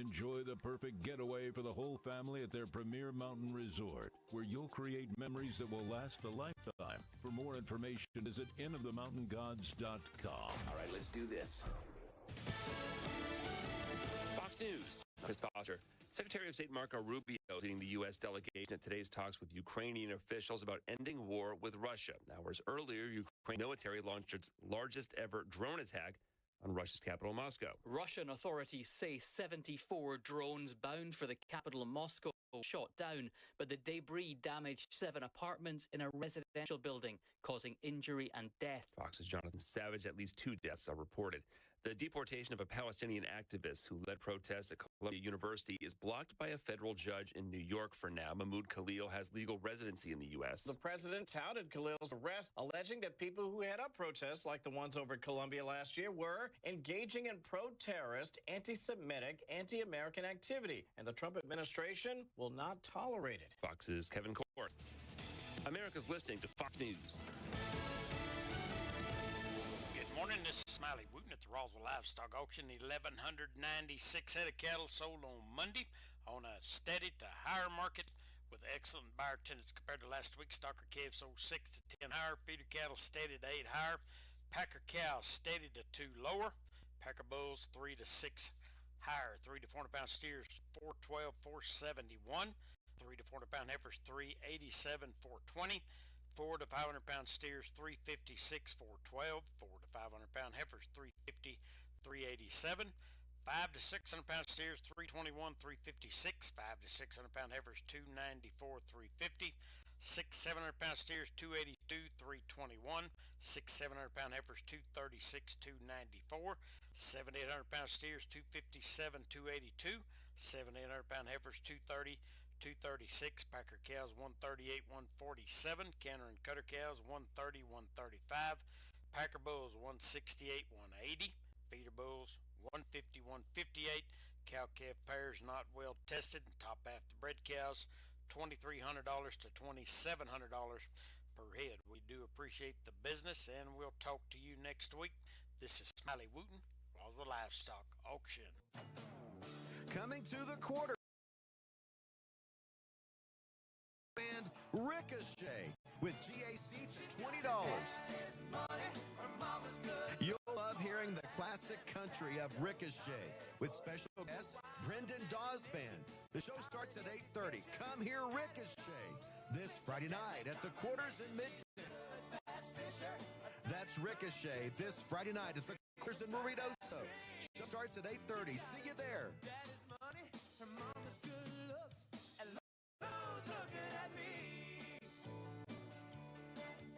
Enjoy the perfect getaway for the whole family at their premier mountain resort, where you'll create memories that will last a lifetime. For more information, visit inofthemountaingods.com. All right, let's do this. Fox News, Chris Foster. Secretary of State Marco Rubio is leading the U.S. delegation at today's talks with Ukrainian officials about ending war with Russia. Hours earlier, Ukraine military launched its largest ever drone attack on Russia's capital, Moscow. Russian authorities say 74 drones bound for the capital, Moscow, shot down, but the debris damaged 7 apartments in a residential building, causing injury and death. Fox's Jonathan Savage, at least 2 deaths are reported. The deportation of a Palestinian activist who led protests at Columbia University is blocked by a federal judge in New York for now. Mahmoud Khalil has legal residency in the U.S. The president touted Khalil's arrest, alleging that people who head up protests like the ones over at Columbia last year were engaging in pro-terrorist, anti-Semitic, anti-American activity, and the Trump administration will not tolerate it. Fox's Kevin Court. America's listening to Fox News. Good morning, this is Smiley Wooten at the Roswell Livestock Auction. 1,196 head of cattle sold on Monday on a steady to higher market with excellent buyer attendance compared to last week. Stocker calves sold 6 to 10 higher. Feeder cattle steady to 8 higher. Packer cows steady to 2 lower. Packer bulls 3 to 6 higher. 3 to 400 pound steers 412, 471. 3 to 400 pound heifers 387, 420. 4 to 500 pound steers 356, 412. 4 to 500 pound heifers 350, 387. 5 to 600 pound steers 321, 356. 5 to 600 pound heifers 294, 350. 6 700 pound steers 282, 321. 6 700 pound heifers 236, 294. 7 800 pound steers 257, 282. 7 800 pound heifers 230, 236. Packer cows 138, 147. Canner and cutter cows 130, 135. Packer bulls 168, 180. Feeder bulls 150, 158. Cow calf pairs not well tested. Top half the bred cows $2,300 to $2,700 per head. We do appreciate the business, and we'll talk to you next week. This is Smiley Wooten, Roswell Livestock Auction. Coming to the quarter. And Ricochet with GA seats at $20. You'll love hearing the classic country of Ricochet with special guest Brendan Dawes Band. The show starts at 8:30. Come hear Ricochet this Friday night at the Quarters in Midtown. That's Ricochet this Friday night at the Quarters in Ruidoso. Show starts at 8:30. See you there.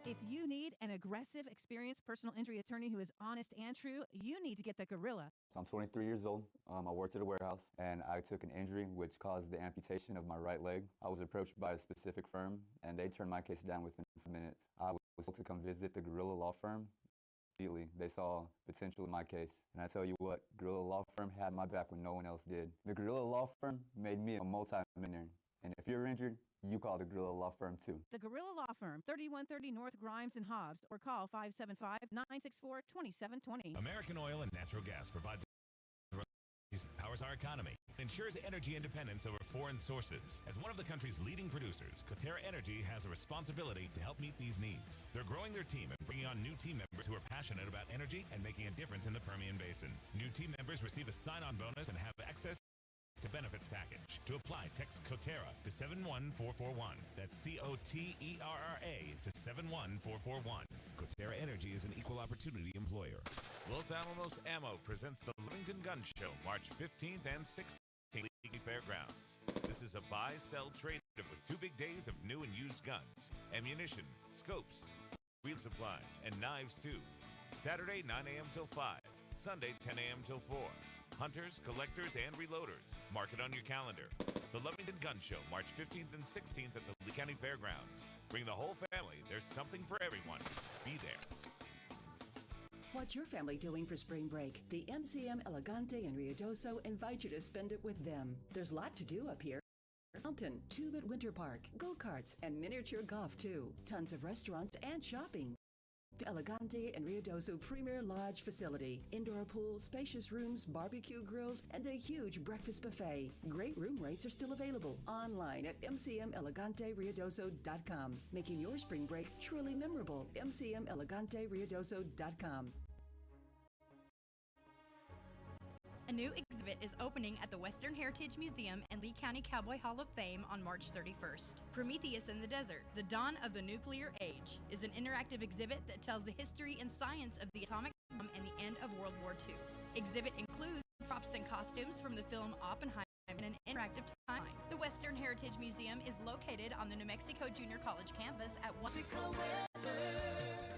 If you need an aggressive, experienced personal injury attorney who is honest and true, you need to get the Gorilla. So I'm 23 years old. I worked at a warehouse, and I took an injury which caused the amputation of my right leg. I was approached by a specific firm, and they turned my case down within 5 minutes. I was able to come visit the Gorilla Law Firm. Immediately, they saw potential in my case. And I tell you what, Gorilla Law Firm had my back when no one else did. The Gorilla Law Firm made me a multi-millionaire. And if you're injured, you call the Gorilla Law Firm too. The Gorilla Law Firm, 3130 North Grimes and Hobbs, or call 575-964-2720. American Oil and Natural Gas provides powers our economy, ensures energy independence over foreign sources. As one of the country's leading producers, Coterra Energy has a responsibility to help meet these needs. They're growing their team and bringing on new team members who are passionate about energy and making a difference in the Permian Basin. New team members receive a sign-on bonus and have access to benefits package. To apply, text Coterra to 71441. That's COTERRA to 71441. Coterra Energy is an equal opportunity employer. Los Alamos Ammo presents the Livington Gun Show, March 15th and 16th at League Fairgrounds. This is a buy, sell, trade with 2 big days of new and used guns, ammunition, scopes, wheel supplies, and knives too. Saturday, 9 a.m. till 5. Sunday, 10 a.m. till 4. Hunters, collectors, and reloaders. Mark it on your calendar. The Lovington Gun Show, March 15th and 16th at the Lee County Fairgrounds. Bring the whole family. There's something for everyone. Be there. What's your family doing for spring break? The MCM Elegante in Ruidoso invite you to spend it with them. There's a lot to do up here. Mountain, tube at Winter Park, go-karts, and miniature golf too. Tons of restaurants and shopping. The Elegante and Ruidoso Premier Lodge facility. Indoor pool, spacious rooms, barbecue grills, and a huge breakfast buffet. Great room rates are still available online at mcmeleganteruidoso.com. Making your spring break truly memorable. mcmeleganteruidoso.com. A new exhibit is opening at the Western Heritage Museum and Lee County Cowboy Hall of Fame on March 31st. Prometheus in the Desert, The Dawn of the Nuclear Age, is an interactive exhibit that tells the history and science of the atomic bomb and the end of World War II. Exhibit includes props and costumes from the film Oppenheimer and an interactive timeline. The Western Heritage Museum is located on the New Mexico Junior College campus at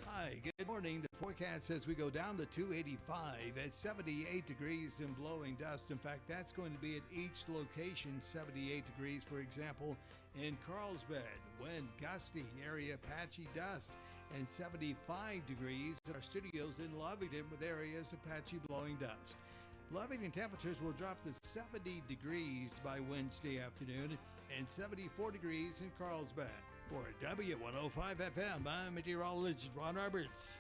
Hi, good morning. The forecast says we go down the 285 at 78 degrees and blowing dust. In fact, that's going to be at each location, 78 degrees, for example, in Carlsbad. Wind gusty, area patchy dust, and 75 degrees at our studios in Lovington with areas of patchy blowing dust. Lovington temperatures will drop to 70 degrees by Wednesday afternoon and 74 degrees in Carlsbad. For W105 FM, I'm meteorologist Ron Roberts.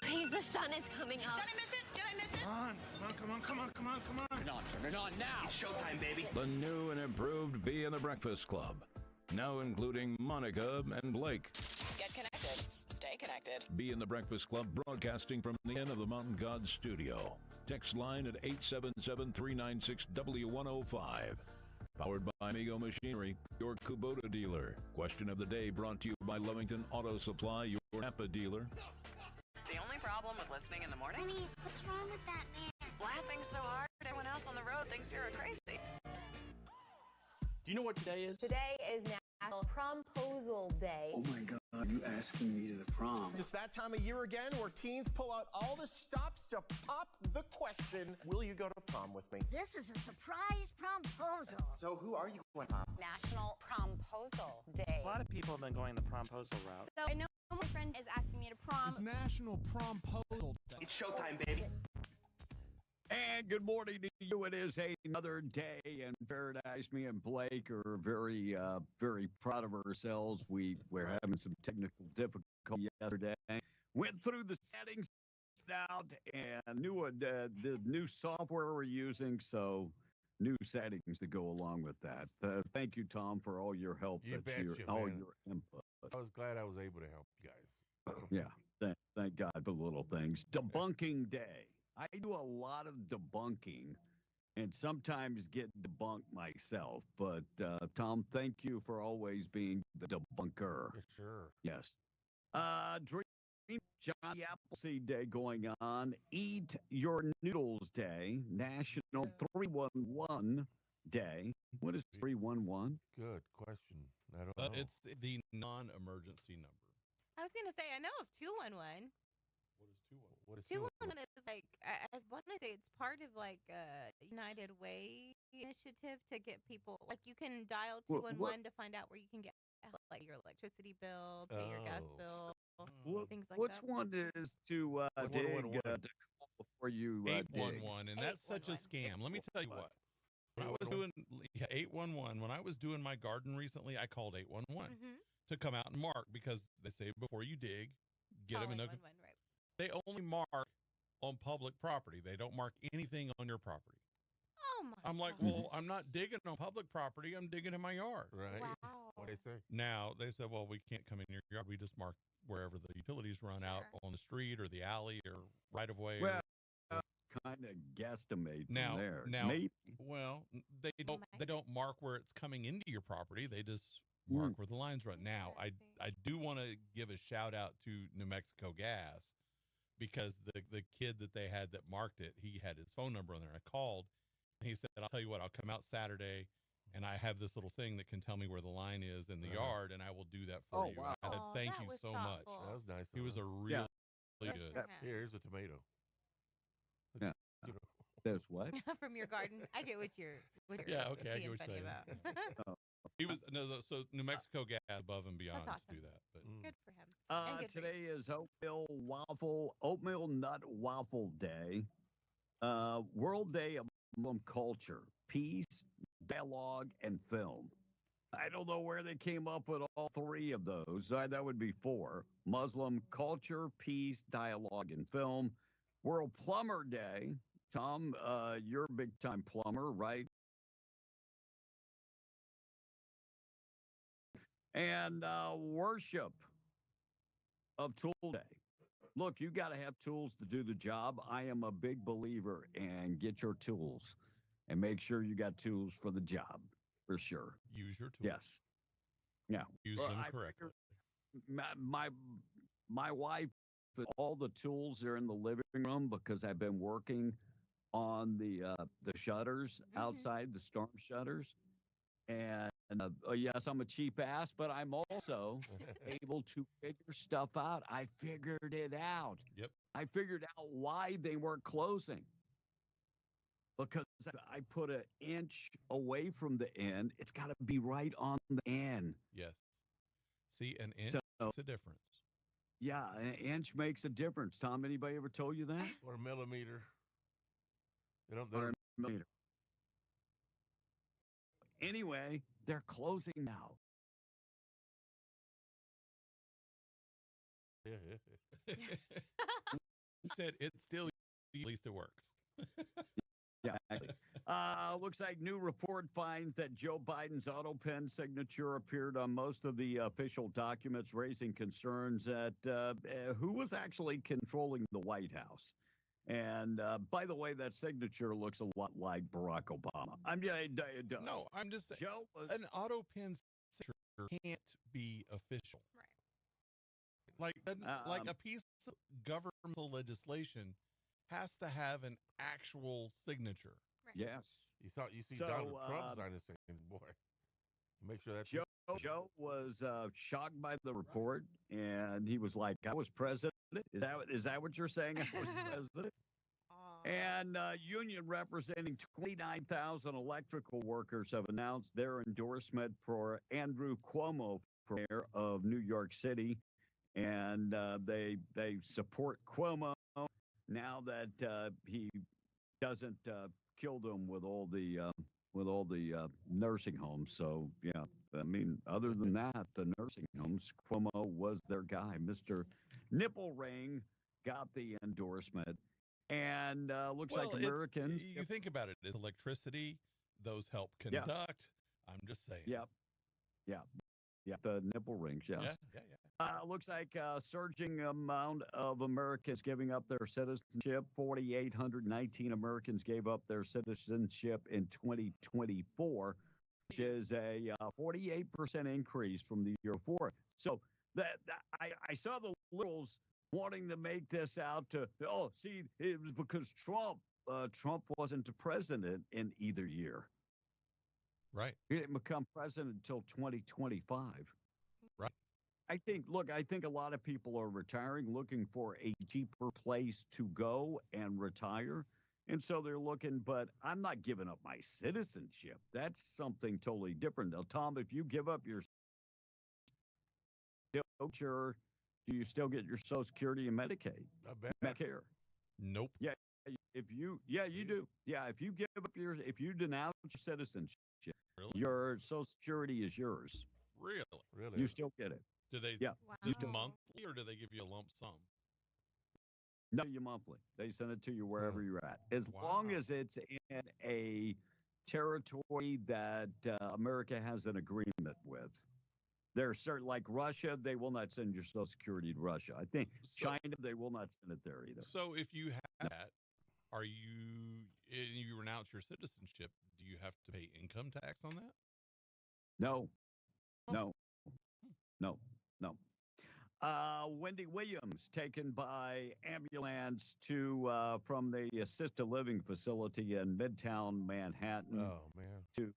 Please, the sun is coming up. Did I miss it? Did I miss it? Come on. Turn it on now. It's showtime, baby. The new and improved Bee and the Breakfast Club, now including Monica and Blake. Get connected. Stay connected. Bee and the Breakfast Club broadcasting from the Inn of the Mountain Gods studio. Text line at 877-396-W105. Powered by Amigo Machinery, your Kubota dealer. Question of the day brought to you by Lovington Auto Supply, your Napa dealer. The only problem with listening in the morning? Honey, what's wrong with that man? Laughing so hard, everyone else on the road thinks you're crazy. Do you know what today is? Today is National Promposal Day. Oh my God, you asking me to the prom. It's that time of year again where teens pull out all the stops to pop the question, will you go to prom with me? This is a surprise promposal. So who are you going to prom? National Promposal Day. A lot of people have been going the promposal route. So I know my friend is asking me to prom. It's National Promposal Day. It's showtime, baby. And good morning to you. It is another day in paradise. Me and Blake are very proud of ourselves. We're having some technical difficulty yesterday. Went through the settings out and knew the new software we're using. So new settings to go along with that. Thank you, Tom, for all your help. All your input. I was glad I was able to help you guys. Yeah. Thank God for little things. Debunking Day. I do a lot of debunking and sometimes get debunked myself. But, Tom, thank you for always being the debunker. Sure. Yes. Dream Johnny Appleseed Day going on. Eat Your Noodles Day. National 311 Day. What is 311? Good question. I don't know. It's the non-emergency number. I was going to say, I know of 211. What is 211 is like, I want to say it's part of like a United Way initiative to get people, like you can dial 211 to find out where you can get like your electricity bill, pay your gas bill, things like Which that. one is to dig to call before you 811, and that's such a scam. Let me tell you what. When I was doing 811, when I was doing my garden recently, I called 811 to come out and mark because they say before you dig, get them in the. Right. They only mark on public property. They don't mark anything on your property. Oh my! I'm like, well, I'm not digging on public property. I'm digging in my yard. Right. Wow. What they say? Now they said, well, we can't come in your yard. We just mark wherever the utilities run out on the street or the alley or right of way. Well, kind of guesstimate now, from there. Now, Maybe. well, they don't mark where it's coming into your property. They just mark where the lines run. Now, I do want to give a shout out to New Mexico Gas. Because the kid that they had that marked it, he had his phone number on there. I called, and he said, I'll tell you what, I'll come out Saturday, and I have this little thing that can tell me where the line is in the yard, and I will do that for you. Wow. And I said, thank you so much. That was nice. He was a really good. Here's a tomato. Yeah. There's what? From your garden. I get what you're okay, I get being what funny you're saying. about. He was so New Mexico Gas above and beyond That's to do that. But good for him. And good Today is Oatmeal Nut Waffle Day. World Day of Muslim Culture, Peace, Dialogue, and Film. I don't know where they came up with all three of those. That would be four. Muslim culture, peace, dialogue, and film. World Plumber Day. Tom, you're a big time plumber, right? And worship of Tool Day. Look, you got to have tools to do the job. I am a big believer in get your tools and make sure you got tools for the job for sure. Use your tools. Yes. Yeah. Use Well, them I correctly. figure my wife, all the tools are in the living room because I've been working on the shutters outside, the storm shutters. And yes, I'm a cheap ass, but I'm also able to figure stuff out. I figured it out. Yep. I figured out why they weren't closing. Because I put an inch away from the end. It's got to be right on the end. Yes. See, an inch So- makes a difference. Yeah, an inch makes a difference. Tom, anybody ever told you that? Or a millimeter. They don't. Or a millimeter. Anyway, they're closing now. He said it's still, at least it works. Yeah. Looks like new report finds that Joe Biden's auto pen signature appeared on most of the official documents, raising concerns that who was actually controlling the White House. And by the way, that signature looks a lot like Barack Obama. It does. No, I'm just saying, Joe was, an auto pen signature can't be official. Right. Like a piece of governmental legislation has to have an actual signature. Right. yes. You see So, Donald Trump sign this thing, boy. Make sure that's Joe was shocked by the report, and he was like, "I was president." Is that what you're saying? I was president. And union representing 29,000 electrical workers have announced their endorsement for Andrew Cuomo for mayor of New York City, and they support Cuomo now that he doesn't kill them with all the nursing homes. So yeah, I mean, other than that, the nursing homes, Cuomo was their guy. Mr. Nipple Ring got the endorsement. And looks like Americans. You think about it, it's electricity, those help conduct. I'm just saying. Yeah, the nipple rings, yes. Yeah. Looks like a surging amount of Americans giving up their citizenship. 4,819 Americans gave up their citizenship in 2024, which is a 48% increase from the year before. So I saw the liberals wanting to make this out to, see, it was because Trump wasn't the president in either year. Right. He didn't become president until 2025. Right. I think a lot of people are retiring, looking for a cheaper place to go and retire. And so they're looking, but I'm not giving up my citizenship. That's something totally different. Now, Tom, if you give up your sure, do you still get your Social Security and Medicaid? I bet. Medicare? Nope. Yeah. You do. Yeah. If you denounce your citizenship, Really? your Social Security is yours. Really? You still get it. Do they Yeah. do it monthly or do they give you a lump sum? No, you monthly. They send it to you wherever you're at. As long as it's in a territory that America has an agreement with. There's certain, like Russia, they will not send your Social Security to Russia. I think China, they will not send it there either. So if you have that, you renounce your citizenship, do you have to pay income tax on that? No. Wendy Williams taken by ambulance from the assisted living facility in Midtown Manhattan. Oh man. To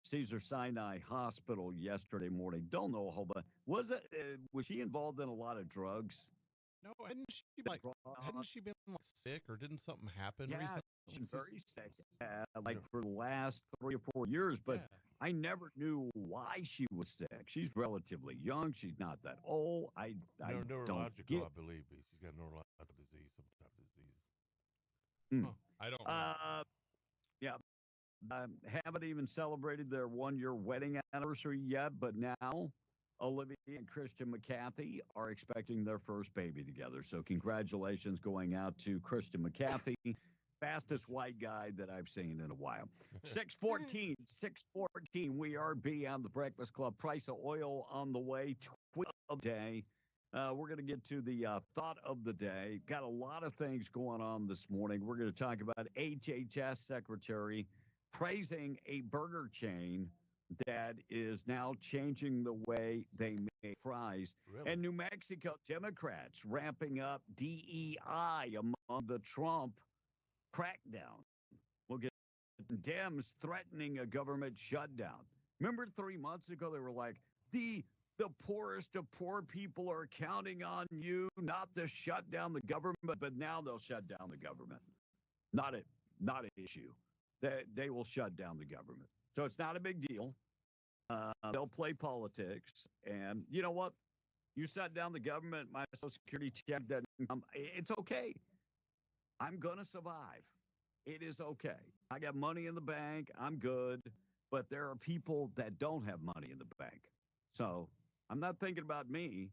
Cesar Sinai Hospital yesterday morning. Don't know a whole bunch. Was she involved in a lot of drugs? No, hadn't she been like sick or didn't something happen Yeah, recently? she's very sick. For the last 3 or 4 years, but I never knew why she was sick. She's relatively young. She's not that old. I don't neurological, get. I believe. She's got neurological disease, some type of disease. I don't know. Yeah. haven't even celebrated their 1-year wedding anniversary yet, but now Olivia and Christian McCarthy are expecting their first baby together. So congratulations going out to Christian McCarthy, fastest white guy that I've seen in a while. 614, we are beyond the Breakfast Club. Price of oil on the way, tweet of the day. We're going to get to the thought of the day. Got a lot of things going on this morning. We're going to talk about HHS Secretary praising a burger chain that is now changing the way they make fries. Really? And New Mexico Democrats ramping up DEI among the Trump crackdown. We'll get Dems threatening a government shutdown. Remember 3 months ago, they were like, the poorest of poor people are counting on you not to shut down the government, but now they'll shut down the government. Not an issue. They will shut down the government. So it's not a big deal. They'll play politics. And you know what? You shut down the government, my Social Security check doesn't come. It's okay. I'm going to survive. It is okay. I got money in the bank. I'm good. But there are people that don't have money in the bank. So I'm not thinking about me,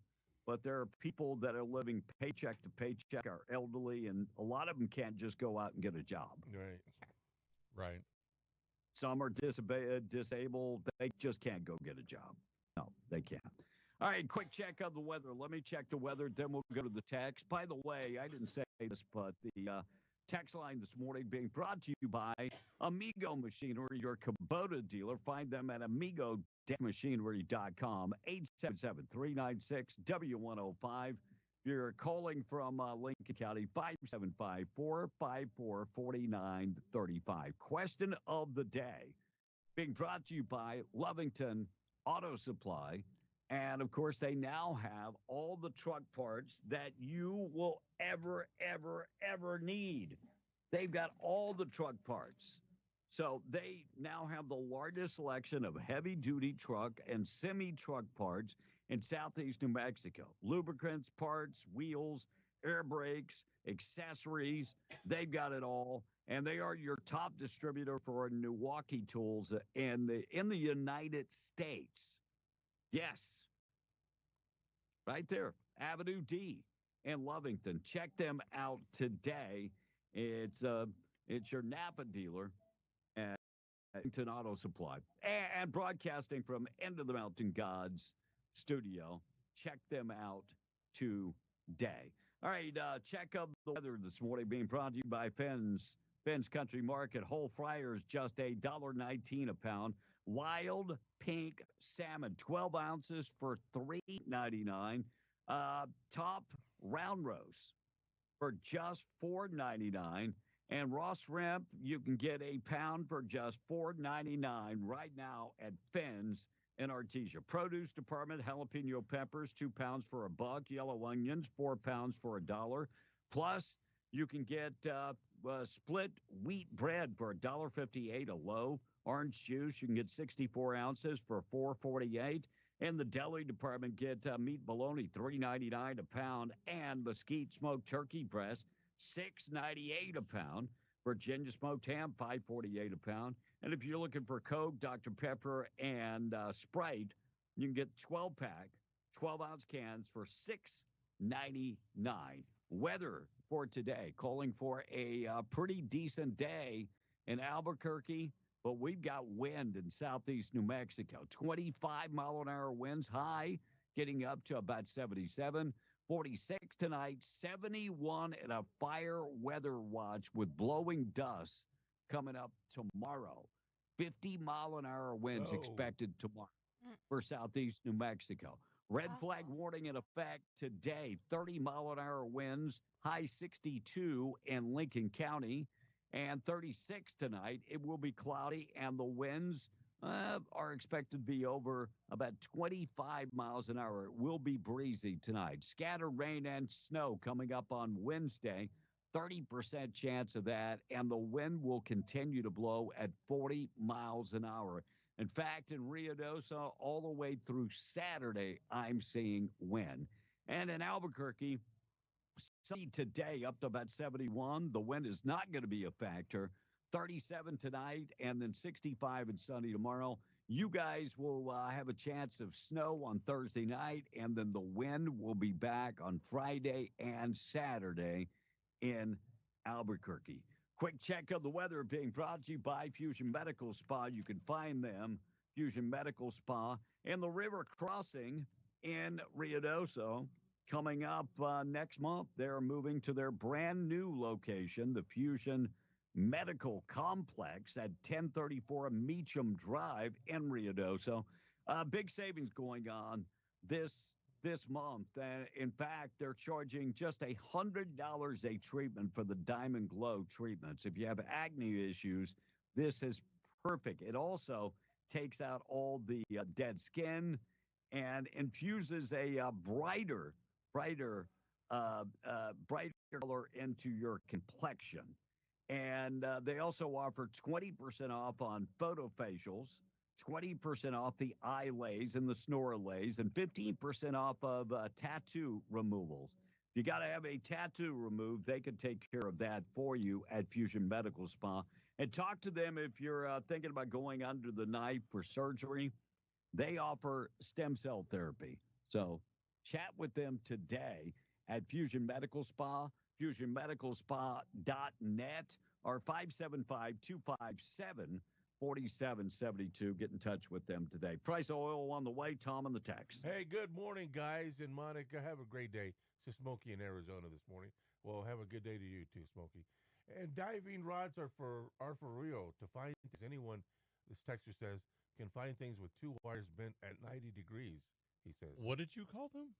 but there are people that are living paycheck to paycheck, are elderly, and a lot of them can't just go out and get a job. Right. Some are disabled. They just can't go get a job. No, they can't. All right, quick check of the weather. Let me check the weather, then we'll go to the text. By the way, I didn't say this, but the text line this morning being brought to you by Amigo Machinery, your Kubota dealer. Find them at amigo-machinery.com, 877-396-W105. If you're calling from Lincoln County, 575-454-4935. Question of the day being brought to you by Lovington Auto Supply. And, of course, they now have all the truck parts that you will ever need. They've got all the truck parts. So they now have the largest selection of heavy-duty truck and semi-truck parts in southeast New Mexico. Lubricants, parts, wheels, air brakes, accessories. They've got it all. And they are your top distributor for Milwaukee tools in the United States. Yes. Right there. Avenue D in Lovington. Check them out today. It's your Napa dealer at Lovington Auto Supply. And broadcasting from End of the Mountain Gods studio. Check them out today. All right, check out the weather this morning being brought to you by Fenn's Country Market. Whole fryers just $1.19 a pound. Wild pink salmon, 12 ounces for $3.99. Top round roast for just $4.99. And Ross shrimp, you can get a pound for just $4.99 right now at Fenn's in Artesia. Produce department, jalapeno peppers, 2 pounds for $1. Yellow onions, 4 pounds for $1. Plus, you can get split wheat bread for $1.58 a loaf. Orange juice, you can get 64 ounces for $4.48. In the deli department, get meat bologna, $3.99 a pound, and mesquite smoked turkey breast, $6.98 a pound. Virginia smoked ham, $5.48 a pound. And if you're looking for Coke, Dr. Pepper, and Sprite, you can get 12-pack, 12-ounce cans for $6.99. Weather for today, calling for a pretty decent day in Albuquerque, but we've got wind in southeast New Mexico. 25-mile-an-hour winds, high getting up to about 77. 46 tonight, 71 and a fire weather watch with blowing dust coming up tomorrow. 50-mile-an-hour winds expected tomorrow for southeast New Mexico. Red flag warning in effect today. 30-mile-an-hour winds, high 62 in Lincoln County, and 36 tonight. It will be cloudy, and the winds are expected to be over about 25 miles an hour. It will be breezy tonight. Scattered rain and snow coming up on Wednesday. 30% chance of that, and the wind will continue to blow at 40 miles an hour. In fact, in Ruidoso, all the way through Saturday, I'm seeing wind. And in Albuquerque, sunny today up to about 71. The wind is not going to be a factor. 37 tonight, and then 65 and sunny tomorrow. You guys will have a chance of snow on Thursday night, and then the wind will be back on Friday and Saturday in Albuquerque. Quick check of the weather being brought to you by Fusion Medical Spa. You can find them, Fusion Medical Spa, and the River Crossing in Ruidoso. Coming up next month, they're moving to their brand new location, the Fusion Medical Complex at 1034 Meacham Drive in Ruidoso. Big savings going on this month. In fact, they're charging just $100 a treatment for the Diamond Glow treatments. If you have acne issues, this is perfect. It also takes out all the dead skin and infuses a brighter color into your complexion. And they also offer 20% off on photofacials, 20% off the eye lays and the snore lays, and 15% off of tattoo removals. If you got to have a tattoo removed, they can take care of that for you at Fusion Medical Spa. And talk to them if you're thinking about going under the knife for surgery. They offer stem cell therapy. So chat with them today at Fusion Medical Spa, fusionmedicalspa.net, or 575-257-4772. Get in touch with them today. Price of oil on the way. Tom on the text. Hey, good morning, guys. And Monica, have a great day. It's just Smokey in Arizona this morning. Well, have a good day to you too, Smokey. And diving rods are for real. To find anyone, this texter says, can find things with two wires bent at 90 degrees, he says. What did you call them?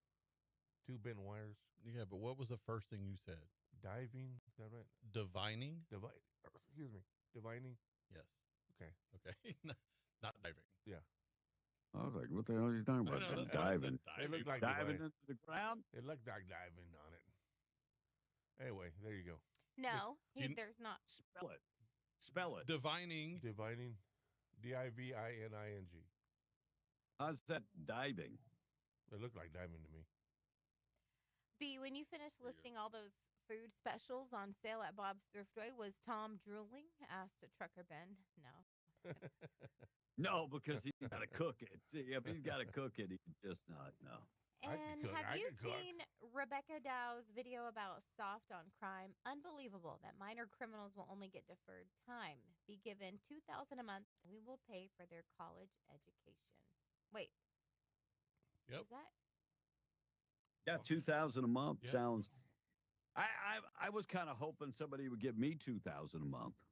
Two bent wires. Yeah, but what was the first thing you said? Diving, is that right? Divining? Excuse me. Divining? Yes. Okay. Not diving. Yeah. I was like, what the hell are you talking about? No, that's diving. It looked like diving into the ground? It looked like diving on it. Anyway, there you go. No, there's not. Spell it. Divining. Divining. Divining. How's that diving? It looked like diving to me. B, when you finished listing all those food specials on sale at Bob's Thriftway, was Tom drooling? Asked a trucker Ben. No. No, because he's got to cook it. See, if he's got to cook it, he can just not. No. And have you seen Rebecca Dow's video about Soft on Crime? Unbelievable that minor criminals will only get deferred time, be given $2,000 a month, and we will pay for their college education. Wait. Yep. Is that? Yeah, $2,000 a month Yep. sounds. I was kind of hoping somebody would give me $2,000 a month.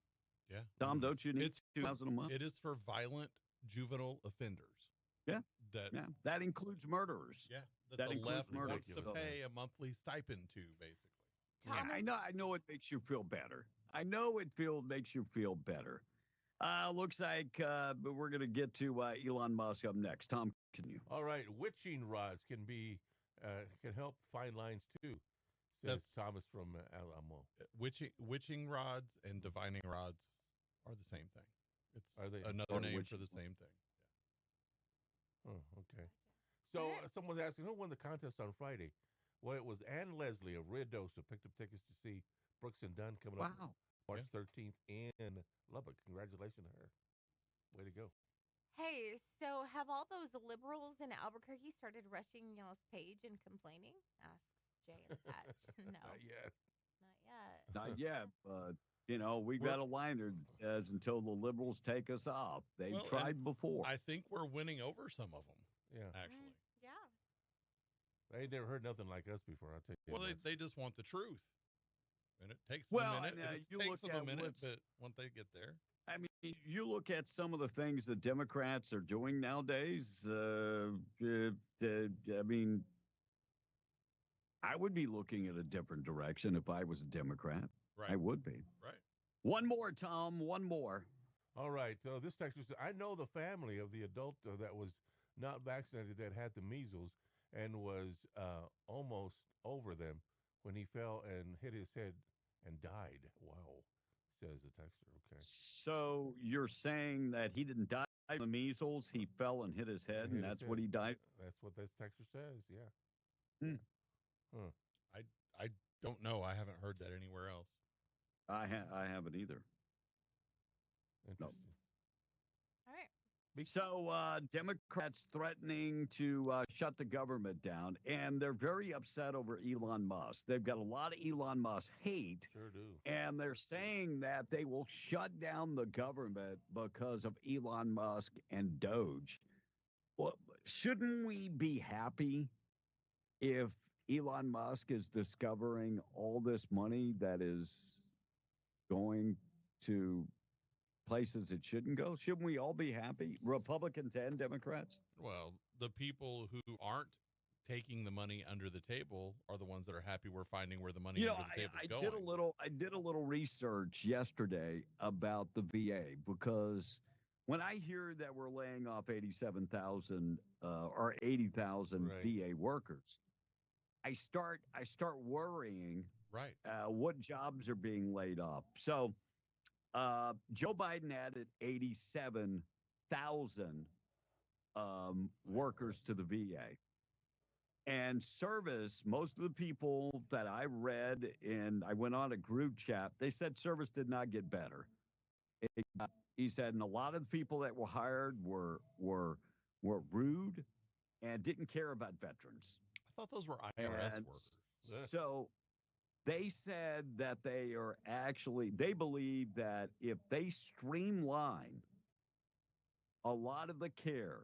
Yeah. Tom, don't you need $2,000 a month? It is for violent juvenile offenders. Yeah. That includes murderers. Yeah. That the includes left murder. wants to pay a monthly stipend to, basically. Yeah, I know it makes you feel better. I know it makes you feel better. Looks like we're going to get to Elon Musk up next. Tom, continue. All right, witching rods can help find lines too, says Thomas from Alamo. Witching rods and divining rods are the same thing. It's Are they another name for the same thing. Oh, okay. So someone's asking who won the contest on Friday. Well, it was Ann Leslie of Ruidoso picked up tickets to see Brooks and Dunn coming up March 13th in Lubbock. Congratulations to her. Way to go. Hey, so have all those liberals in Albuquerque started rushing y'all's page and complaining? Asks Jay in the patch. No. Not yet. Not yet, but we've got a liner that says until the liberals take us off. They've tried before. I think we're winning over some of them. Yeah. Actually. Yeah. I ain't never heard nothing like us before, I'll tell you. Well, they just want the truth. And it takes Well, them a minute. and, It you takes look them a at minute, what's- but once they get there. I mean, you look at some of the things the Democrats are doing nowadays. I mean, I would be looking at a different direction if I was a Democrat. Right. I would be. Right. One more, Tom. One more. All right. So this text says, I know the family of the adult that was not vaccinated that had the measles and was almost over them when he fell and hit his head and died. Wow, says the texter. Okay. So you're saying that he didn't die of the measles, he fell and hit his head, and that's what he died? That's what this texter says, yeah. Huh. I don't know. I haven't heard that anywhere else. I haven't either. Interesting. All right. So, Democrats threatening to shut the government down, and they're very upset over Elon Musk. They've got a lot of Elon Musk hate. Sure do. And they're saying that they will shut down the government because of Elon Musk and Doge. Well, shouldn't we be happy if Elon Musk is discovering all this money that is going to places it shouldn't go? Shouldn't we all be happy, Republicans and Democrats? Well, the people who aren't taking the money under the table are the ones that are happy we're finding where the money under the table is going. I did a little research yesterday about the VA, because when I hear that we're laying off 87,000 or 80,000 VA workers, I start worrying. Right. What jobs are being laid off? So Joe Biden added 87,000 workers to the VA. And service, most of the people that I read, and I went on a group chat, they said service did not get better. He said, and a lot of the people that were hired were rude and didn't care about veterans. I thought those were IRS workers. So they said that they believe that if they streamline a lot of the care,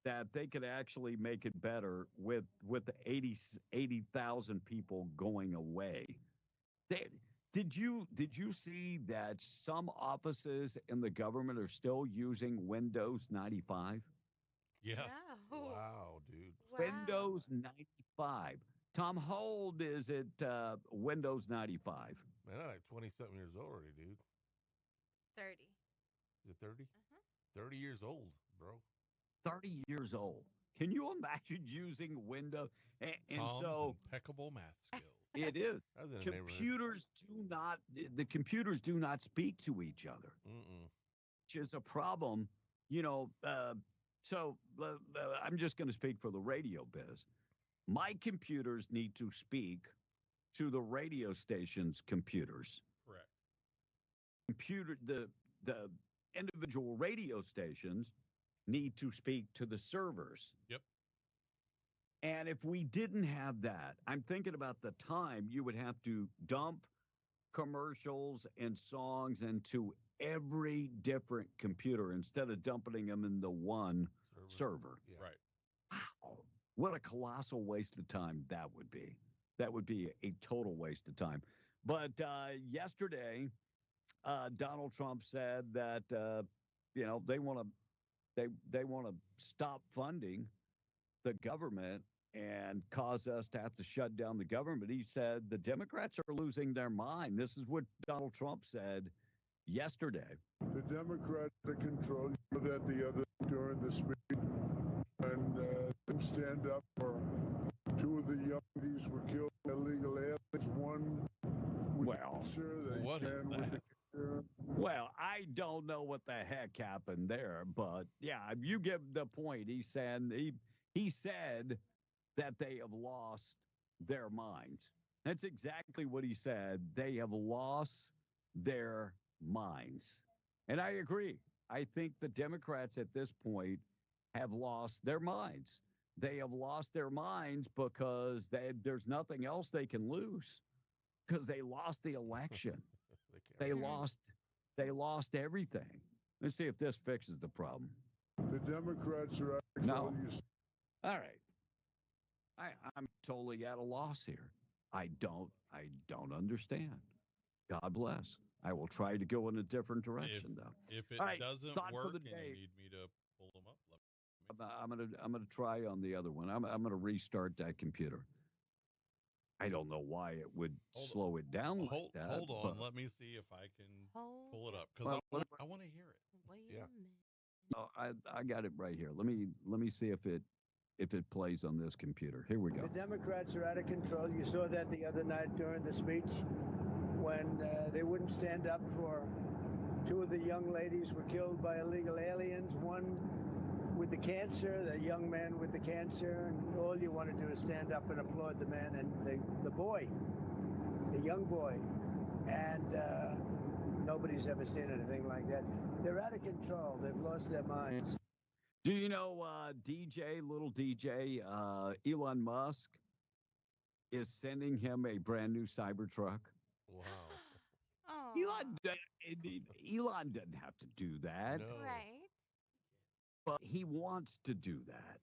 that they could actually make it better with the 80,000 people going away. Did you see that some offices in the government are still using Windows 95? Yeah. Wow, dude. Wow. Windows 95. Tom, how old is it, Windows 95? Man, I'm like 20-something years old already, dude. 30. Is it 30? 30 years old, bro. 30 years old. Can you imagine using Windows? And Tom's so impeccable math skills. it is. I was in a neighborhood. The computers do not speak to each other, which is a problem. So I'm just going to speak for the radio biz. My computers need to speak to the radio station's computers. Correct. The individual radio stations need to speak to the servers. Yep. And if we didn't have that, I'm thinking about the time you would have to dump commercials and songs into every different computer instead of dumping them in the one server. Yeah. Right. Wow. What a colossal waste of time that would be. That would be a total waste of time. But yesterday, Donald Trump said that, they want to stop funding the government and cause us to have to shut down the government. He said the Democrats are losing their mind. This is what Donald Trump said yesterday. The Democrats are controlling that the other during the speech and them stand up for two of the young ladies were killed by illegal aliens. One with cancer. What is that? Well, I don't know what the heck happened there, but yeah, you get the point. He said that they have lost their minds. That's exactly what he said. They have lost their minds. And I agree. I think the Democrats at this point have lost their minds. They have lost their minds because there's nothing else they can lose, because they lost the election. They lost everything. Let's see if this fixes the problem. The Democrats are no. All right. I'm totally at a loss here. I don't understand. God bless. I will try to go in a different direction, though. If it right, doesn't work and you need me to pull them up, I'm gonna try on the other one. I'm gonna restart that computer. I don't know why it would slow it down like that. Hold on, let me see if I can pull it up, because I want to hear it. Wait a minute. Oh, I got it right here. Let me see if it plays on this computer. Here we go. The Democrats are out of control. You saw that the other night during the speech when they wouldn't stand up for two of the young ladies were killed by illegal aliens. One with the cancer, the young man with the cancer, and all you want to do is stand up and applaud the man and the boy, the young boy. And Nobody's ever seen anything like that. They're out of control. They've lost their minds. Do you know little DJ, Elon Musk is sending him a brand new Cybertruck? Wow. Oh. Elon doesn't have to do that. No. Right. But he wants to do that.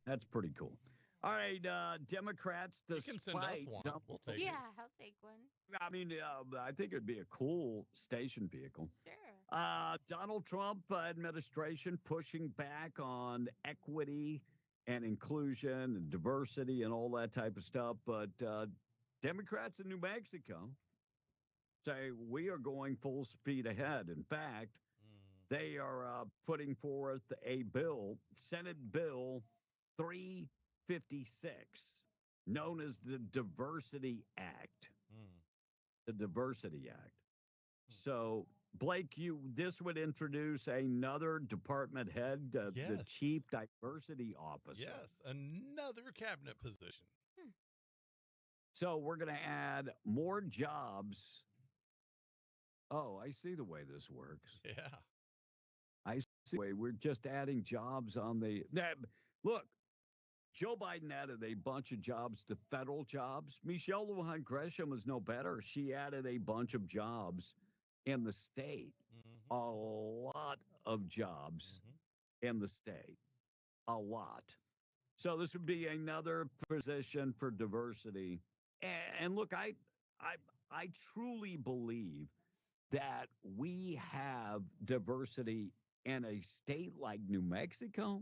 That's pretty cool. All right, Democrats, You can send us despite one. Donald We'll take Yeah, it. I'll take one. I mean, I think it'd be a cool station vehicle. Sure. Donald Trump administration pushing back on equity and inclusion and diversity and all that type of stuff. But Democrats in New Mexico say we are going full speed ahead. In fact, they are putting forth a bill, Senate Bill 356, known as the Diversity Act. The Diversity Act. So, Blake, this would introduce another department head, the Yes. Chief Diversity Officer. Yes, another cabinet position. So we're going to add more jobs. Oh, I see the way this works. Yeah. I see the way we're just adding jobs on the. Look, Joe Biden added a bunch of jobs to federal jobs. Michelle Lujan Gresham was no better. She added a bunch of jobs in the state. A lot of jobs in the state. A lot. So this would be another position for diversity. And look, I truly believe that we have diversity in a state like New Mexico,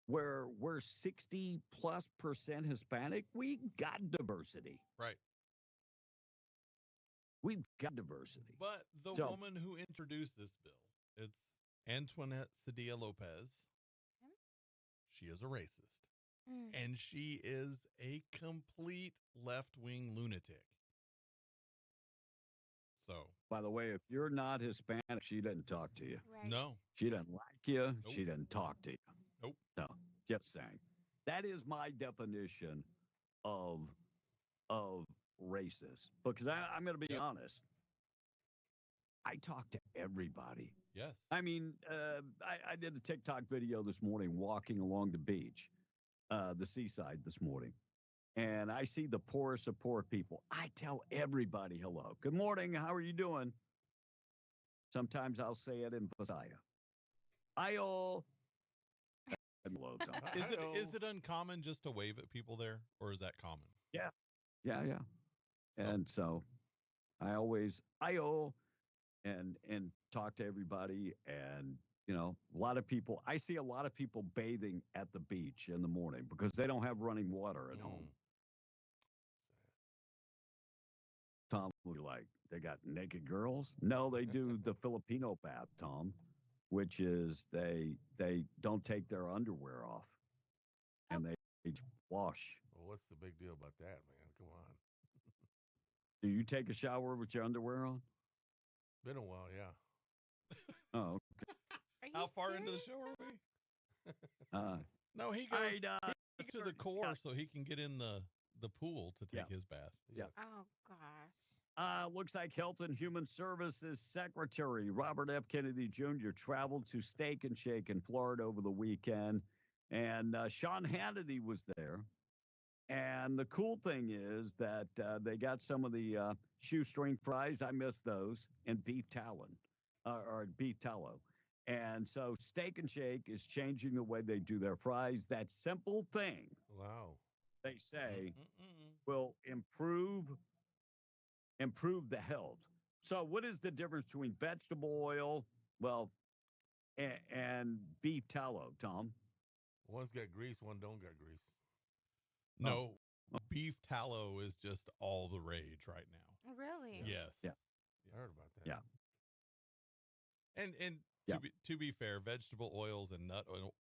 where we're 60+% Hispanic. We got diversity. Right. We've got diversity. But the So- woman who introduced this bill, it's Antoinette Sedilla Lopez. She is a racist. And she is a complete left-wing lunatic. So, by the way, if you're not Hispanic, she doesn't talk to you. Right. no. She doesn't like you. Nope. She doesn't talk to you. Nope. No, just saying. That is my definition of racist. Because I'm going to be honest. I talk to everybody. Yes. I mean, I did a TikTok video this morning walking along the beach, the seaside this morning. And I see the poorest of poor people. I tell everybody hello. Good morning. How are you doing? Sometimes I'll say it in Visaya. Ayo. Hello, Tom. Is it uncommon just to wave at people there, or is that common? Yeah. And so I always ayo and talk to everybody. And a lot of people, I see a lot of people bathing at the beach in the morning because they don't have running water at home. Tom would be like, they got naked girls? No, they do the Filipino bath, Tom, which is they don't take their underwear off and they wash. Well, what's the big deal about that, man? Come on. Do you take a shower with your underwear on? Been a while, yeah. Oh, How far into the show are we? No, he goes, he goes to the core so he can get in the pool to take his bath. Yeah. Oh gosh. Looks like Health and Human Services Secretary Robert F. Kennedy Jr. traveled to Steak and Shake in Florida over the weekend, and Sean Hannity was there. And the cool thing is that they got some of the shoestring fries. I miss those, and beef talon, or beef tallow. And so Steak and Shake is changing the way they do their fries. That simple thing, Wow. they say, will improve the health. So what is the difference between vegetable oil, and beef tallow, Tom? One's got grease, one don't got grease. No, beef tallow is just all the rage right now. Really? Yes. Yeah. I heard about that. Yeah. And to be fair, vegetable oils and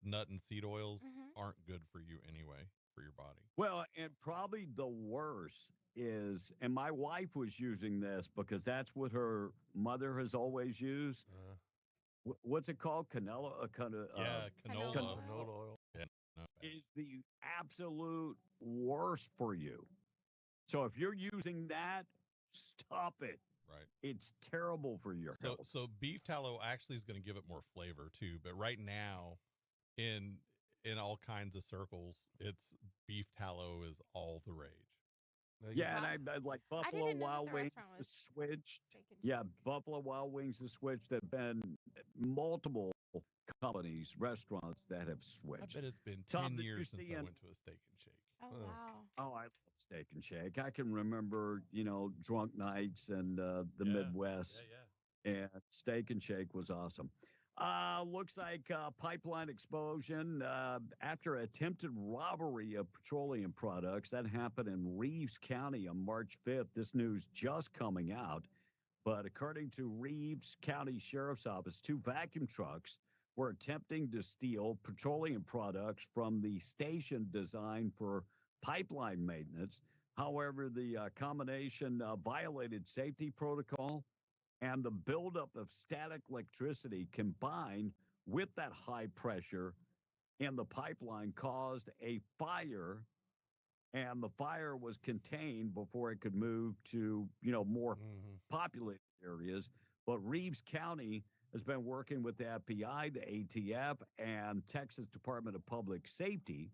nut and seed oils aren't good for you anyway, for your body. Well, and probably the worst is, and my wife was using this because that's what her mother has always used. What's it called? Canola? Canola. Canola oil. Yeah, no, Is the absolute worst for you. So if you're using that, Stop it. Right. It's terrible for your health. So beef tallow actually is going to give it more flavor too. But right now, in all kinds of circles, it's beef tallow is all the rage. Yeah, and I like Buffalo Wild Wings restaurant has was switched. steak and Yeah, Buffalo Wild Wings has switched. There have been multiple companies, restaurants that have I switched. bet it's been Tom, 10 did you years since see I an- went to a Steak and Shake. Oh wow. Oh, I love Steak and Shake. I can remember, drunk nights and the Midwest. And Steak and Shake was awesome. Looks like pipeline explosion after attempted robbery of petroleum products. That happened in Reeves County on March 5th. This news just coming out. But according to Reeves County Sheriff's Office, 2 vacuum trucks were attempting to steal petroleum products from the station designed for pipeline maintenance. However, the combination violated safety protocol, and the buildup of static electricity combined with that high pressure in the pipeline caused a fire, and the fire was contained before it could move to, more populated areas. But Reeves County has been working with the FBI, the ATF, and Texas Department of Public Safety,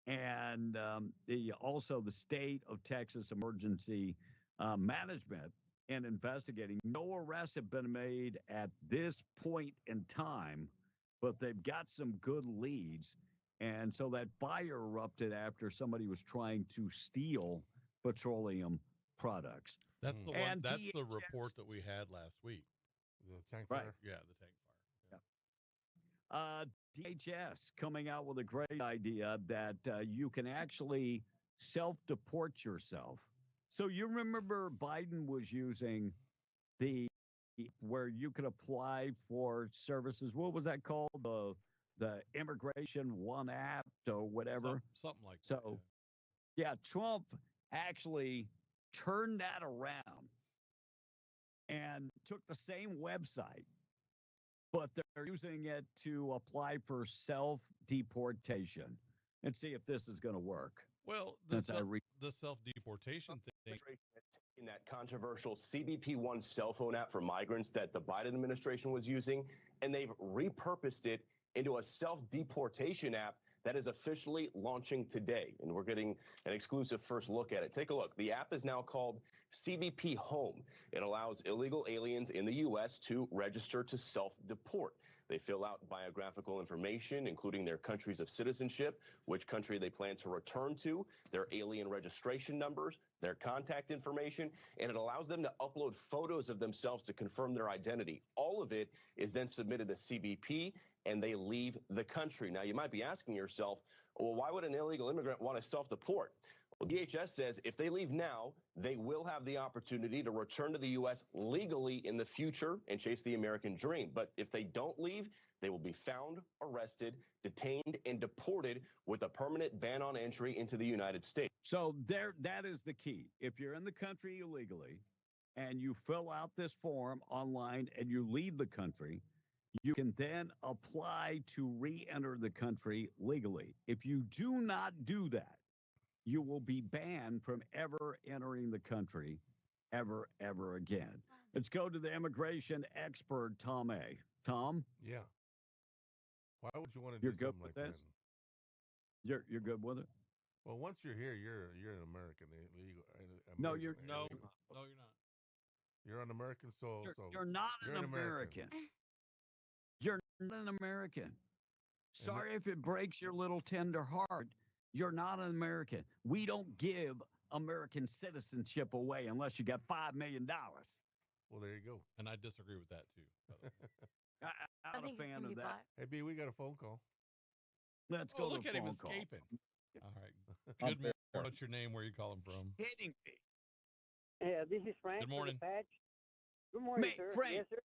and also the state of Texas Emergency Management, and investigating. No arrests have been made at this point in time, but they've got some good leads. And so that fire erupted after somebody was trying to steal petroleum products. That's the one. And That's the DHS report that we had last week. The tank Right. fire? Yeah, the tank fire. DHS coming out with a great idea that you can actually self-deport yourself. So you remember Biden was using where you could apply for services. What was that called? The Immigration One app or whatever. Something like that. So, yeah, Trump actually turned that around and took the same website, but they're using it to apply for self-deportation and see if this is going to work. Well, Since I the self-deportation thing. In that controversial CBP One cell phone app for migrants that the Biden administration was using, and they've repurposed it into a self-deportation app that is officially launching today. And we're getting an exclusive first look at it. Take a look. The app is now called CBP Home. It allows illegal aliens in the U.S. to register to self-deport. They fill out biographical information, including their countries of citizenship, which country they plan to return to, their alien registration numbers, their contact information, and it allows them to upload photos of themselves to confirm their identity. All of it is then submitted to CBP, and they leave the country. Now, you might be asking yourself, well, why would an illegal immigrant want to self-deport? Well, DHS says if they leave now, they will have the opportunity to return to the U.S. legally in the future and chase the American dream. But if they don't leave, they will be found, arrested, detained, and deported with a permanent ban on entry into the United States. So that is the key. If you're in the country illegally and you fill out this form online and you leave the country, you can then apply to re-enter the country legally. If you do not do that, you will be banned from ever entering the country ever again. Let's go to the immigration expert, Tom A. Tom? Yeah. Why would you want to You're do good something with like this? that? You're good with it? Well, once you're here, you're an American. Illegal, No, you're No, illegal. no, you're not. You're an American soul. You're not you're an American. You're not an American. Sorry if it breaks your little tender heart. You're not an American. We don't give American citizenship away unless you got $5 million. Well, there you go. And I disagree with that too. by the way. I'm not a fan of that. Hey, B, we got a phone call. Let's Oh, go look to at a him phone call. escaping. All right. I'm Good morning. there. What's your name? Where are you calling from? Hitting me. Yeah, this is Frank. Good morning. From the Patch. Good morning, Mate, sir. Frank, Yes, sir.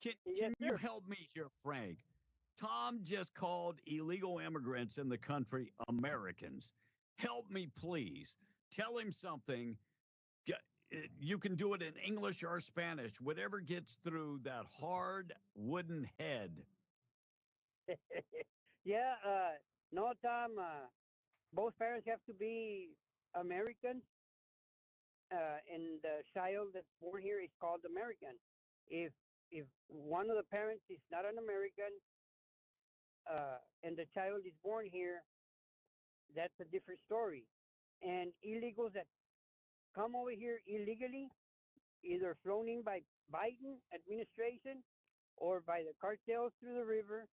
Can Yes, you sir. help me here, Frank? Tom just called illegal immigrants in the country Americans. Help me, please. Tell him something. You can do it in English or Spanish, whatever gets through that hard wooden head. Yeah, no, Tom. Both parents have to be American. and the child that's born here is called American. If one of the parents is not an American, and the child is born here, that's a different story. And illegals that come over here illegally, either flown in by Biden administration or by the cartels through the river,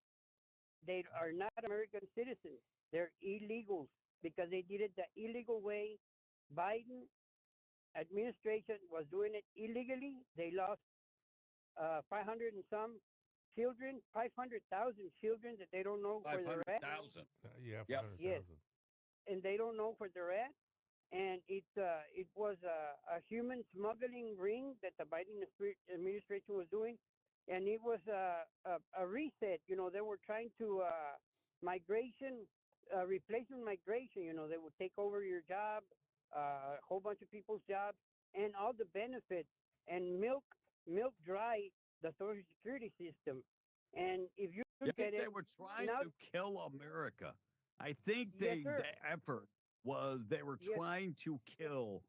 they are not American citizens. They're illegals because they did it the illegal way. Biden administration was doing it illegally. They lost 500 and some children, 500,000 children that they don't know where they're at. 500,000. Yeah, Yep. 500,000. Yes. And they don't know where they're at. And it was a human smuggling ring that the Biden administration was doing, and it was a reset. You know, they were trying to replacement migration. You know, they would take over your job, a whole bunch of people's jobs, and all the benefits, and milk dry the Social Security system. And if you I look think at they it, were trying now- to kill America. I think Yes, sir. the effort was they were Yes. trying to kill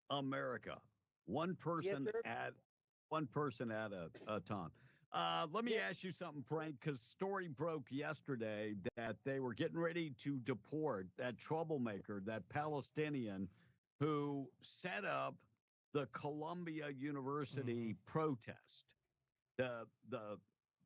America. One person sir. at a time. Let me ask you something, Frank, because story broke yesterday that they were getting ready to deport that troublemaker, that Palestinian who set up the Columbia University protest, the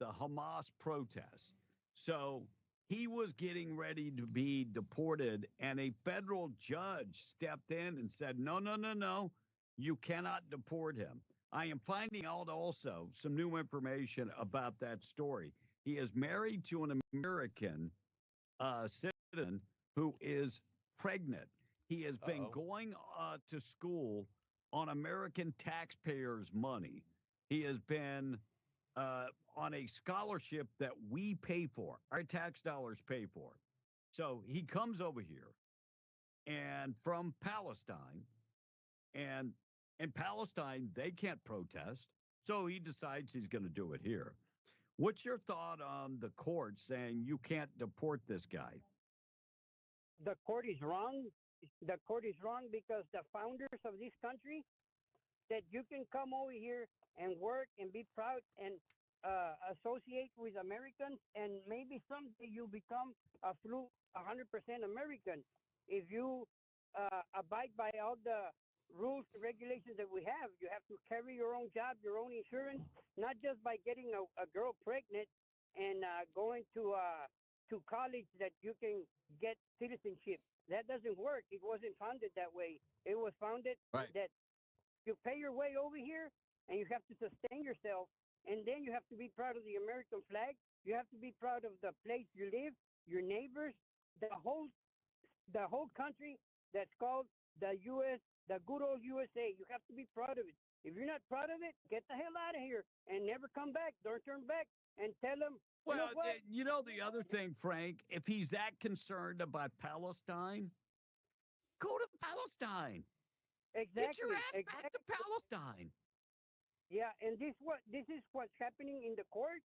Hamas protest. So he was getting ready to be deported, and a federal judge stepped in and said, no, you cannot deport him. I am finding out also some new information about that story. He is married to an American citizen who is pregnant. He has been going to school on American taxpayers' money. He has been on a scholarship that we pay for, our tax dollars pay for. So he comes over here and from Palestine, and in Palestine, they can't protest. So he decides he's going to do it here. What's your thought on the court saying you can't deport this guy? The court is wrong. The court is wrong because the founders of this country said you can come over here and work and be proud and associate with Americans, and maybe someday you become a 100% American if you abide by all the rules and regulations that we have. You have to carry your own job, your own insurance, not just by getting a girl pregnant and going to college that you can get citizenship. That doesn't work. It wasn't founded that way. It was founded that you pay your way over here and you have to sustain yourself. And then you have to be proud of the American flag. You have to be proud of the place you live, your neighbors, the whole country that's called the U.S., the good old USA. You have to be proud of it. If you're not proud of it, get the hell out of here and never come back. Don't turn back and tell them. Well, you know the other thing, Frank, if he's that concerned about Palestine, go to Palestine. Exactly. Get your ass back to Palestine. Yeah, and this is what's happening in the court,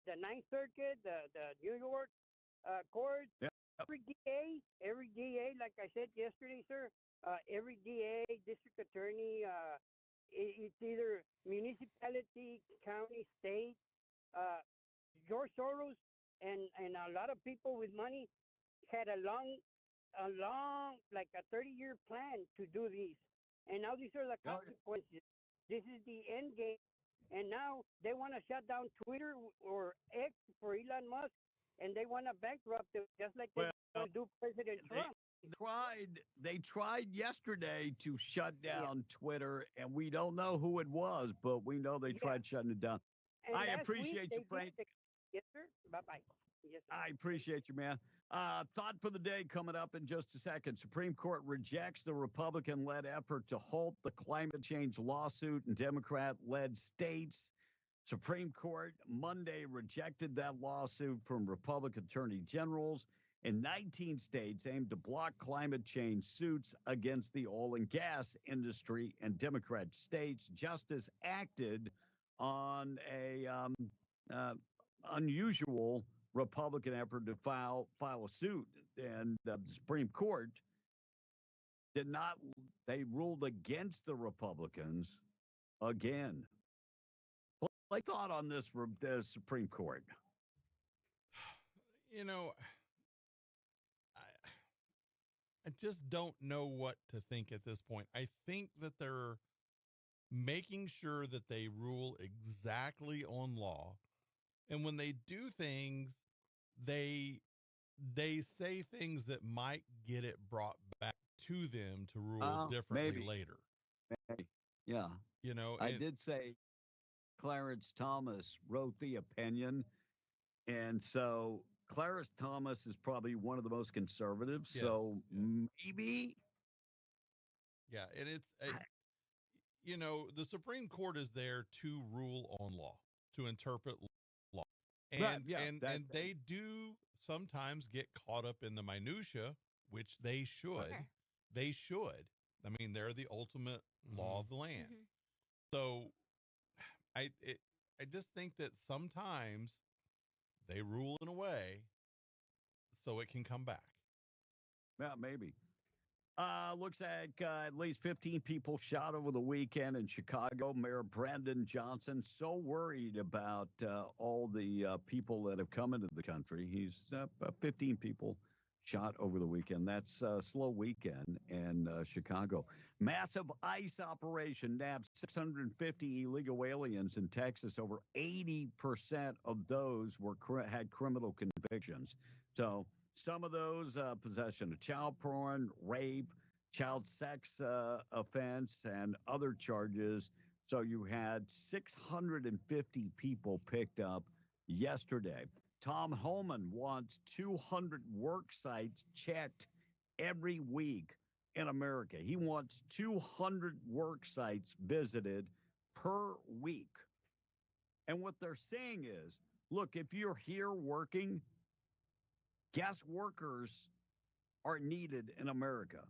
the Ninth Circuit, the New York court. Yep. Every DA, like I said yesterday, sir, every DA, district attorney, it's either municipality, county, state. George Soros and a lot of people with money had a long, like a 30-year plan to do this, and now these are the consequences. This is the end game, and now they want to shut down Twitter or X for Elon Musk, and they want to bankrupt it just like they want to do President Trump. They tried yesterday to shut down Twitter, and we don't know who it was, but we know they tried shutting it down. And I last appreciate week you, Frank. Yes, sir. Bye-bye. Yes, sir. I appreciate you, man. Thought for the day coming up in just a second. Supreme Court rejects the Republican-led effort to halt the climate change lawsuit in Democrat-led states. Supreme Court Monday rejected that lawsuit from Republican attorney generals in 19 states aimed to block climate change suits against the oil and gas industry, and Democrat states. Justice acted on a unusual Republican effort to file a suit, and the Supreme Court did not, they ruled against the Republicans again. What I thought on this from the Supreme Court? You know, I just don't know what to think at this point. I think that they're making sure that they rule exactly on law. And when they do things, they say things that might get it brought back to them to rule differently maybe. later. Maybe. Yeah. You know, I did say Clarence Thomas wrote the opinion. And so Clarence Thomas is probably one of the most conservative. Yes, so maybe. Yeah. And you know, the Supreme Court is there to rule on law, to interpret law. And, Right, yeah, and they do sometimes get caught up in the minutia, which they should. Okay. They should. I mean, they're the ultimate law of the land. So I just think that sometimes they rule in a way so it can come back. Yeah, maybe. Looks like at least 15 people shot over the weekend in Chicago. Mayor Brandon Johnson so worried about all the people that have come into the country. He's 15 people shot over the weekend. That's a slow weekend in Chicago. Massive ICE operation nabbed 650 illegal aliens in Texas. Over 80% of those had criminal convictions. So some of those possession of child porn, rape, child sex offense, and other charges. So you had 650 people picked up yesterday. Tom Homan wants 200 work sites checked every week in America. He wants 200 work sites visited per week. And what they're saying is, look, if you're here working, guest workers are needed in America.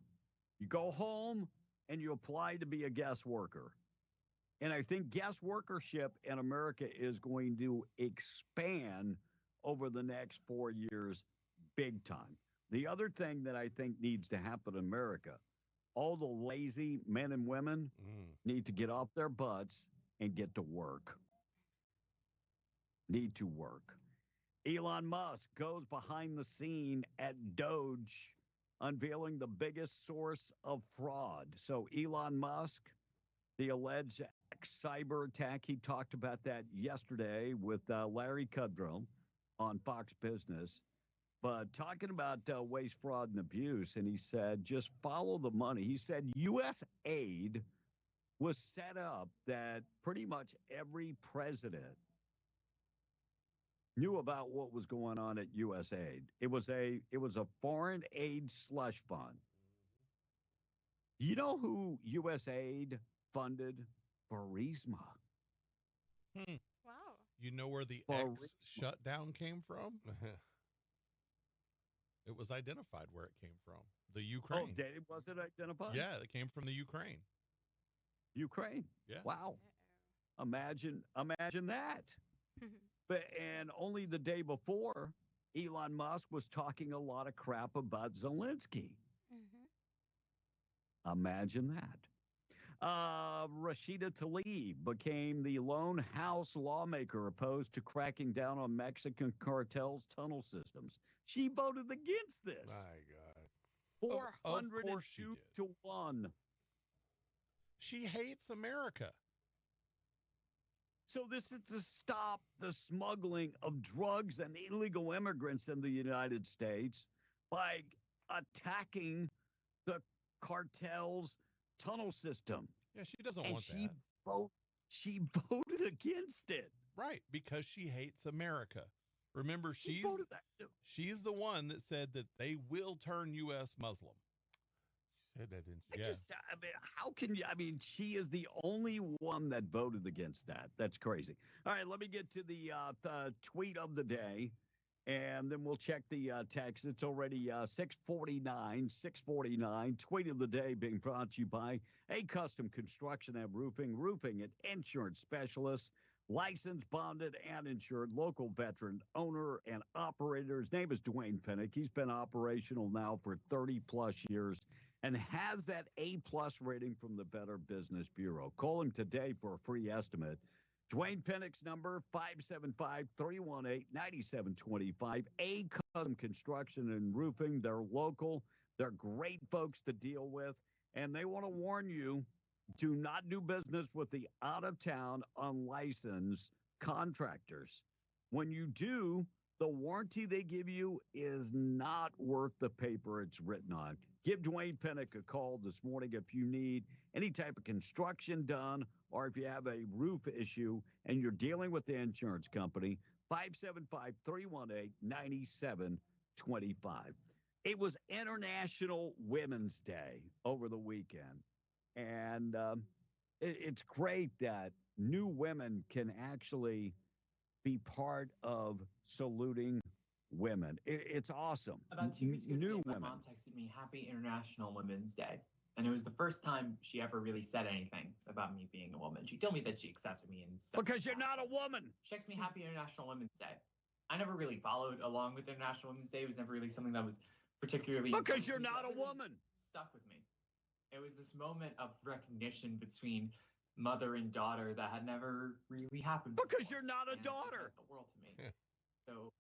You go home and you apply to be a guest worker. And I think guest workership in America is going to expand over the next 4 years big time. The other thing that I think needs to happen in America, all the lazy men and women need to get off their butts and get to work. Need to work. Elon Musk goes behind the scene at Doge, unveiling the biggest source of fraud. So Elon Musk, the alleged cyber attack, he talked about that yesterday with Larry Kudlow on Fox Business, but talking about waste, fraud, and abuse. And he said, just follow the money. He said U.S. aid was set up that pretty much every president knew about what was going on at USAID. It was a foreign aid slush fund. You know who USAID funded? Burisma. Wow. You know where the X shutdown came from? It was identified where it came from. The Ukraine. Oh, was it identified? Yeah, it came from the Ukraine. Ukraine. Yeah. Wow. Imagine that. And only the day before, Elon Musk was talking a lot of crap about Zelensky. Imagine that. Rashida Tlaib became the lone House lawmaker opposed to cracking down on Mexican cartels' tunnel systems. She voted against this. My God. 402 to 1. She hates America. So this is to stop the smuggling of drugs and illegal immigrants in the United States by attacking the cartel's tunnel system. Yeah, she doesn't want that. She voted against it. Right, because she hates America. Remember, she's the one that said that they will turn U.S. Muslim. Said that, didn't she? I mean, how can you? I mean, she is the only one that voted against that. That's crazy. All right, let me get to the tweet of the day, and then we'll check the text. It's already 6:49. Tweet of the day being brought to you by A Custom Construction and Roofing and Insurance Specialists, licensed, bonded, and insured, local veteran, owner, and operator. His name is Dwayne Pinnock. He's been operational now for 30-plus years. and has that A-plus rating from the Better Business Bureau. Call him today for a free estimate. Dwayne Pinnock's number, 575-318-9725. A Custom Construction and Roofing. They're local. They're great folks to deal with. And they want to warn you, do not do business with the out-of-town unlicensed contractors. When you do, the warranty they give you is not worth the paper it's written on. Give Dwayne Pinnock a call this morning if you need any type of construction done or if you have a roof issue and you're dealing with the insurance company, 575-318-9725. It was International Women's Day over the weekend. And it's great that new women can actually be part of saluting women. It's awesome. About 2 weeks ago, new my women. mom texted me Happy International Women's Day. And it was the first time she ever really said anything about me being a woman. She told me that she accepted me and stuff. Because you're not a woman. She texted me Happy International Women's Day. I never really followed along with International Women's Day. It was never really something that was particularly... Because you're not a woman. Stuck with me. It was this moment of recognition between mother and daughter that had never really happened Because before. you're not a And it daughter. meant the world to me. So,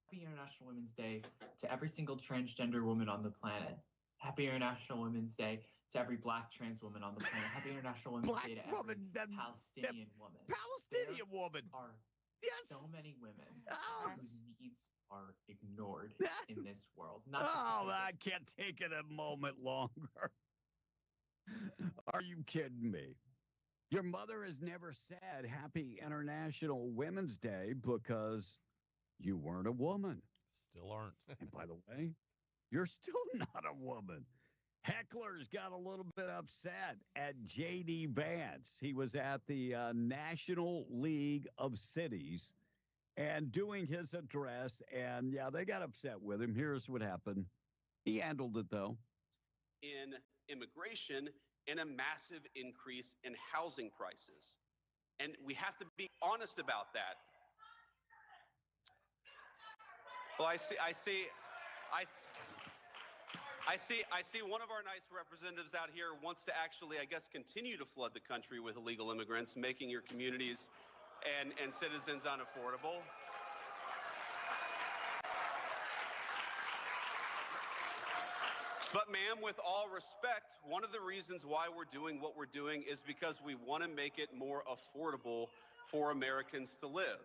Happy International Women's Day to every single transgender woman on the planet. Happy International Women's Day to every Black trans woman on the planet. Happy International Women's Day to every Palestinian woman. Palestinian woman. Are so many women whose needs are ignored in this world. Not just Oh, because I can't take it a moment longer. Are you kidding me? Your mother has never said Happy International Women's Day because you weren't a woman. Still aren't. And by the way, you're still not a woman. Hecklers got a little bit upset at J.D. Vance. He was at the National League of Cities and doing his address. And, yeah, they got upset with him. Here's what happened. He handled it, though. In immigration and a massive increase in housing prices. And we have to be honest about that. Well, I see one of our nice representatives out here wants to actually, I guess, continue to flood the country with illegal immigrants, making your communities and citizens unaffordable. But, ma'am, with all respect, one of the reasons why we're doing what we're doing is because we want to make it more affordable for Americans to live.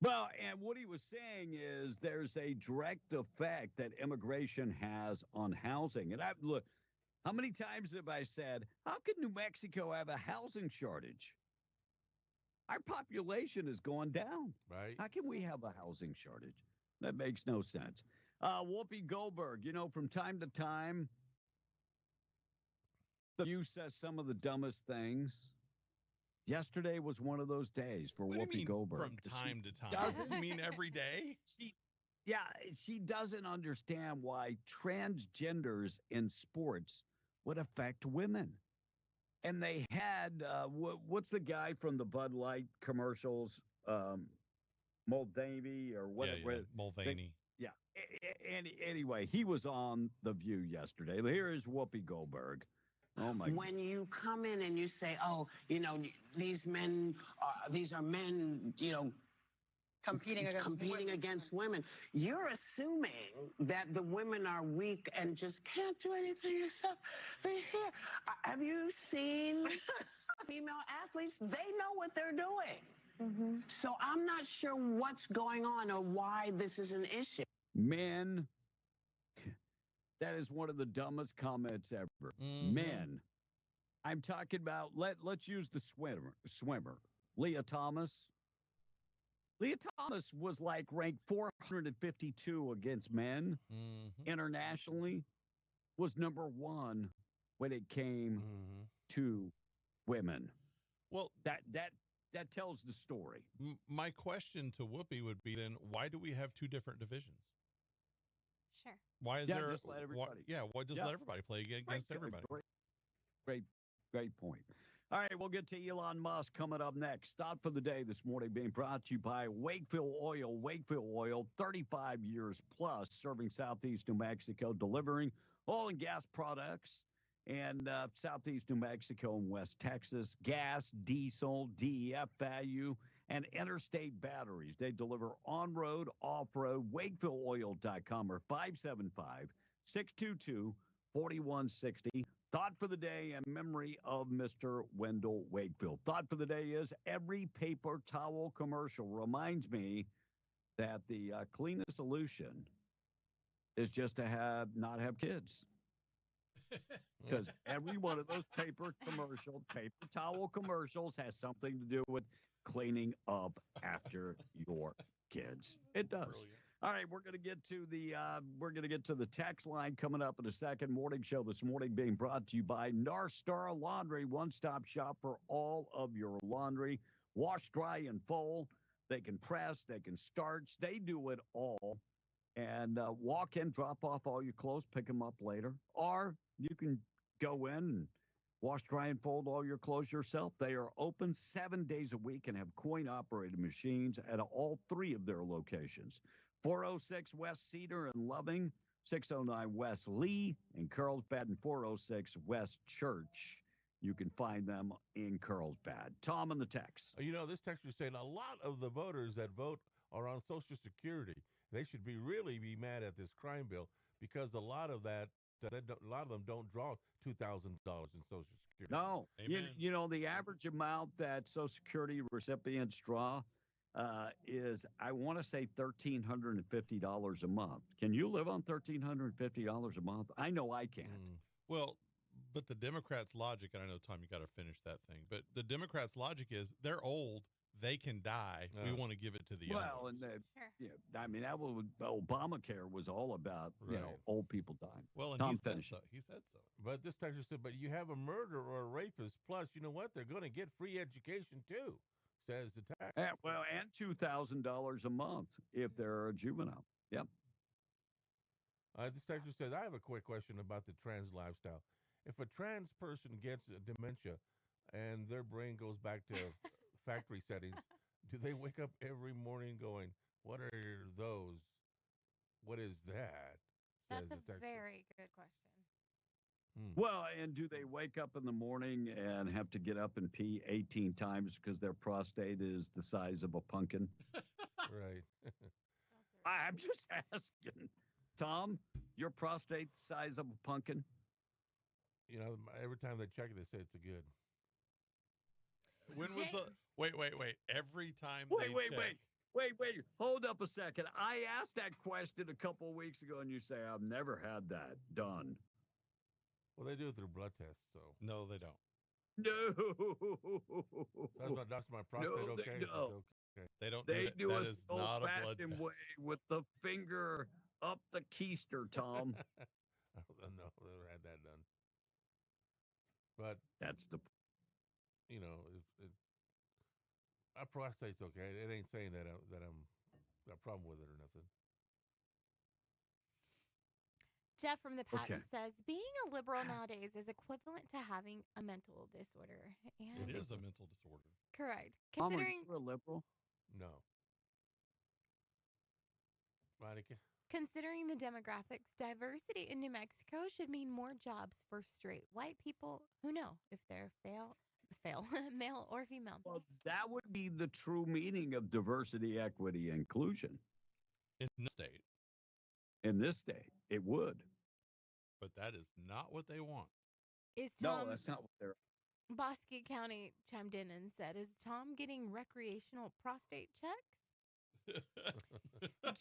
Well, and what he was saying is there's a direct effect that immigration has on housing. And look, how many times have I said, how could New Mexico have a housing shortage? Our population is going down. Right. How can we have a housing shortage? That makes no sense. Whoopi Goldberg, from time to time, the View says some of the dumbest things. Yesterday was one of those days for Whoopi Goldberg. From time to time. Doesn't mean every day? She doesn't understand why transgenders in sports would affect women. And they had, what's the guy from the Bud Light commercials? Mulvaney or whatever. Yeah, Mulvaney. Anyway, he was on The View yesterday. Here is Whoopi Goldberg. Oh, my God. When you come in and you say, oh, these are men, competing against women, you're assuming that the women are weak and just can't do anything yourself. Have you seen female athletes? They know what they're doing. Mm-hmm. So I'm not sure what's going on or why this is an issue. Men, that is one of the dumbest comments ever. Mm-hmm. Men. I'm talking about, let's use the swimmer. Leah Thomas. Leah Thomas was like ranked 452 against men internationally, was number one when it came to women. Well, that tells the story. My question to Whoopi would be then, why do we have two different divisions? Sure. Why is there? Just let everybody. Why just let everybody play against everybody? Great point. All right, we'll get to Elon Musk coming up next. Stop for the day this morning being brought to you by Wakefield Oil. Wakefield Oil, 35 years plus, serving Southeast New Mexico, delivering oil and gas products and Southeast New Mexico and West Texas. Gas, diesel, DEF value, and interstate batteries. They deliver on-road, off-road. WakefieldOil.com or 575-622-4160. Thought for the day in memory of Mr. Wendell Wakefield. Thought for the day is every paper towel commercial reminds me that the cleanest solution is just to not have kids. Because every one of those paper towel commercials has something to do with cleaning up after your kids. It does. Brilliant. All right, we're going to get to the text line coming up in a second. Morning show this morning being brought to you by North Star Laundry, one-stop shop for all of your laundry. Wash, dry, and fold. They can press, they can starch, they do it all. And walk in, drop off all your clothes, pick them up later. Or you can go in and wash, dry, and fold all your clothes yourself. They are open 7 days a week and have coin-operated machines at all 3 of their locations. 406 West Cedar in Loving, 609 West Lee in Carlsbad, and 406 West Church. You can find them in Carlsbad. Tom in the text. You know, this texter is saying a lot of the voters that vote are on Social Security. They should be mad at this crime bill because a lot of them don't draw $2,000 in Social Security. No, you know the average amount that Social Security recipients draw is, I want to say, $1,350 a month. Can you live on $1,350 a month? I know I can't. Well, but the Democrats' logic, and I know, Tom, you got to finish that thing, but the Democrats' logic is they're old. They can die. We want to give it to the young. Well, and I mean, that was Obamacare was all about, old people dying. Well, and Tom he said finished. so. He said so. But this texter said, but you have a murderer or a rapist, plus, you know what? They're going to get free education, too, says the tax. And $2,000 a month if they're a juvenile. Yep. This texter says, I have a quick question about the trans lifestyle. If a trans person gets dementia and their brain goes back to factory settings, do they wake up every morning going, what are those? What is that? That's a very good question. Well, and do they wake up in the morning and have to get up and pee 18 times because their prostate is the size of a pumpkin? Right. I'm just asking. Tom, your prostate the size of a pumpkin? You know, every time they check it, they say it's a good. When was the wait? Every time Wait. Hold up a second. I asked that question a couple of weeks ago, and you say I've never had that done. Well, they do it through blood tests, so. No, they don't. No. That's my prostate. No, okay. They don't. Okay. They don't. They do that it is the not a blood old-fashioned test. way with the finger up the keister, Tom. No, never had that done. But that's the. You know, our prostate's okay. It ain't saying that I'm got a problem with it or nothing. Jeff from the Patch Okay. says being a liberal nowadays is equivalent to having a mental disorder. And It is a mental disorder. correct. Tom, are Considering you a liberal? No. Monica? Considering the demographics, diversity in New Mexico should mean more jobs for straight white people who know if they're male or female. Well, that would be the true meaning of diversity, equity, inclusion. In the state. In this state, it would. But that is not what they want. Is No, Tom that's not what they're. Bosque County chimed in and said, "Is Tom getting recreational prostate checks?"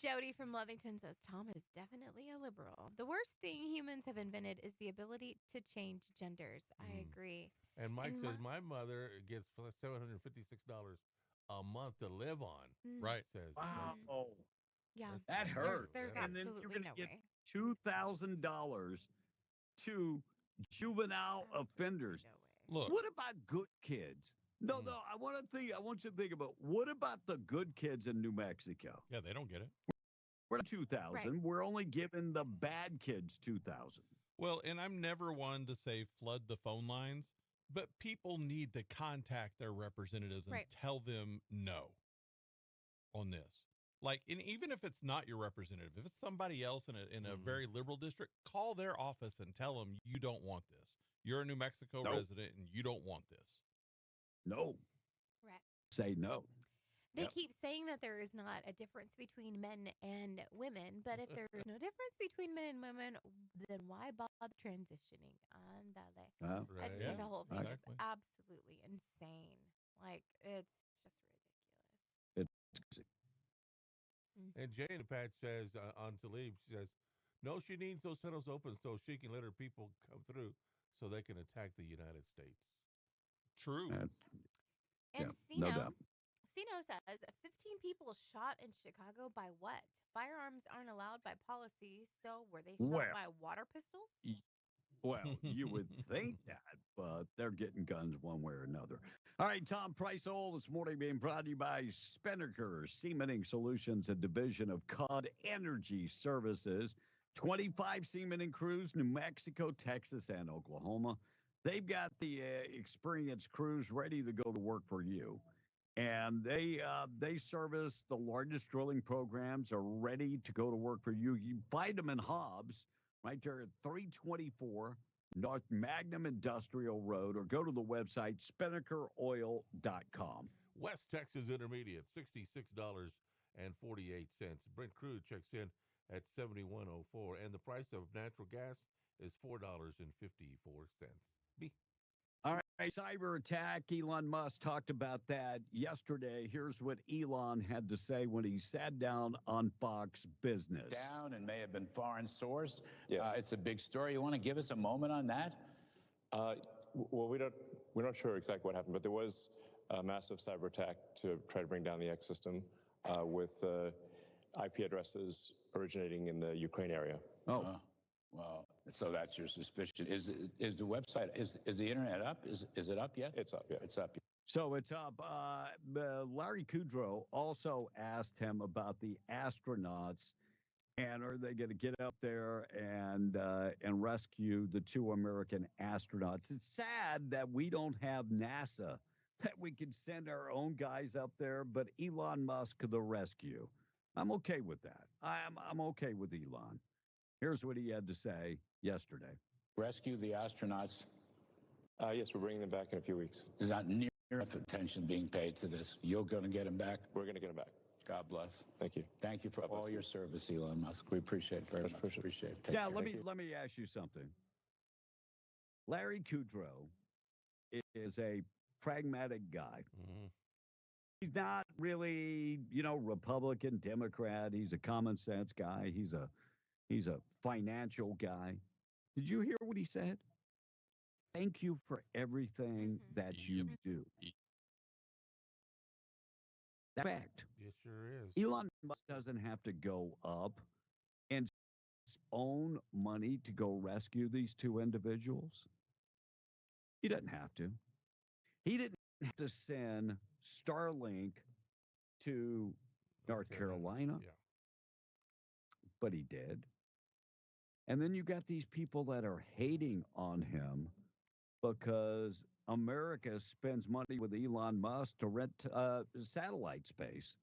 Jody from Lovington says Tom is definitely a liberal. The worst thing humans have invented is the ability to change genders. I agree. And Mike And says my mother gets $756 a month to live on. Right. Says Wow. Yeah. That hurts. There's and then absolutely you're going to no get way. $2,000 to juvenile offenders. Look. What about good kids? No, I want you to think about what about the good kids in New Mexico? Yeah, they don't get it. We're at 2,000. Right. We're only giving the bad kids 2,000. Well, and I'm never one to say flood the phone lines, but people need to contact their representatives and Right. tell them no on this. Like, and even if it's not your representative, if it's somebody else in a very liberal district, call their office and tell them you don't want this. You're a New Mexico Nope. resident and you don't want this. No. Correct. Say no. They Yep. keep saying that there is not a difference between men and women, but if there is no difference between men and women, then why bother transitioning? Andale. Well, I just Yeah, think the whole thing exactly. is absolutely insane. Like, it's just ridiculous. It's crazy. And Jane Patch says on Talib, she says, no, she needs those tunnels open so she can let her people come through so they can attack the United States. True. And Yeah, Sino, no doubt. Sino says 15 people shot in Chicago by what? Firearms aren't allowed by policy, so were they shot Well. by water pistols? Well, you would think that, but they're getting guns one way or another. All right, Tom Price Oil this morning being brought to you by Spinnaker Cementing Solutions, a division of CUD Energy Services. 25 cementing crews, New Mexico, Texas, and Oklahoma. They've got the experienced crews ready to go to work for you. And they service the largest drilling programs, are ready to go to work for you. You find them in Hobbs, right there at 324 North Magnum Industrial Road, or go to the website spinnakeroil.com. West Texas Intermediate, $66.48. Brent Crude checks in at $71.04, and the price of natural gas is $4.54. B. All right, cyber attack. Elon Musk talked about that yesterday. Here's what Elon had to say when he sat down on Fox Business. Down and may have been foreign sourced. It's a big story. You want to give us a moment on that? Well, we're not sure exactly what happened, but there was a massive cyber attack to try to bring down the X system with IP addresses originating in the Ukraine area. Oh. Well, so that's your suspicion. Is the website, is the internet up? Is it up yet? It's up, yeah. It's up. So it's up. Larry Kudrow also asked him about the astronauts, and are they going to get up there and rescue the 2 American astronauts? It's sad that we don't have NASA, that we can send our own guys up there, but Elon Musk to the rescue. I'm okay with that. I'm okay with Elon. Here's what he had to say yesterday. Rescue the astronauts. Yes, we're bringing them back in a few weeks. There's not near enough attention being paid to this. You're going to get them back? We're going to get them back. God bless. Thank you. Thank you for all your service, Elon Musk. We appreciate it very much. Appreciate it. Take Now, care. let me ask you something. Larry Kudrow is a pragmatic guy. Mm-hmm. He's not really, Republican, Democrat. He's a common sense guy. He's a financial guy. Did you hear what he said? Thank you for everything that you do. That's fact. Yes, sure is. Elon Musk doesn't have to go up and spend his own money to go rescue these 2 individuals. He doesn't have to. He didn't have to send Starlink to North Carolina. Yeah. But he did. And then you got these people that are hating on him because America spends money with Elon Musk to rent satellite space.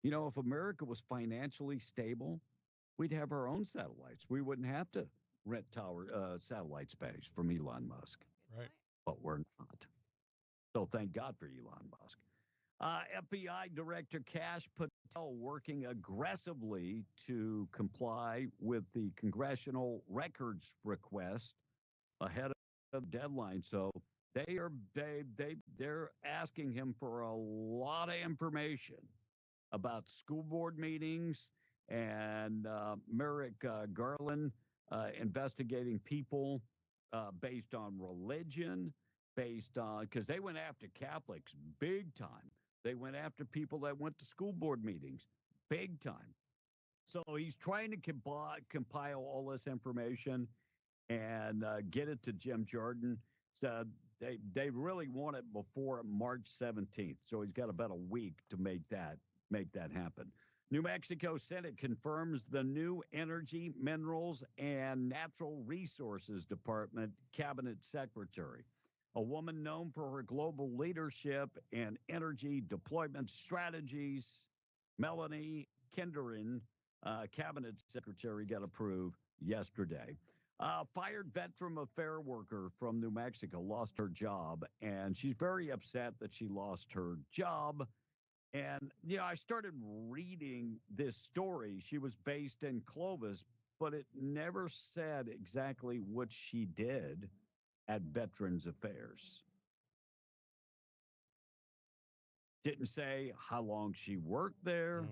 If America was financially stable, we'd have our own satellites. We wouldn't have to rent satellite space from Elon Musk. Right. But we're not. So thank God for Elon Musk. FBI Director Kash Patel working aggressively to comply with the congressional records request ahead of the deadline. So they're asking him for a lot of information about school board meetings and Merrick Garland investigating people based on religion, based on, because they went after Catholics big time. They went after people that went to school board meetings big time. So he's trying to compile all this information and get it to Jim Jordan. So they really want it before March 17th. So he's got about a week to make that happen. New Mexico Senate confirms the new Energy, Minerals, and Natural Resources Department Cabinet Secretary. A woman known for her global leadership and energy deployment strategies, Melanie Kinderen Cabinet secretary got approved yesterday. Fired veteran affair worker from New Mexico lost her job, and she's very upset that she lost her job. And, I started reading this story. She was based in Clovis, but it never said exactly what she did at Veterans Affairs. Didn't say how long she worked there,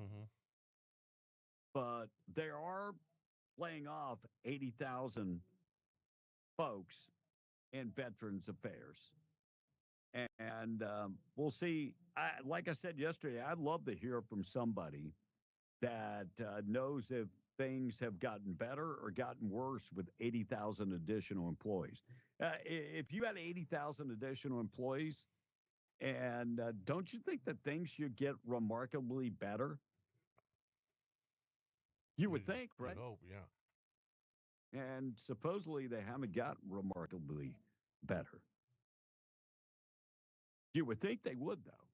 but they are laying off 80,000 folks in Veterans Affairs. And we'll see. Like I said yesterday, I'd love to hear from somebody that knows if things have gotten better or gotten worse with 80,000 additional employees. If you had 80,000 additional employees, and don't you think that things should get remarkably better? You would think, right? I hope, yeah. And supposedly they haven't got remarkably better. You would think they would, though,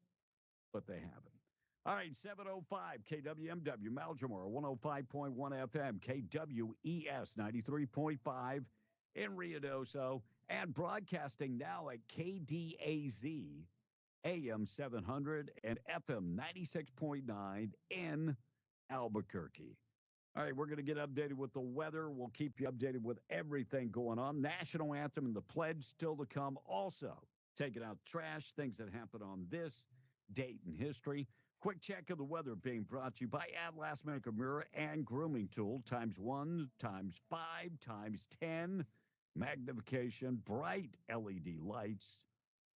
but they haven't. All right, 705 KWMW, Maljamore, 105.1 FM, KWES 93.5 in Ruidoso, and broadcasting now at KDAZ, AM 700 and FM 96.9 in Albuquerque. All right, we're going to get updated with the weather. We'll keep you updated with everything going on. National anthem and the pledge still to come. Also, taking out trash, things that happen on this date in history. Quick check of the weather being brought to you by Atlas Medical Mirror and Grooming Tool, ×1, ×5, ×10, magnification, bright LED lights.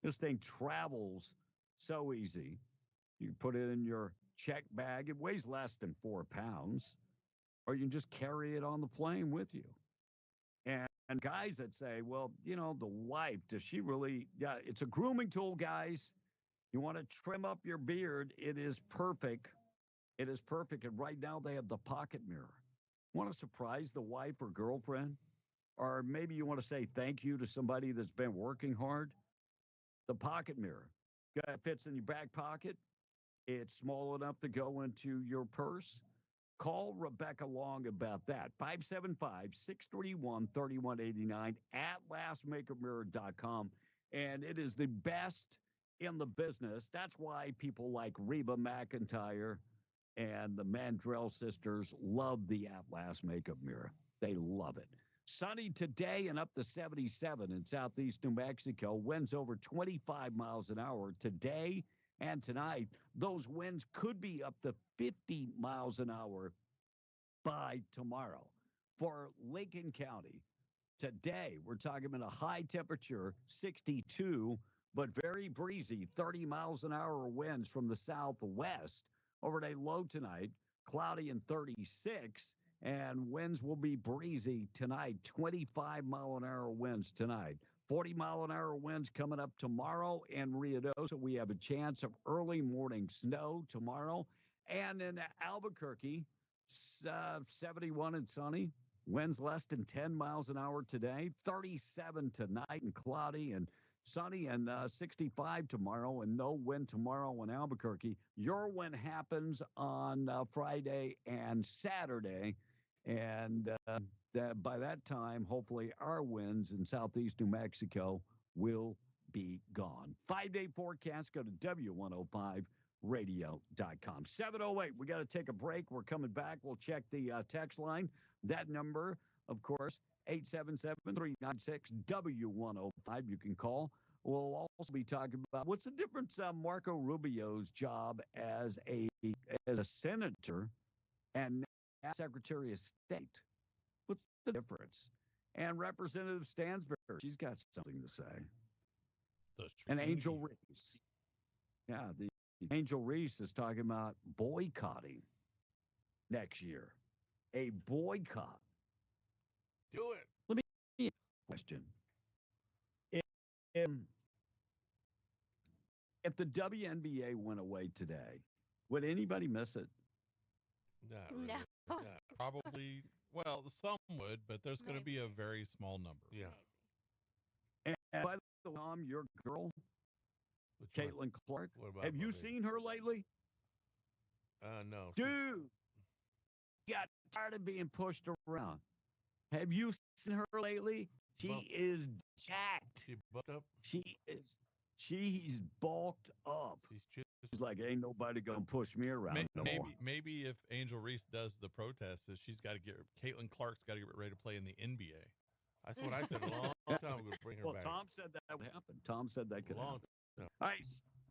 This thing travels so easy. You can put it in your check bag. It weighs less than 4 pounds. Or you can just carry it on the plane with you. And guys that say, well, the wife, does she really? Yeah, it's a grooming tool, guys. You want to trim up your beard, it is perfect. It is perfect. And right now they have the pocket mirror. Want to surprise the wife or girlfriend? Or maybe you want to say thank you to somebody that's been working hard? The pocket mirror. It fits in your back pocket. It's small enough to go into your purse. Call Rebecca Long about that. 575-631-3189 at lastmakermirror.com. And it is the best in the business. That's why people like Reba McEntire and the Mandrell sisters love the Atlas Makeup Mirror. They love it. Sunny today and up to 77 in southeast New Mexico. Winds over 25 miles an hour today and tonight. Those winds could be up to 50 miles an hour by tomorrow. For Lincoln County, today we're talking about a high temperature, 62, but very breezy, 30 miles an hour winds from the southwest. Overnight low tonight, cloudy and 36, and winds will be breezy tonight, 25 mile an hour winds tonight. 40 mile an hour winds coming up tomorrow in Ruidoso. We have a chance of early morning snow tomorrow. And in Albuquerque, 71 and sunny. Winds less than 10 miles an hour today. 37 tonight and cloudy and sunny, and 65 tomorrow, and no wind tomorrow in Albuquerque. Your wind happens on Friday and Saturday. And by that time, hopefully, our winds in southeast New Mexico will be gone. 5-day forecast, go to W105radio.com. 708, we got to take a break. We're coming back. We'll check the text line. That number, of course, 877-396-W105. You can call. We'll also be talking about what's the difference Marco Rubio's job as a senator and Secretary of State. What's the difference? And Representative Stansberry, she's got something to say. And Angel Reese. Yeah, the Angel Reese is talking about boycotting next year. A boycott. Do it. Let me ask you a question. If the WNBA went away today, would anybody miss it? Not really. No. Probably, well, some would, but there's going to be a very small number. Yeah. And by the way, Tom, your girl, Caitlin Clark, What about have you my seen her lately? No. Dude, got tired of being pushed around. Have you seen her lately? She is jacked. She bulked up. She's bulked up. She's like, ain't nobody gonna push me around no more. Maybe if Angel Reese does the protest, she's got to Caitlin Clark's got to get ready to play in the NBA. That's what I said a long time ago. Bring her back. Tom said that would happen. Tom said that could happen. All right,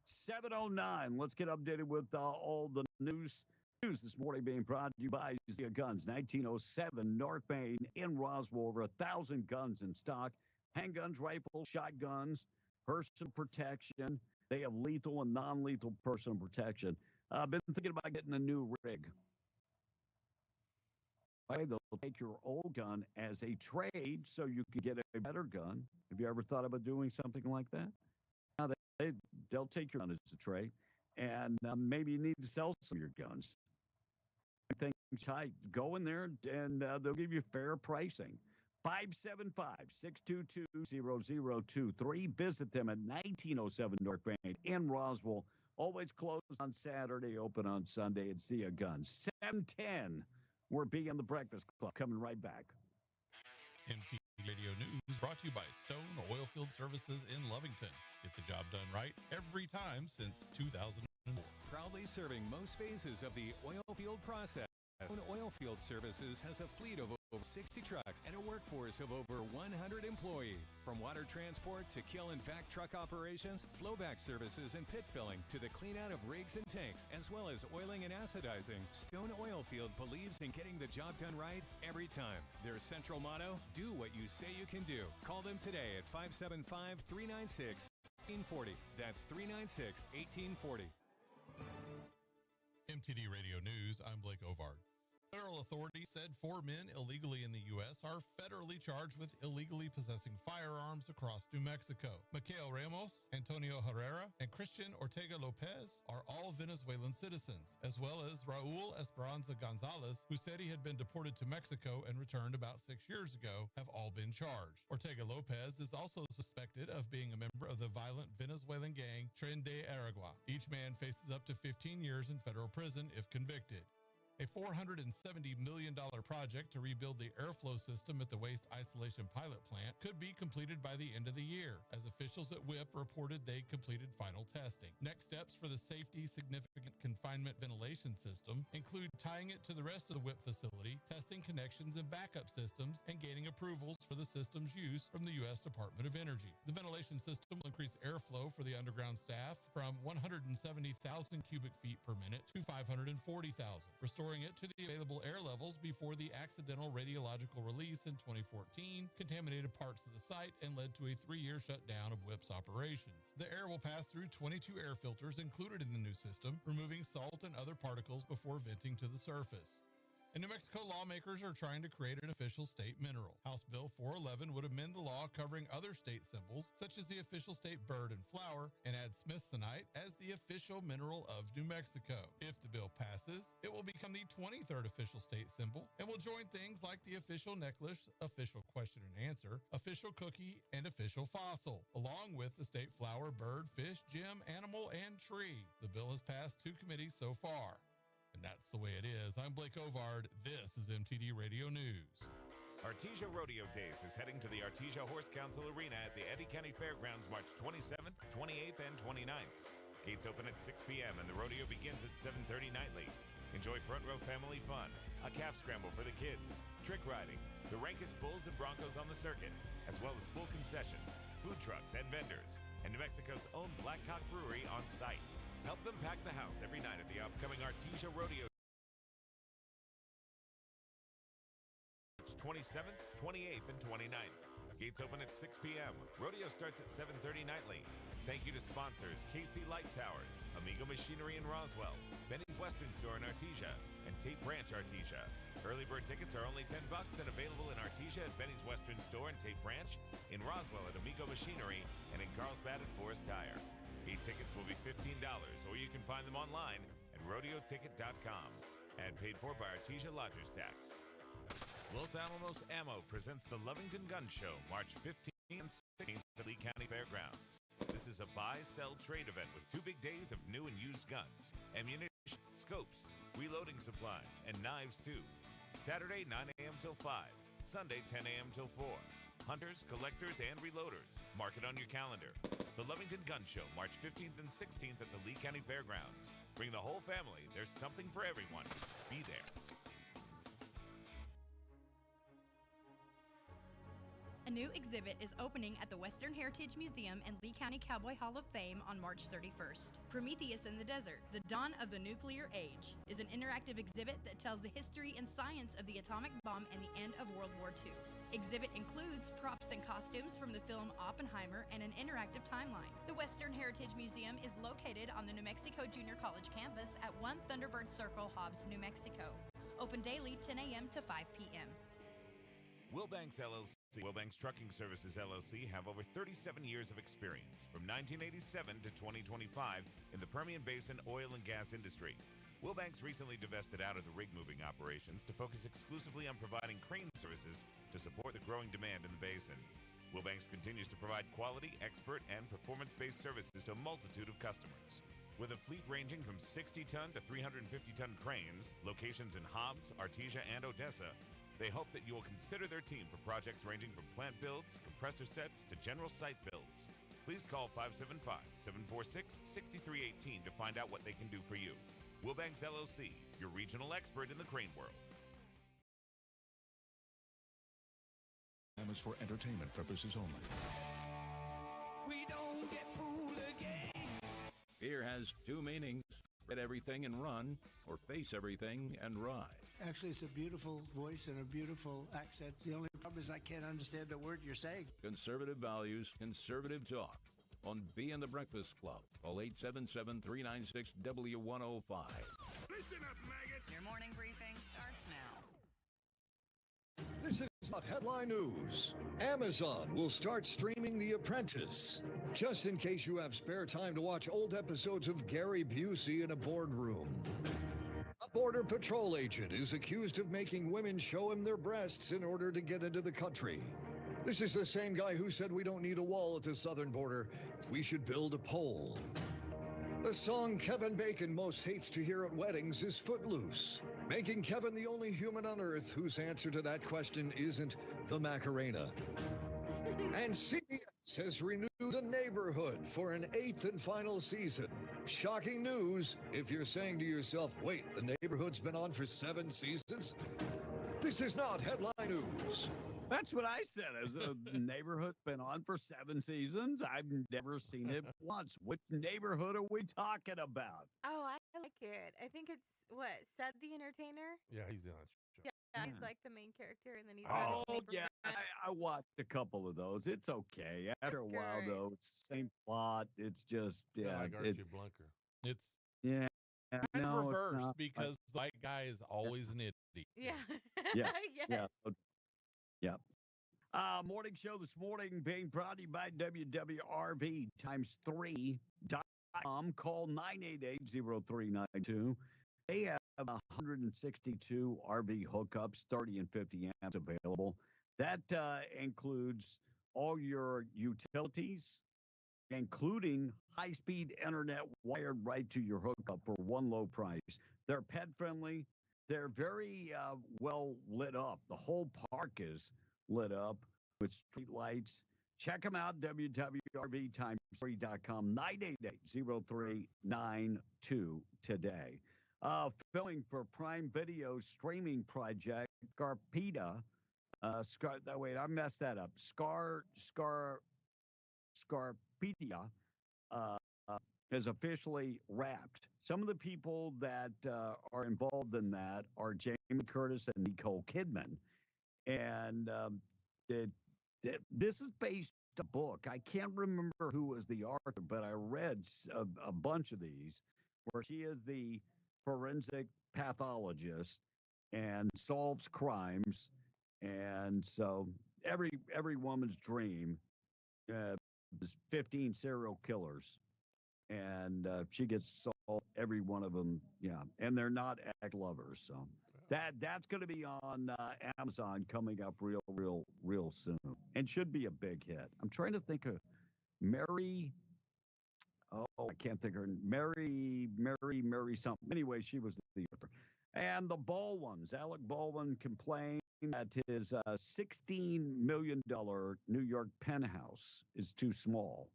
7:09. Let's get updated with all the news. News this morning being brought to you by Zia Guns, 1907 North Main in Roswell. Over 1,000 guns in stock, handguns, rifles, shotguns, personal protection. They have lethal and non-lethal personal protection. I've been thinking about getting a new rig. They'll take your old gun as a trade so you can get a better gun. Have you ever thought about doing something like that? Now they'll take your gun as a trade, and maybe you need to sell some of your guns. Things tight. Go in there, and they'll give you fair pricing. 575-622-0023. Visit them at 1907 North Main in Roswell. Always closed on Saturday, open on Sunday at Zia Guns. 7:10. We're being the Breakfast Club. Coming right back. MTD Radio News brought to you by Stone Oilfield Services in Lovington. Get the job done right every time since 2004. Proudly serving most phases of the oil field process. Stone Oilfield Services has a fleet of over 60 trucks and a workforce of over 100 employees. From water transport to kill and vac truck operations, flowback services and pit filling to the clean out of rigs and tanks, as well as oiling and acidizing, Stone Oilfield believes in getting the job done right every time. Their central motto, do what you say you can do. Call them today at 575-396-1840. That's 396-1840. MTD Radio News, I'm Blake Ovard. Federal authorities said 4 men illegally in the U.S. are federally charged with illegally possessing firearms across New Mexico. Mikhail Ramos, Antonio Herrera, and Christian Ortega Lopez are all Venezuelan citizens, as well as Raul Esperanza Gonzalez, who said he had been deported to Mexico and returned about 6 years ago, have all been charged. Ortega Lopez is also suspected of being a member of the violent Venezuelan gang Tren de Aragua. Each man faces up to 15 years in federal prison if convicted. A $470 million project to rebuild the airflow system at the Waste Isolation Pilot Plant could be completed by the end of the year, as officials at WIP reported they completed final testing. Next steps for the Safety Significant Confinement Ventilation System include tying it to the rest of the WIP facility, testing connections and backup systems, and gaining approvals for the system's use from the U.S. Department of Energy. The ventilation system will increase airflow for the underground staff from 170,000 cubic feet per minute to 540,000, restoring it to the available air levels before the accidental radiological release in 2014 contaminated parts of the site and led to a 3-year shutdown of WIP's operations. The air will pass through 22 air filters included in the new system, removing salt and other particles before venting to the surface. In New Mexico, lawmakers are trying to create an official state mineral. House Bill 411 would amend the law covering other state symbols, such as the official state bird and flower, and add smithsonite as the official mineral of New Mexico. If the bill passes, it will become the 23rd official state symbol and will join things like the official necklace, official question and answer, official cookie, and official fossil, along with the state flower, bird, fish, gem, animal, and tree. The bill has passed 2 committees so far. And that's the way it is. I'm Blake Ovard. This is MTD Radio News. Artesia Rodeo Days is heading to the Artesia Horse Council Arena at the Eddy County Fairgrounds March 27th, 28th, and 29th. Gates open at 6 p.m. and the rodeo begins at 7:30 nightly. Enjoy front row family fun, a calf scramble for the kids, trick riding, the rankest bulls and broncos on the circuit, as well as full concessions, food trucks, and vendors, and New Mexico's own Blackcock Brewery on site. Help them pack the house every night at the upcoming Artesia Rodeo. 27th, 28th, and 29th. Gates open at 6 p.m. Rodeo starts at 7:30 nightly. Thank you to sponsors KC Light Towers, Amigo Machinery in Roswell, Benny's Western Store in Artesia, and Tape Branch Artesia. Early bird tickets are only $10 and available in Artesia at Benny's Western Store and Tape Branch, in Roswell at Amigo Machinery, and in Carlsbad at Forest Tire. 8 tickets will be $15, or you can find them online at rodeoticket.com. Ad paid for by Artesia Lodgers Tax. Los Alamos Ammo presents the Lovington Gun Show, March 15th and 16th at the Lee County Fairgrounds. This is a buy, sell, trade event with 2 big days of new and used guns, ammunition, scopes, reloading supplies, and knives too. Saturday, 9 a.m. till 5. Sunday, 10 a.m. till 4. Hunters, collectors, and reloaders. Mark it on your calendar. The Lovington Gun Show, March 15th and 16th at the Lee County Fairgrounds. Bring the whole family. There's something for everyone. Be there. A new exhibit is opening at the Western Heritage Museum and Lee County Cowboy Hall of Fame on March 31st. Prometheus in the Desert, The Dawn of the Nuclear Age, is an interactive exhibit that tells the history and science of the atomic bomb and the end of World War II. Exhibit includes props and costumes from the film Oppenheimer and an interactive timeline. The Western Heritage Museum is located on the New Mexico Junior College campus at 1 Thunderbird Circle, Hobbs, New Mexico. Open daily 10 a.m. to 5 p.m. Wilbanks LLC, Wilbanks Trucking Services LLC have over 37 years of experience from 1987 to 2025 in the Permian Basin oil and gas industry. Wilbanks recently divested out of the rig moving operations to focus exclusively on providing crane services to support the growing demand in the basin. Wilbanks continues to provide quality, expert, and performance-based services to a multitude of customers. With a fleet ranging from 60-ton to 350-ton cranes, locations in Hobbs, Artesia, and Odessa, they hope that you will consider their team for projects ranging from plant builds, compressor sets, to general site builds. Please call 575-746-6318 to find out what they can do for you. Wilbanks LLC, your regional expert in the crane world. Is for entertainment purposes only. We don't get fooled again. Fear has two meanings: get everything and run, or face everything and ride. Actually, it's a beautiful voice and a beautiful accent. The only problem is I can't understand a word you're saying. Conservative values, conservative talk. On B and the Breakfast Club. Call 877-396-W105. Listen up, maggots. Your morning briefing starts now. This is not headline news. Amazon will start streaming The Apprentice. Just in case you have spare time to watch old episodes of Gary Busey in a boardroom. A Border Patrol agent is accused of making women show him their breasts in order to get into the country. This is the same guy who said we don't need a wall at the southern border. We should build a pole. The song Kevin Bacon most hates to hear at weddings is Footloose, making Kevin the only human on earth whose answer to that question isn't the Macarena. And CBS has renewed The Neighborhood for an 8th and final season. Shocking news if you're saying to yourself, wait, The Neighborhood's been on for 7 seasons? This is not headline news. That's what I said. As a Neighborhood's been on for 7 seasons. I've never seen it once. Which neighborhood are we talking about? Oh, I like it. I think it's what, Seth the Entertainer? Yeah, he's on show. Yeah, he's like the main character, and then he's Oh, yeah. I watched a couple of those. It's okay. After a while, though, it's the same plot. It's just, yeah. Like Archie Blunker. It's yeah. kind No, of it's reverse not. because the white guy is always an idiot. Yeah. Yeah. Yes. Yeah. Yeah. Morning show this morning being brought to you by WWRV times 3.com. Call 988-0392. They have 162 RV hookups, 30 and 50 amps available. That includes all your utilities, including high-speed internet wired right to your hookup for one low price. They're pet-friendly. They're very well lit up. The whole park is lit up with street lights. Check them out, WWRV times 3.com, 988-0392 today. Filming for Prime Video streaming project Scarpedia. Wait, I messed that up. Scarpedia is officially wrapped. Some of the people that are involved in that are Jamie Curtis and Nicole Kidman. And this is based on a book. I can't remember who was the author, but I read a bunch of these where she is the forensic pathologist and solves crimes. And so every woman's dream is 15 serial killers. And she gets solved, every one of them. Yeah. And they're not act lovers. So that's going to be on Amazon coming up real soon, and should be a big hit. I'm trying to think of Mary. Oh, I can't think of her. Mary something. Anyway, she was the author. And the Baldwins, Alec Baldwin complained that his $16 million New York penthouse is too small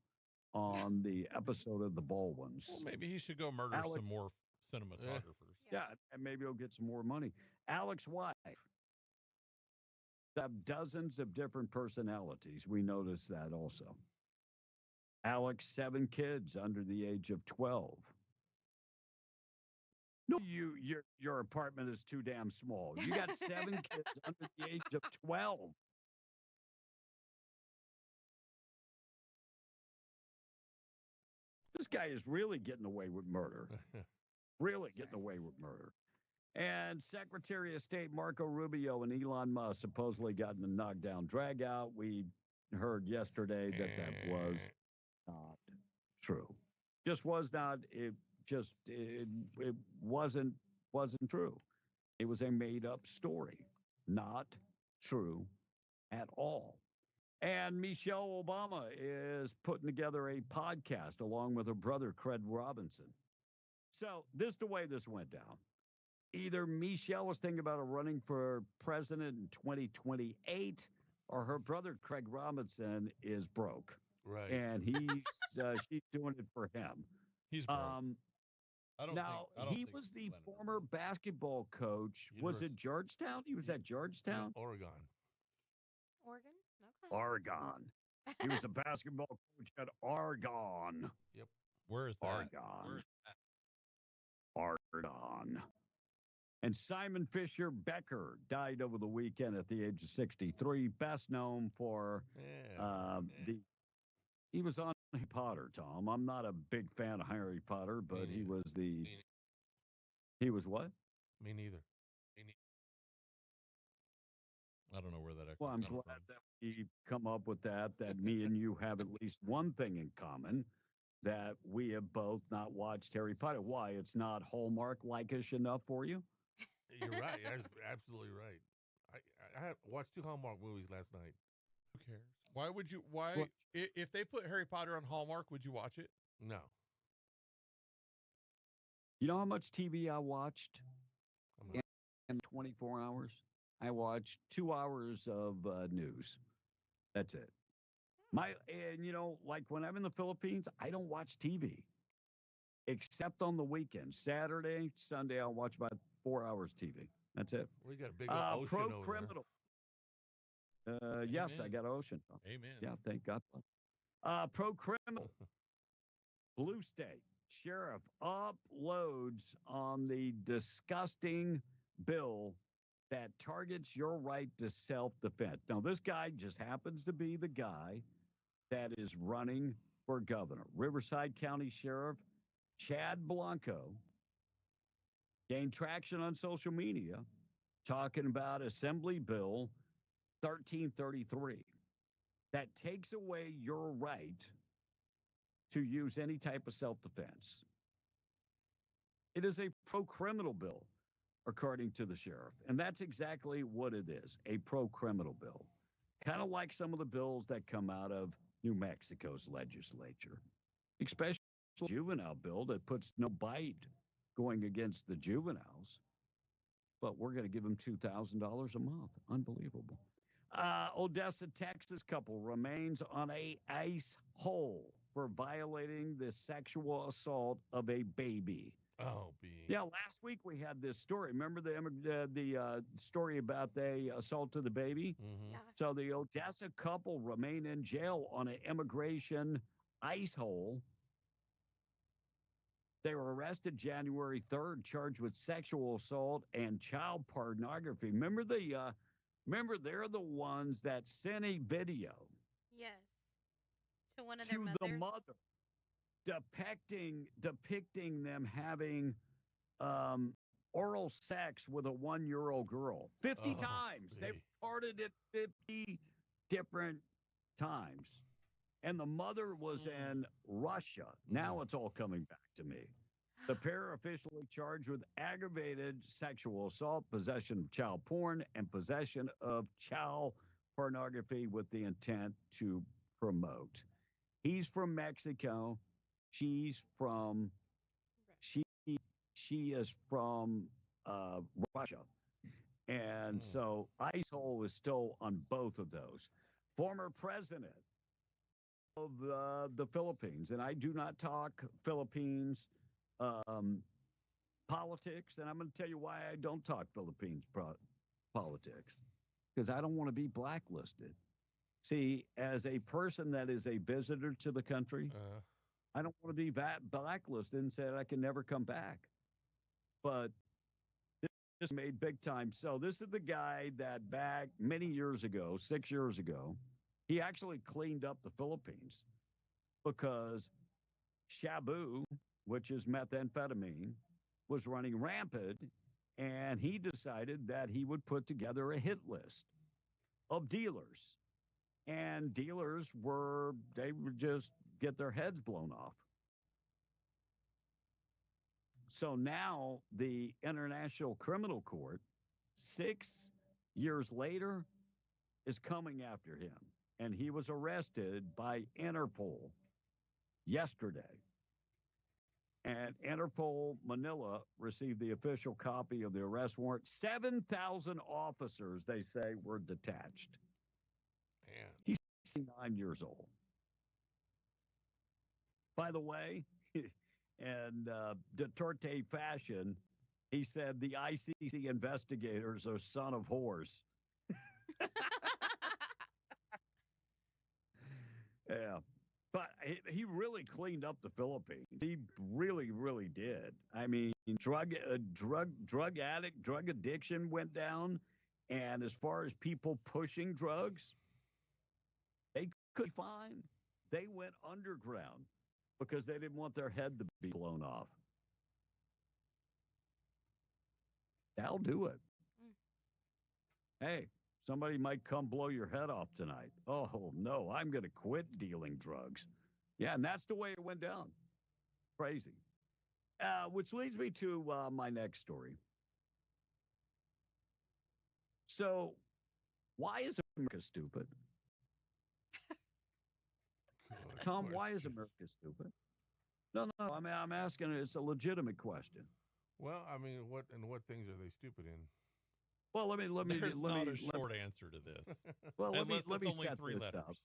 on the episode of the Baldwins. Well, maybe he should go murder some more cinematographers. Yeah, and maybe he'll get some more money. Alec's wife have dozens of different personalities. We noticed that also. Alex, 7 kids under the age of 12. No, your apartment is too damn small. You got 7 kids under the age of 12. This guy is really getting away with murder. Really getting away with murder. And Secretary of State Marco Rubio and Elon Musk supposedly got in a knockdown drag out. We heard yesterday that that was not true. Just was not. It wasn't true. It was a made up story, not true at all. And Michelle Obama is putting together a podcast along with her brother, Craig Robinson. So this is the way this went down. Either Michelle was thinking about running for president in 2028, or her brother, Craig Robinson, is broke. Right. And she's doing it for him. He's broke. I don't he was the former basketball coach. Was it Georgetown? He was at Georgetown? Oregon. Oregon? Okay. Oregon. He was a basketball coach at Oregon. Yep. Where is that? Oregon. Oregon. And Simon Fisher Becker died over the weekend at the age of 63. Best known for he was on Harry Potter, Tom. I'm not a big fan of Harry Potter, but he was what? Me neither. I don't know where that. Well, I'm glad that we come up with that me and you have at least one thing in common, that we have both not watched Harry Potter. Why? It's not Hallmark-like-ish enough for you? You're right. That's absolutely right. I watched 2 Hallmark movies last night. Who cares? Why would you? If they put Harry Potter on Hallmark, would you watch it? No. You know how much TV I watched in 24 hours? I watched 2 hours of news. That's it. Like when I'm in the Philippines, I don't watch TV except on the weekends. Saturday, Sunday, I'll watch about 4 hours TV. That's it. We got a big ocean Pro over Criminal. Yes, I got ocean. Amen. Yeah, thank God. Pro Criminal. Blue State Sheriff uploads on the disgusting bill that targets your right to self-defense. Now, this guy just happens to be the guy that is running for governor. Riverside County Sheriff Chad Blanco gained traction on social media talking about Assembly Bill 1333 that takes away your right to use any type of self-defense. It is a pro-criminal bill, according to the sheriff. And that's exactly what it is, a pro-criminal bill. Kind of like some of the bills that come out of New Mexico's legislature, especially the juvenile bill that puts no bite going against the juveniles. But we're going to give them $2,000 a month. Unbelievable. Odessa, Texas couple remains on a ICE hole for violating the sexual assault of a baby. Oh, yeah. Last week we had this story. Remember the story about the assault to the baby? Mm-hmm. Yeah. So the Odessa couple remain in jail on an immigration ICE hole. They were arrested January 3rd, charged with sexual assault and child pornography. Remember they're the ones that sent a video. Yes. To one of their to mothers. the mother, depicting them having oral sex with a 1-year-old girl 50 times. They recorded it 50 different times. And the mother was in Russia. Now it's all coming back to me. The pair are officially charged with aggravated sexual assault, possession of child porn, and possession of child pornography with the intent to promote. He's from Mexico. She is from Russia. And so ISIL is still on both of those. Former president of the Philippines, and I do not talk Philippines politics, and I'm going to tell you why I don't talk Philippines politics, because I don't want to be blacklisted. See, as a person that is a visitor to the country, I don't want to be blacklisted and said I can never come back. But this made big time. So this is the guy that back many years ago, 6 years ago, he actually cleaned up the Philippines because Shabu, which is methamphetamine, was running rampant, and he decided that he would put together a hit list of dealers. And dealers they would just get their heads blown off. So now the International Criminal Court, 6 years later, is coming after him. And he was arrested by Interpol yesterday. And Interpol Manila received the official copy of the arrest warrant. 7,000 officers, they say, were detached. Man. He's 69 years old. By the way, in Duterte fashion, he said the ICC investigators are son of whores. Yeah. But he really cleaned up the Philippines. He really, really did. I mean, drug addiction went down. And as far as people pushing drugs, they could find. They went underground because they didn't want their head to be blown off. That'll do it. Hey, somebody might come blow your head off tonight. Oh, no, I'm going to quit dealing drugs. Yeah, and that's the way it went down. Crazy. Which leads me to my next story. So, why is America stupid? Tom, why is America stupid? No, I'm asking. It's a legitimate question. Well, I mean, what things are they stupid in? Well, let me. There's let not me, a short answer to this. Well, let me Unless it's only set 3 this letters. up.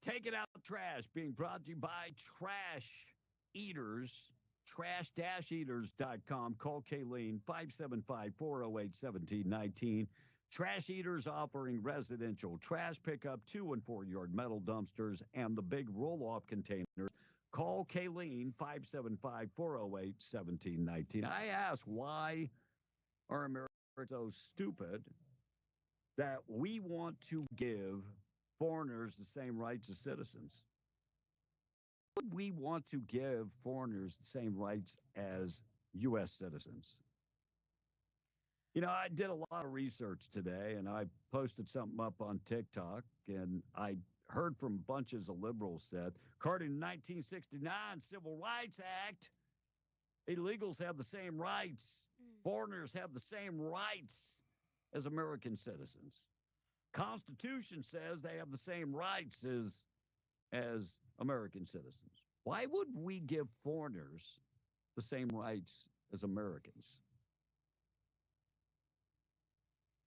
Take It Out Trash, being brought to you by Trash Eaters, trash-eaters.com. Call Kayleen, 575-408-1719. Trash Eaters offering residential trash pickup, 2- and 4-yard metal dumpsters, and the big roll-off containers. Call Kayleen, 575-408-1719. I ask, why are Americans so stupid that we want to give foreigners the same rights as citizens? Would we want to give foreigners the same rights as U.S. citizens? You know, I did a lot of research today, and I posted something up on TikTok, and I heard from bunches of liberals said, according to 1969 Civil Rights Act, illegals have the same rights. Foreigners have the same rights as American citizens. Constitution says they have the same rights as American citizens. Why would we give foreigners the same rights as Americans?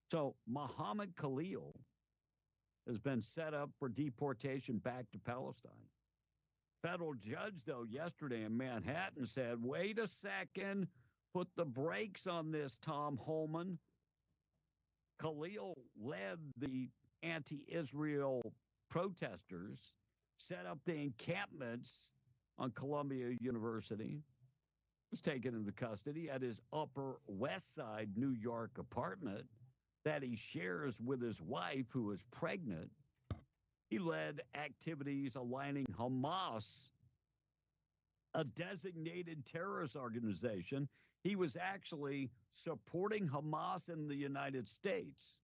So Mohammed Khalil has been set up for deportation back to Palestine. Federal judge, though, yesterday in Manhattan said, wait a second, put the brakes on this, Tom Holman. Khalil led the anti-Israel protesters, set up the encampments on Columbia University, was taken into custody at his Upper West Side New York apartment that he shares with his wife, who is pregnant. He led activities aligning Hamas, a designated terrorist organization. He was actually supporting Hamas in the United States.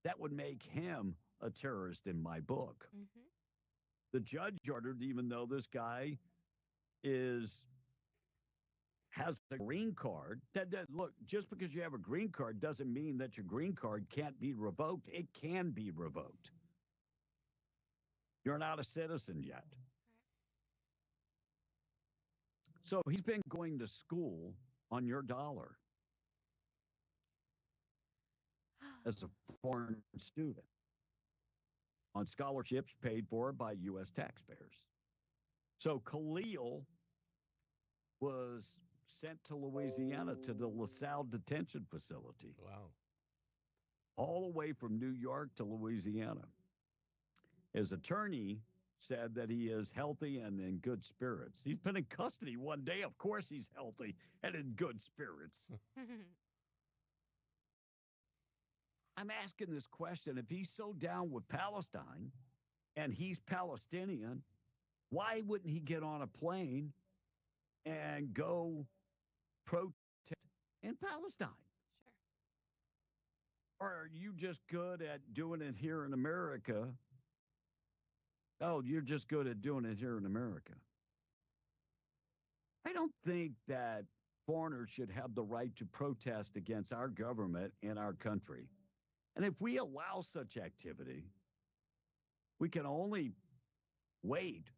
That would make him a terrorist in my book. Mm-hmm. The judge ordered, even though this guy has a green card, look, just because you have a green card doesn't mean that your green card can't be revoked. It can be revoked. You're not a citizen yet. So he's been going to school on your dollar. as a foreign student on scholarships paid for by U.S. taxpayers. So Khalil was sent to Louisiana to the LaSalle detention facility. Wow. All the way from New York to Louisiana. His attorney said that he is healthy and in good spirits. He's been in custody one day. Of course he's healthy and in good spirits. I'm asking this question. If he's so down with Palestine and he's Palestinian, why wouldn't he get on a plane and go protest in Palestine? Or are you just good at doing it here in America? Oh, you're just good at doing it here in America. I don't think that foreigners should have the right to protest against our government and our country. And if we allow such activity, we can only wait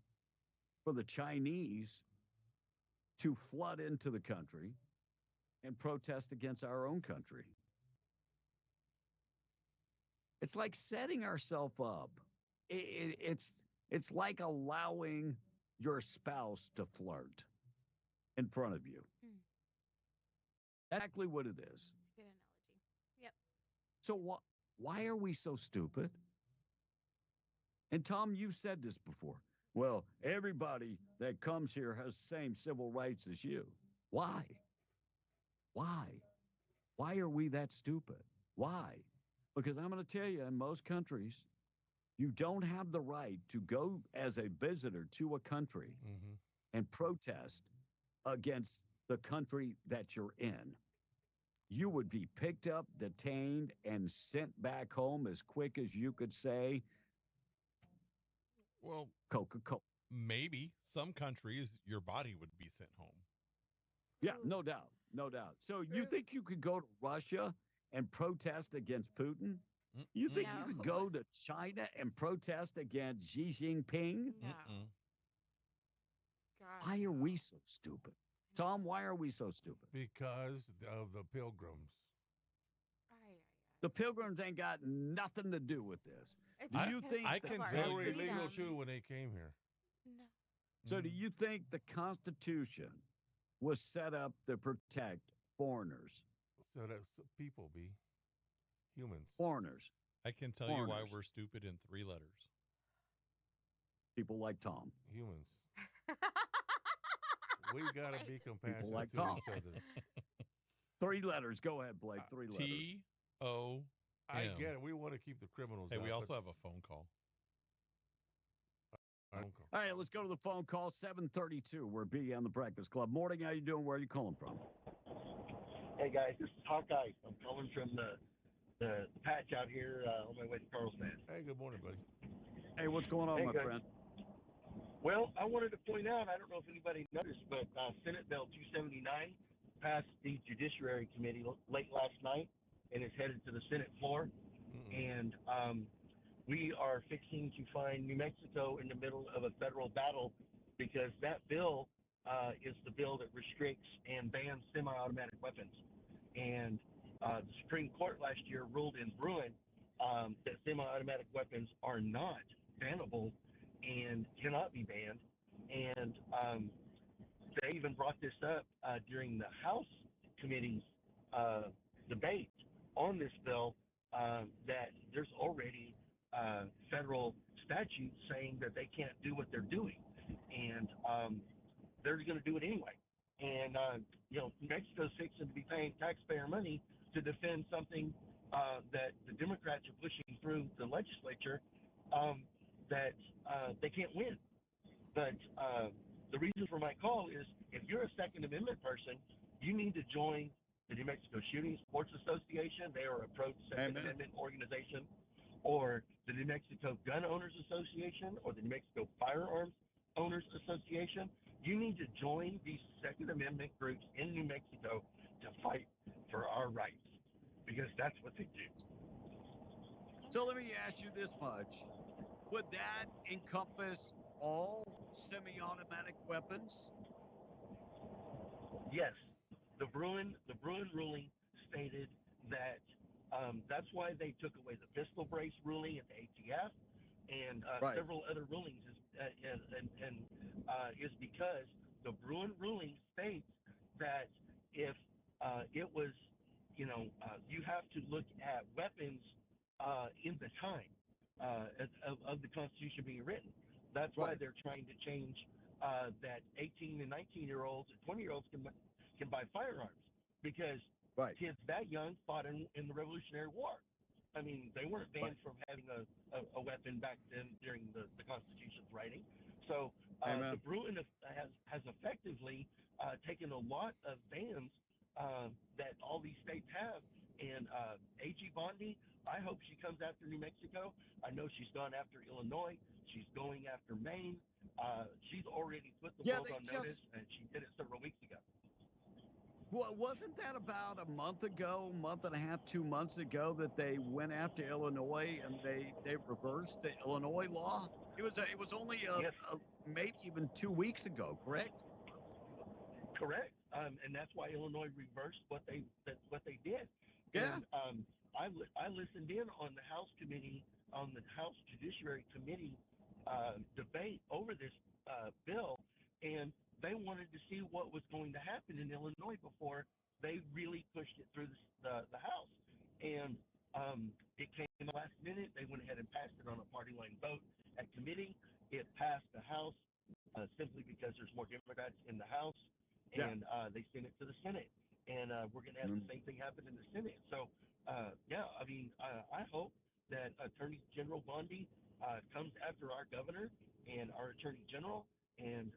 for the Chinese to flood into the country and protest against our own country. It's like setting ourselves up. It's like allowing your spouse to flirt in front of you. Exactly what it is. That's a good analogy. Yep. So why are we so stupid? And Tom, you've said this before. Well, everybody that comes here has the same civil rights as you. Why? Why? Why are we that stupid? Why? Because I'm going to tell you, in most countries, you don't have the right to go as a visitor to a country and protest against the country that you're in. You would be picked up, detained, and sent back home as quick as you could say, well, Coca-Cola. Maybe some countries, your body would be sent home. Yeah, no doubt. No doubt. So you think you could go to Russia and protest against Putin? You think you could go to China and protest against Xi Jinping? No. Why are we so stupid? Tom, why are we so stupid? Because of the pilgrims. The pilgrims ain't got nothing to do with this. Do you think they were illegal too when they came here? No. So do you think the Constitution was set up to protect foreigners? So that's people, be humans. Foreigners. I can tell you why we're stupid in 3 letters. People like Tom. Humans. We gotta be compassionate like to Tom. each other. 3 letters. Go ahead, Blake. 3 letters. T-O. I get it. We want to keep the criminals Hey, out. we also have a phone call. All right, let's go to the phone call. 732. We're B on the Breakfast Club. Morning. How you doing? Where are you calling from? Hey guys, this is Hawkeye. I'm calling from the patch out here on my way to Carlsbad. Hey, good morning, buddy. Hey, what's going on, my guys. friend? Well, I wanted to point out, I don't know if anybody noticed, but Senate Bill 279 passed the Judiciary Committee late last night and is headed to the Senate floor. And we are fixing to find New Mexico in the middle of a federal battle because that bill is the bill that restricts and bans semi-automatic weapons. And the Supreme Court last year ruled in Bruin that semi-automatic weapons are not bannable and cannot be banned. And they even brought this up during the House Committee's debate on this bill that there's already federal statutes saying that they can't do what they're doing. And they're going to do it anyway. And, New Mexico's fixing to be paying taxpayer money to defend something that the Democrats are pushing through the legislature that they can't win. But the reason for my call is if you're a Second Amendment person, you need to join the New Mexico Shooting Sports Association. They are a pro-Second Amendment organization. Or the New Mexico Gun Owners Association or the New Mexico Firearms Owners Association. You need to join these Second Amendment groups in New Mexico to fight for our rights because that's what they do. So let me ask you this much. Would that encompass all semi-automatic weapons? Yes. The Bruin ruling stated that That's why they took away the pistol brace ruling at the ATF and several other rulings is because the Bruin ruling states that if it was, you have to look at weapons in the time of the Constitution being written. That's why they're trying to change that 18 and 19-year-olds and 20-year-olds can buy firearms because kids that young fought in the Revolutionary War. I mean, they weren't banned from having a weapon back then during the Constitution's writing. So the Bruin has effectively taken a lot of bans that all these states have. And A.G. Bondi, I hope she comes after New Mexico. I know she's gone after Illinois. She's going after Maine. She's already put the world on notice, and she did it several weeks ago. Well, wasn't that about a month and a half, 2 months ago that they went after Illinois and they reversed the Illinois law? It was only maybe even 2 weeks ago, correct? Correct, and that's why Illinois reversed what they did. Yeah. And, I listened in on the House Committee, on the House Judiciary Committee debate over this bill, and they wanted to see what was going to happen in Illinois before they really pushed it through the House. And it came last minute. They went ahead and passed it on a party line vote at committee. It passed the House simply because there's more Democrats in the House, and they sent it to the Senate. And we're going to have the same thing happen in the Senate. So, I hope that Attorney General Bondi comes after our governor and our Attorney General and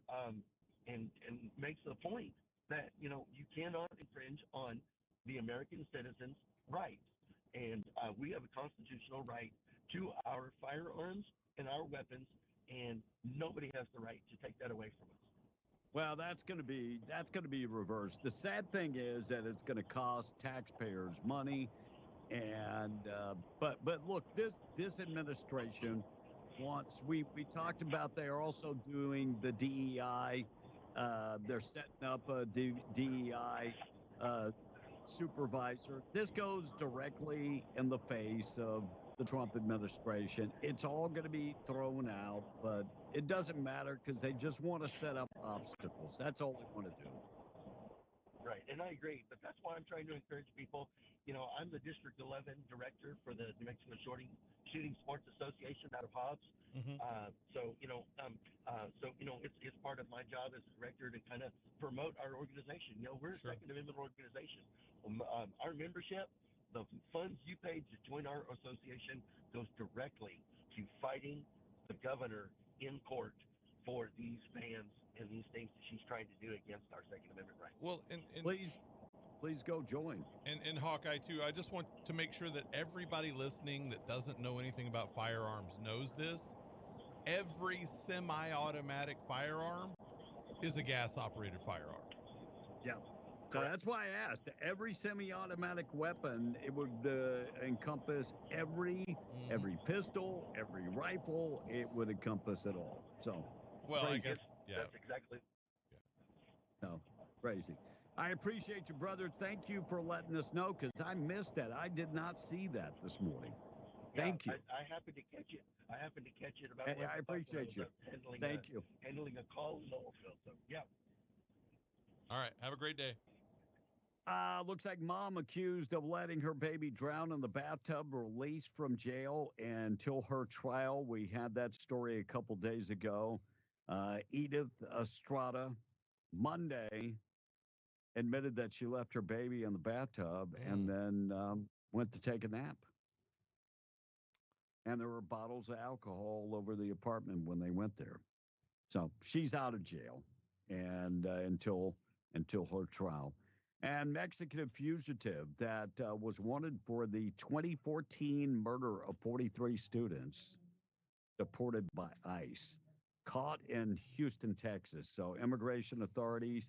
makes the point that, you cannot infringe on the American citizens' rights. And we have a constitutional right to our firearms and our weapons, and nobody has the right to take that away from us. Well, that's going to be reversed. The sad thing is that it's going to cost taxpayers money, and but look, this administration wants. We talked about they are also doing the DEI. They're setting up a DEI supervisor. This goes directly in the face of the Trump administration. It's all going to be thrown out, but it doesn't matter because they just want to set up obstacles. That's all they want to do. Right, and I agree, but that's why I'm trying to encourage people. I'm the District 11 director for the New Mexico Shooting Sports Association out of Hobbs. So it's part of my job as director to kind of promote our organization. We're a Second Amendment organization. Our membership, the funds you paid to join our association goes directly to fighting the governor in court for these bans and these things that she's trying to do against our Second Amendment rights. Well, and please go join. And Hawkeye too. I just want to make sure that everybody listening that doesn't know anything about firearms knows this. Every semi-automatic firearm is a gas-operated firearm. Yeah. So that's why I asked. Every semi-automatic weapon, it would encompass every pistol, every rifle. It would encompass it all. So, well, crazy. I guess, yeah. That's exactly. No, crazy. I appreciate you, brother. Thank you for letting us know because I missed that. I did not see that this morning. Thank you. I happened to catch it. About. Hey, I appreciate you. Thank you. Handling a call in Louisville. So yeah. All right. Have a great day. Looks like mom accused of letting her baby drown in the bathtub released from jail until her trial. We had that story a couple days ago. Edith Estrada Monday admitted that she left her baby in the bathtub and then went to take a nap. And there were bottles of alcohol all over the apartment when they went there. So she's out of jail and until her trial. And Mexican fugitive that was wanted for the 2014 murder of 43 students deported by ICE, caught in Houston, Texas. So immigration authorities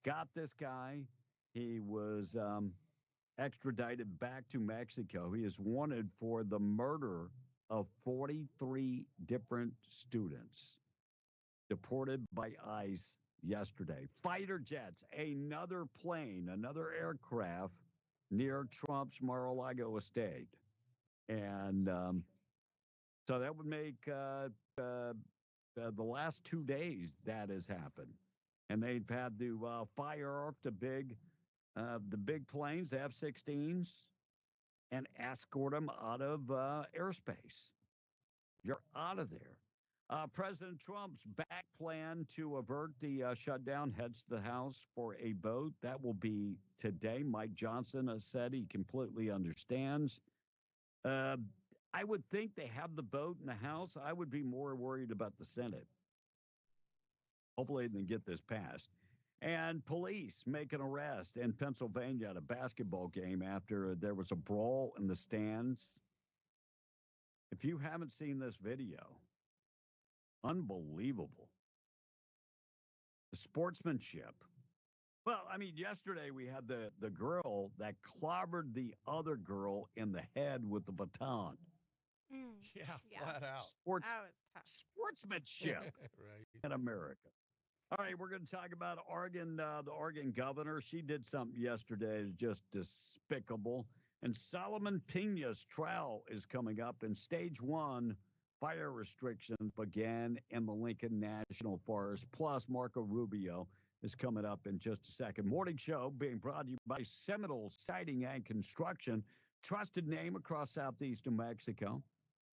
got this guy. He was extradited back to Mexico. He is wanted for the murder of 43 different students deported by ICE yesterday. Fighter jets, another plane, another aircraft near Trump's Mar-a-Lago estate. And so that would make the last 2 days that has happened. And they've had to fire off the big planes, the F-16s, and escort them out of airspace. You're out of there. President Trump's back plan to avert the shutdown heads to the House for a vote. That will be today. Mike Johnson has said he completely understands. I would think they have the vote in the House. I would be more worried about the Senate. Hopefully they can get this passed. And police make an arrest in Pennsylvania at a basketball game after there was a brawl in the stands. If you haven't seen this video, unbelievable. The sportsmanship. Well, I mean, yesterday we had the girl that clobbered the other girl in the head with the baton. Yeah, flat out. Sportsmanship Right. in America. All right, we're going to talk about Oregon, the Oregon governor. She did something yesterday that's just despicable. And Solomon Pena's trial is coming up, and stage 1 fire restrictions began in the Lincoln National Forest. Plus, Marco Rubio is coming up in just a second. Morning show being brought to you by Seminole Siding and Construction, trusted name across southeast New Mexico.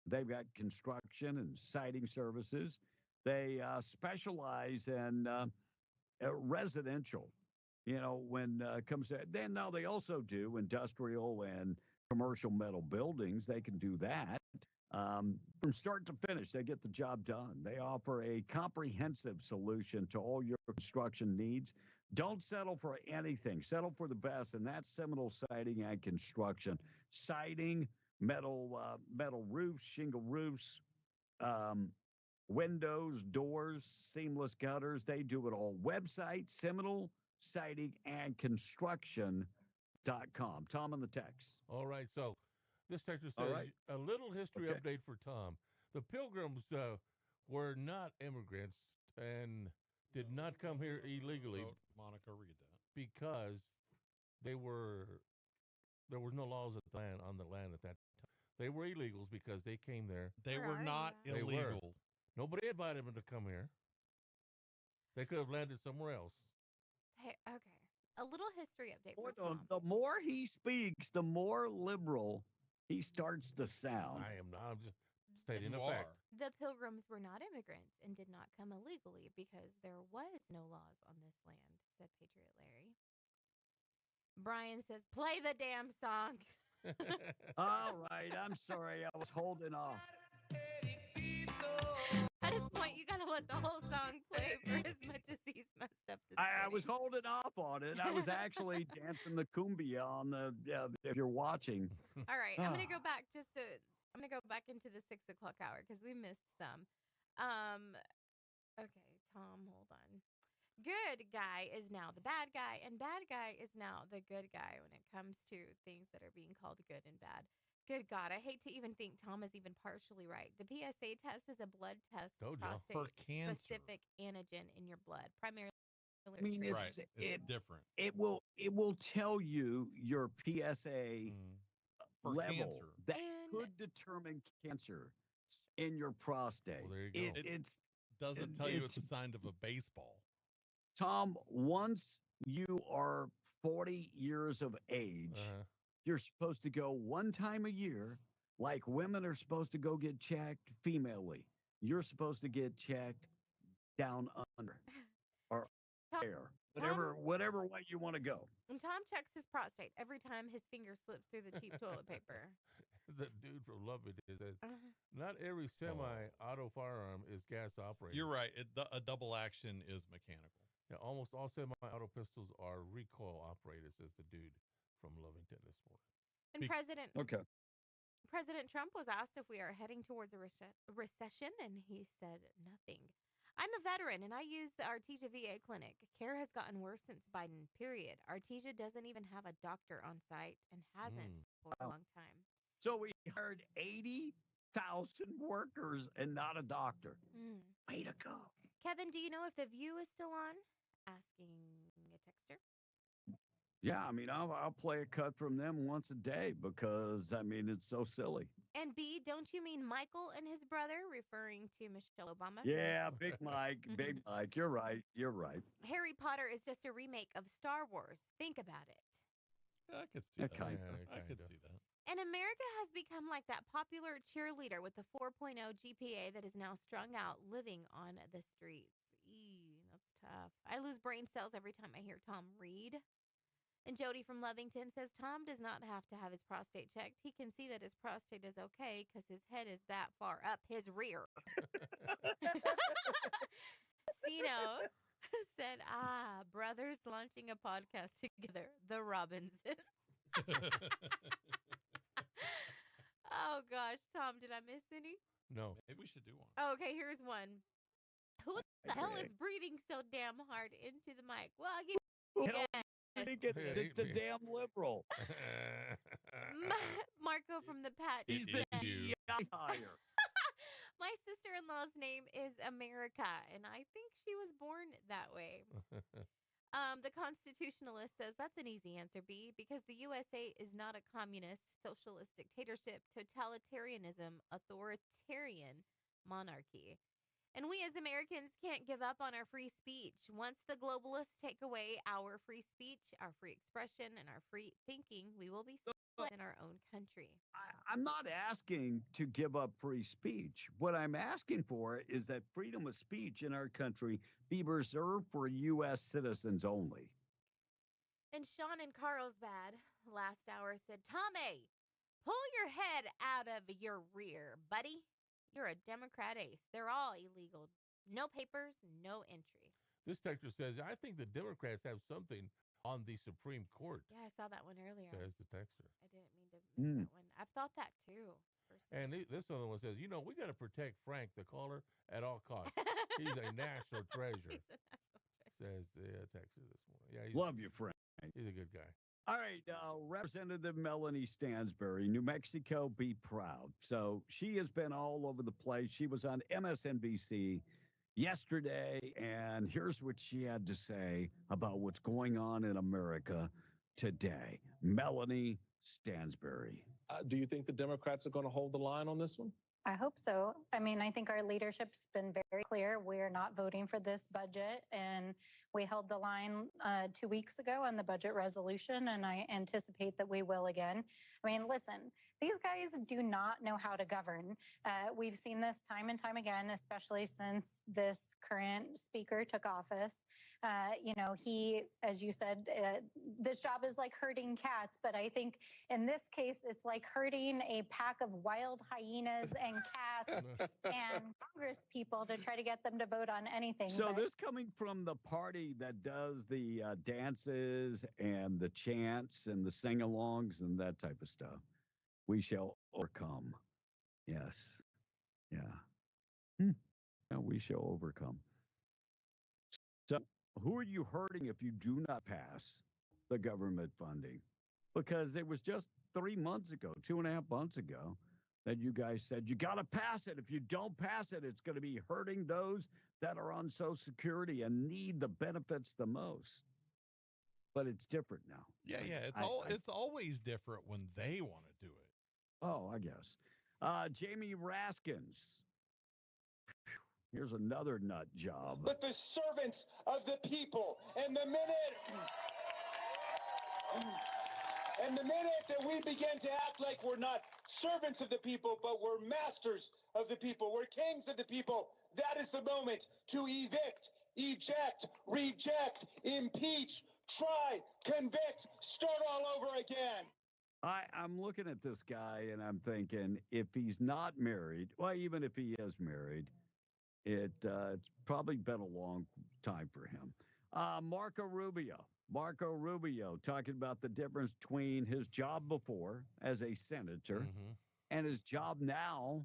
They've got construction and siding services. They specialize in residential. You know, when it comes to then now they also do industrial and commercial metal buildings. They can do that. From start to finish, they get the job done. They offer a comprehensive solution to all your construction needs. Don't settle for anything. Settle for the best, and that's Seminole Siding and Construction. Siding, metal roofs, shingle roofs, windows, doors, seamless gutters. They do it all. Website, Seminole Siding and Construction.com. Tom on the text. All right, so this texter All says right. a little history Okay. update for Tom. The Pilgrims were not immigrants and did not come here illegally Monica, read that. because there was no laws on the land at that time. They were illegals because they came there. They were not They were. illegal. Nobody invited them to come here. They could have landed somewhere else. Hey, okay. A little history update Boy, for Tom. the more he speaks, the more liberal he starts to sound. I am not. I'm just stating a You fact. are. The Pilgrims were not immigrants and did not come illegally because there was no laws on this land, said Patriot Larry. Brian says, play the damn song. All right, I'm sorry. I was holding off. At this point, you gotta let the whole song play for as much as he's messed up this I was morning. holding off on it. I was actually dancing the cumbia on the, if you're watching. All right, I'm gonna go back I'm gonna go back into the 6 o'clock hour because we missed some. Okay, Tom, hold on. Good guy is now the bad guy, and bad guy is now the good guy when it comes to things that are being called good and bad. Good God, I hate to even think Tom is even partially right. The PSA test is a blood test Told ya. For prostate cancer. specific antigen in your blood, primarily. I mean, Right. It's different. it will tell you your PSA For level cancer. that And- could determine cancer in your prostate. Well, there you go. It's Doesn't tell you it's a sign of a baseball. Tom, once you are 40 years of age, you're supposed to go one time a year, like women are supposed to go get checked female-y. You're supposed to get checked down under or there, whatever way you want to go. And Tom checks his prostate every time his finger slips through the cheap toilet paper. The dude from Lubbock says, Uh-huh. not every semi-auto firearm is gas operated. You're right. A double action is mechanical. Yeah, almost all semi-auto pistols are recoil operated, says the dude from Lovington this morning. And President Trump was asked if we are heading towards a recession, and he said nothing. I'm a veteran, and I use the Artesia VA clinic. Care has gotten worse since Biden, period. Artesia doesn't even have a doctor on site and hasn't for a long time. So we hired 80,000 workers and not a doctor. Way to go. Kevin, do you know if The View is still on? Asking a texter. Yeah, I mean, I'll play a cut from them once a day because, I mean, it's so silly. And B, don't you mean Michael and his brother, referring to Michelle Obama? Yeah, Big Mike, Big Mike. You're right. You're right. Harry Potter is just a remake of Star Wars. Think about it. I could see that. Kinda. I could see that. And America has become like that popular cheerleader with the 4.0 GPA that is now strung out living on the streets. Eee, that's tough. I lose brain cells every time I hear Tom read. And Jody from Lovington says Tom does not have to have his prostate checked. He can see that his prostate is okay because his head is that far up his rear. Sino said, brothers launching a podcast together, the Robinsons. Oh, gosh. Tom, did I miss any? No. Maybe we should do one. Okay, here's one. Who the hell is breathing so damn hard into the mic? Well, I'll give you again. The damn liberal. Marco from the Pat. He's the DEI hire. My sister-in-law's name is America, and I think she was born that way. The Constitutionalist says that's an easy answer, B, because the USA is not a communist, socialist dictatorship, totalitarianism, authoritarian monarchy. And we as Americans can't give up on our free speech. Once the globalists take away our free speech, our free expression, and our free thinking, we will be split in our own country. I'm not asking to give up free speech. What I'm asking for is that freedom of speech in our country be reserved for U.S. citizens only. And Sean in Carlsbad last hour said, Tommy, pull your head out of your rear, buddy. You're a Democrat ace. They're all illegal. No papers, no entry. This texter says, I think the Democrats have something on the Supreme Court. Yeah, I saw that one earlier. Says the texter. I didn't mean to miss that one. I've thought that too. And this other one says, we got to protect Frank, the caller, at all costs. He's a national treasure. He's a national treasure. Says the texter this morning. Yeah, Love you, Frank. He's a good guy. All right, Representative Melanie Stansbury, New Mexico, be proud. So she has been all over the place. She was on MSNBC yesterday, and here's what she had to say about what's going on in America today. Melanie Stansbury. Do you think the Democrats are going to hold the line on this one? I hope so. I mean, I think our leadership's been very clear. We're not voting for this budget, and we held the line 2 weeks ago on the budget resolution, and I anticipate that we will again. I mean, listen, these guys do not know how to govern. We've seen this time and time again, especially since this current speaker took office. He, as you said, this job is like herding cats, but I think in this case, it's like herding a pack of wild hyenas and cats and Congress people to try to get them to vote on anything. So this coming from the party that does the dances and the chants and the sing-alongs and that type of stuff. We shall overcome. Yes. Yeah. Yeah, we shall overcome. So who are you hurting if you do not pass the government funding? Because it was just 3 months ago, 2.5 months ago, that you guys said you got to pass it. If you don't pass it, it's going to be hurting those that are on Social Security and need the benefits the most. But it's different now. Yeah. It's always different when they want to do it. Oh, I guess. Jamie Raskins. Here's another nut job. But the servants of the people, and the minute that we begin to act like we're not servants of the people, but we're masters of the people, we're kings of the people, that is the moment to evict, eject, reject, impeach, try, convict, start all over again. I'm looking at this guy and I'm thinking, if he's not married, well, even if he is married, it's probably been a long time for him. Marco Rubio talking about the difference between his job before as a senator and his job now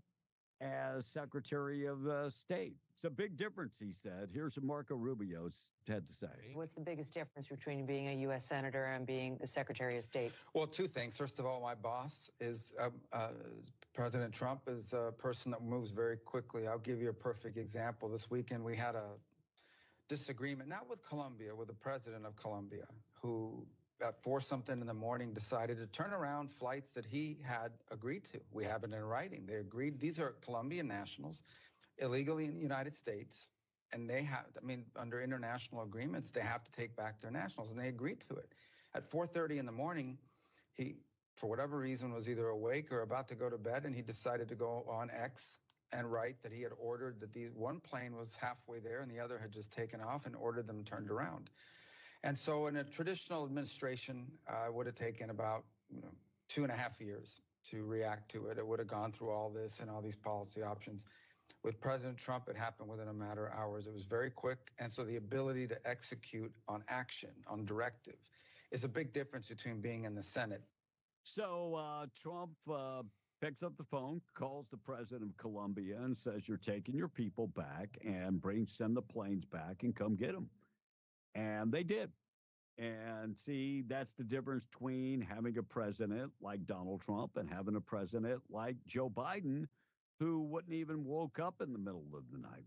as Secretary of State. It's a big difference, he said. Here's what Marco Rubio had to say. What's the biggest difference between being a U.S. Senator and being the Secretary of State? Well, two things. First of all, my boss is President Trump is a person that moves very quickly. I'll give you a perfect example. This weekend, we had a disagreement, not with Colombia, with the president of Colombia, who at 4 something in the morning, decided to turn around flights that he had agreed to. We have it in writing. They agreed. These are Colombian nationals, illegally in the United States, and they have, I mean, under international agreements, they have to take back their nationals, and they agreed to it. At 4:30 in the morning, he, for whatever reason, was either awake or about to go to bed, and he decided to go on X and write that he had ordered that one plane was halfway there and the other had just taken off, and ordered them turned around. And so in a traditional administration, it would have taken about 2.5 years to react to it. It would have gone through all this and all these policy options. With President Trump, it happened within a matter of hours. It was very quick. And so the ability to execute on action, on directive, is a big difference between being in the Senate. So Trump picks up the phone, calls the president of Colombia, and says, "You're taking your people back, and send the planes back and come get them." And they did. And see, that's the difference between having a president like Donald Trump and having a president like Joe Biden, who wouldn't even woke up in the middle of the night.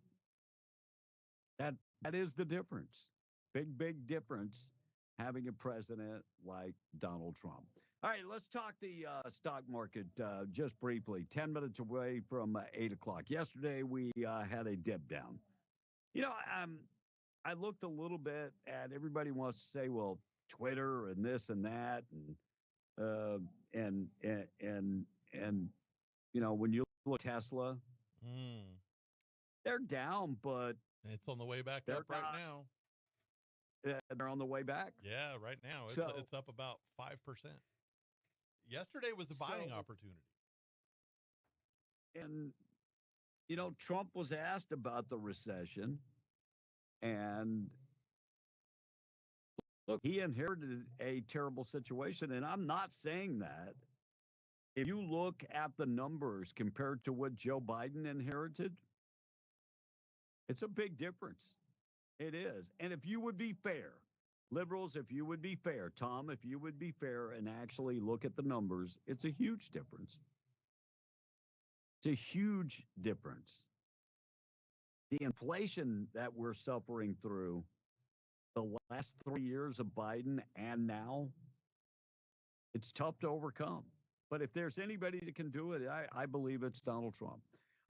That is the difference. Big difference having a president like Donald Trump. All right, let's talk the stock market just briefly. 10 minutes away from 8 o'clock. Yesterday, we had a dip down. I looked a little bit at, everybody wants to say, well, Twitter and this and that, and when you look at Tesla, they're down, but it's on the way back up right now. They're on the way back. Yeah, right now it's up about 5%. Yesterday was a buying opportunity. And Trump was asked about the recession, and look, he inherited a terrible situation, and I'm not saying that. If you look at the numbers compared to what Joe Biden inherited, it's a big difference. It is. And if you would be fair, liberals, if you would be fair, Tom, if you would be fair and actually look at the numbers, it's a huge difference. It's a huge difference. The inflation that we're suffering through the last 3 years of Biden and now, it's tough to overcome. But if there's anybody that can do it, I believe it's Donald Trump.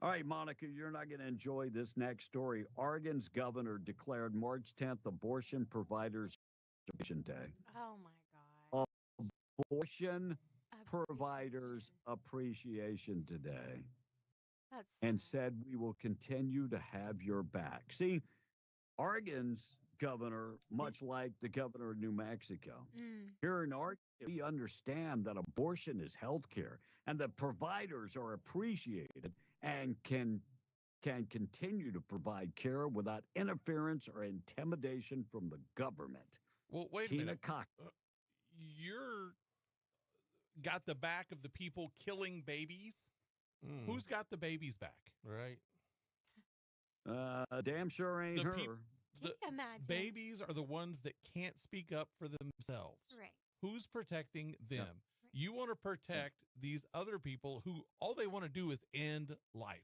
All right, Monica, you're not going to enjoy this next story. Oregon's governor declared March 10th Abortion Providers Appreciation Day. Oh, my God. Abortion Providers Appreciation Day. And said, we will continue to have your back. See, Oregon's governor, much like the governor of New Mexico, here in Oregon, we understand that abortion is health care and that providers are appreciated and can continue to provide care without interference or intimidation from the government. Well, wait a minute. You're got the back of the people killing babies? Who's got the babies back? Right. Damn sure ain't her. Can you imagine? Babies are the ones that can't speak up for themselves. Right. Who's protecting them? Yeah. You want to protect these other people who all they want to do is end life.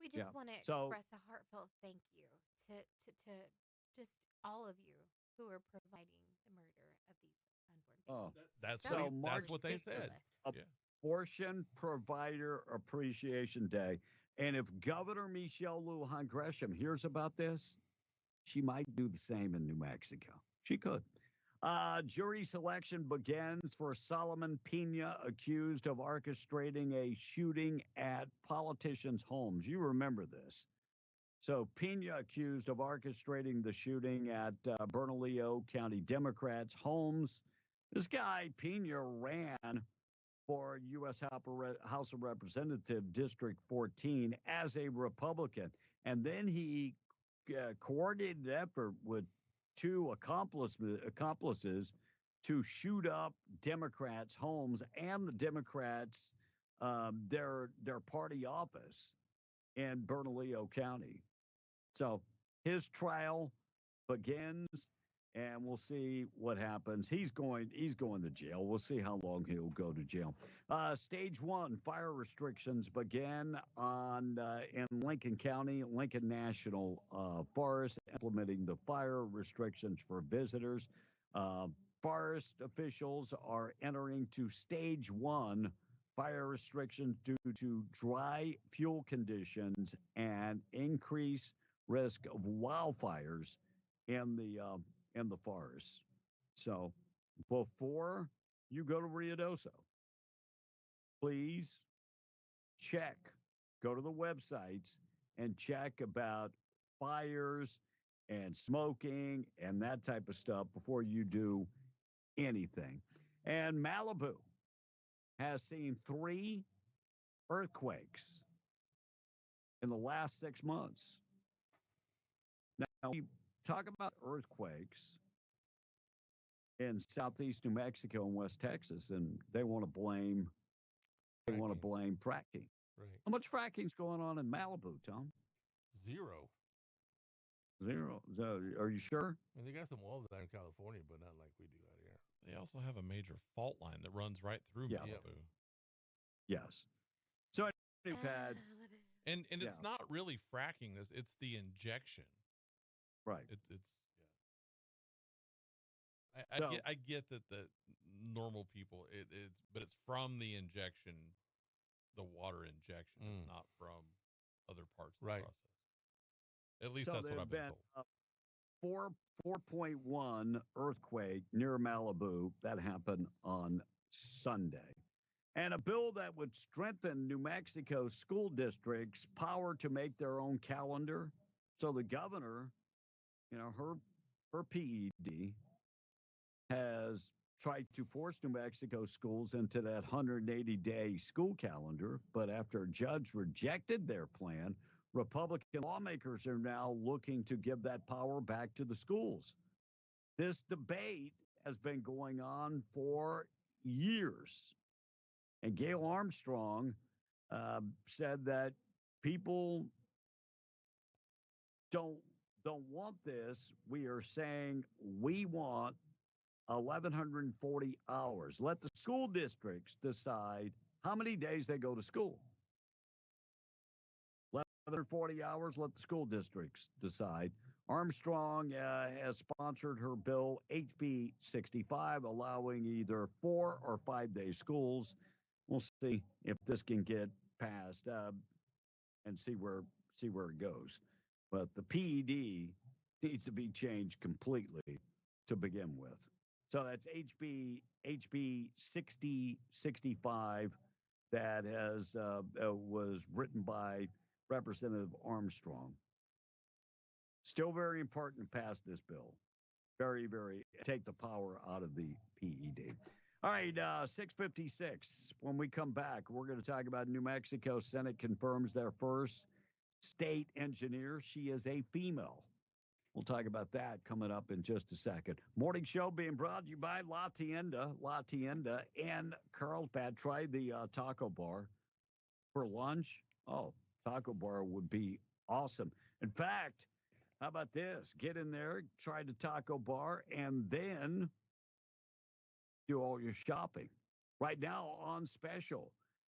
We just want to express a heartfelt thank you to just all of you who are providing the murder of these unborn babies. That's what they said. Abortion Provider Appreciation Day. And if Governor Michelle Lujan Grisham hears about this, she might do the same in New Mexico. She could. Jury selection begins for Solomon Pena, accused of orchestrating a shooting at politicians' homes. You remember this. So Pena accused of orchestrating the shooting at Bernalillo County Democrats' homes. This guy, Pena, ran for U.S. House of Representative District 14 as a Republican. And then he coordinated an effort with 2 accomplices to shoot up Democrats' homes and the Democrats' their party office in Bernalillo County. So his trial begins, and we'll see what happens. He's going to jail. We'll see how long he'll go to jail. Stage 1 fire restrictions begin in Lincoln County, Lincoln National Forest, implementing the fire restrictions for visitors. forest officials are entering to stage 1 fire restrictions due to dry fuel conditions and increased risk of wildfires in the forest. So before you go to Ruidoso, please check, go to the websites and check about fires and smoking and that type of stuff before you do anything. And Malibu has seen 3 earthquakes in the last 6 months. Now, we talk about earthquakes in southeast New Mexico and West Texas, and they want to blame fracking. Right. How much fracking's going on in Malibu, Tom? Zero. So, are you sure? And they got some wells down in California, but not like we do out here. They also have a major fault line that runs right through Malibu. Yes. So we've had, and it's not really fracking this; it's the injection. Right. I get that the normal people but it's from the injection, the water injection. It's not from other parts of the process. At least that's what I've been told. 4.1 earthquake near Malibu that happened on Sunday. And a bill that would strengthen New Mexico school districts' power to make their own calendar. So the governor, her PED has tried to force New Mexico schools into that 180-day school calendar. But after a judge rejected their plan, Republican lawmakers are now looking to give that power back to the schools. This debate has been going on for years. And Gail Armstrong said that people don't want this. We are saying we want 1,140 hours. Let the school districts decide how many days they go to school. 1,140 hours, let the school districts decide. Armstrong has sponsored her bill, HB 65, allowing either 4 or 5 day schools. We'll see if this can get passed and see where it goes. But the PED needs to be changed completely to begin with. So that's HB 6065 that was written by Representative Armstrong. Still very important to pass this bill. Very, very, take the power out of the PED. All right, 6:56. When we come back, we're going to talk about New Mexico. Senate confirms their first state engineer. She is a female. We'll talk about that coming up in just a second. Morning show being brought to you by La Tienda and Carlsbad. Try the taco bar for lunch. Oh, taco bar would be awesome. In fact, how about this? Get in there, try the taco bar, and then do all your shopping. Right now on special,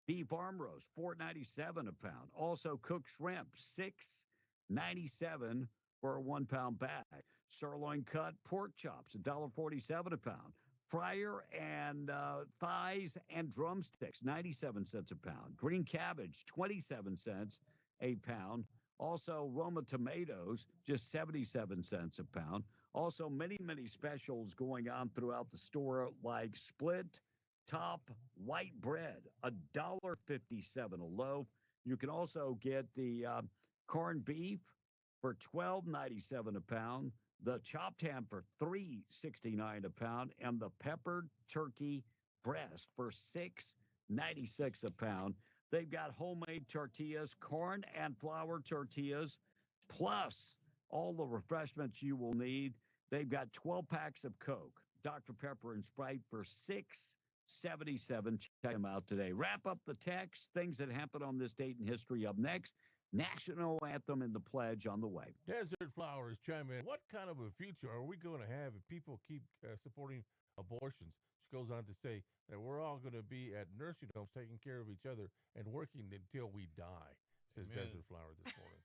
beef arm roast, $4.97 a pound. Also cooked shrimp, $6.97 for a 1 pound bag. Sirloin cut pork chops, $1.47 a pound. Fryer and thighs and drumsticks, 97 cents a pound. Green cabbage, 27 cents a pound. Also, Roma tomatoes, just 77 cents a pound. Also, many, many specials going on throughout the store, like split top white bread, $1.57 a loaf. You can also get the corned beef for $12.97 a pound, the chopped ham for $3.69 a pound, and the peppered turkey breast for $6.96 a pound. They've got homemade tortillas, corn and flour tortillas, plus all the refreshments you will need. They've got 12 packs of Coke, Dr. Pepper, and Sprite for $6.77. Check them out today. Wrap up the text, things that happened on this date in history. Up next, National Anthem and the Pledge on the way. Desert Flowers chime in. What kind of a future are we going to have if people keep supporting abortions? She goes on to say that we're all going to be at nursing homes taking care of each other and working until we die, says Desert Flower this morning.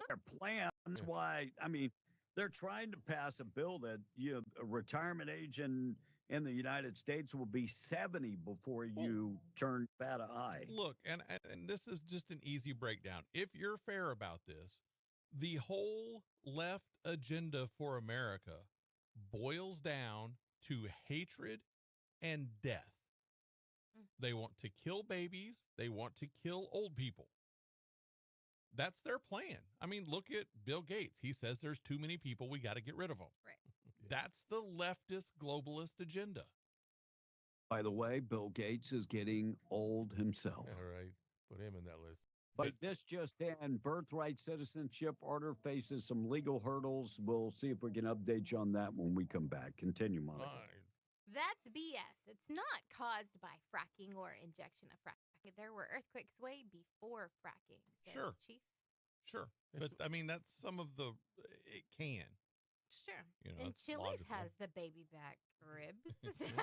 Their plans, why, I mean, they're trying to pass a bill that a retirement age in the United States will be 70 before you turn bat an eye. Look, and this is just an easy breakdown. If you're fair about this, the whole left agenda for America boils down to hatred and death. They want to kill babies. They want to kill old people. That's their plan. I mean, look at Bill Gates. He says there's too many people. We got to get rid of them. Right. That's the leftist globalist agenda. By the way, Bill Gates is getting old himself. All right. Put him in that list. But this just in, birthright citizenship order faces some legal hurdles. We'll see if we can update you on that when we come back. Continue, Monica. That's BS. It's not caused by fracking or injection of fracking. There were earthquakes way before fracking, says Sure. Chief. Sure. But I mean, that's some of the, it can. Sure. You know, And it's Chili's logical. has the baby back ribs, says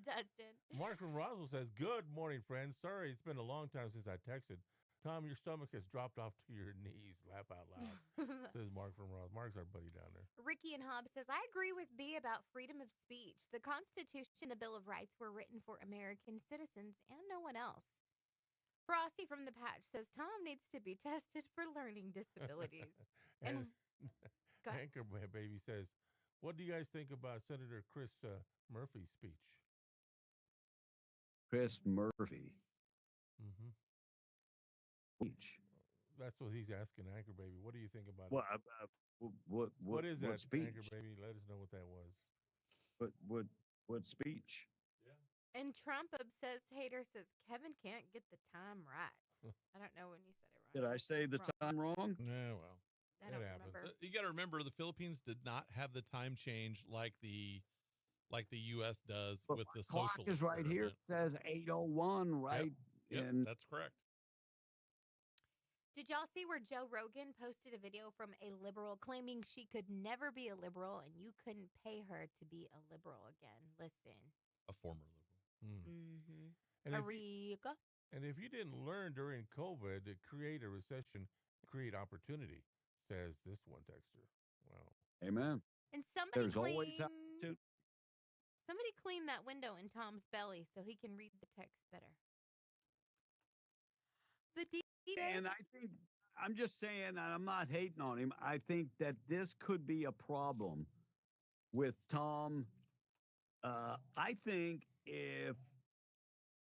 Dustin. Mark from Roswell says, "Good morning, friends. Sorry, it's been a long time since I texted. Tom, your stomach has dropped off to your knees. Laugh out loud." Says Mark from Roswell. Mark's our buddy down there. Ricky and Hobbs says, I agree with B about freedom of speech. The Constitution and the Bill of Rights were written for American citizens and no one else. Frosty from the Patch says, Tom needs to be tested for learning disabilities. And Go ahead. Anchor Baby says, "What do you guys think about Senator Chris Murphy's speech?" Chris Murphy. Mm-hmm. Speech. That's what he's asking, Anchor Baby. What do you think about Well, it? what is that, speech? Anchor Baby? Let us know what that was. What speech? And Trump says, Hater says, Kevin can't get the time right. I don't know when you said it right. Did I say the time wrong? Yeah, well, I don't remember. You got to remember, the Philippines did not have the time change like the U.S. does But with my the clock social is right here. It says 8:01, right? Yep, And that's correct. Did y'all see where Joe Rogan posted a video from a liberal claiming she could never be a liberal and you couldn't pay her to be a liberal again? Listen. A former liberal. Mm-hmm. And if, Eureka. and if you didn't learn during COVID to create a recession, create opportunity, says this one texter. Wow. Amen. And somebody There's always somebody clean that window in Tom's belly so he can read the text better. The And I think, I'm just saying, and I'm not hating on him, I think that this could be a problem with Tom. I think if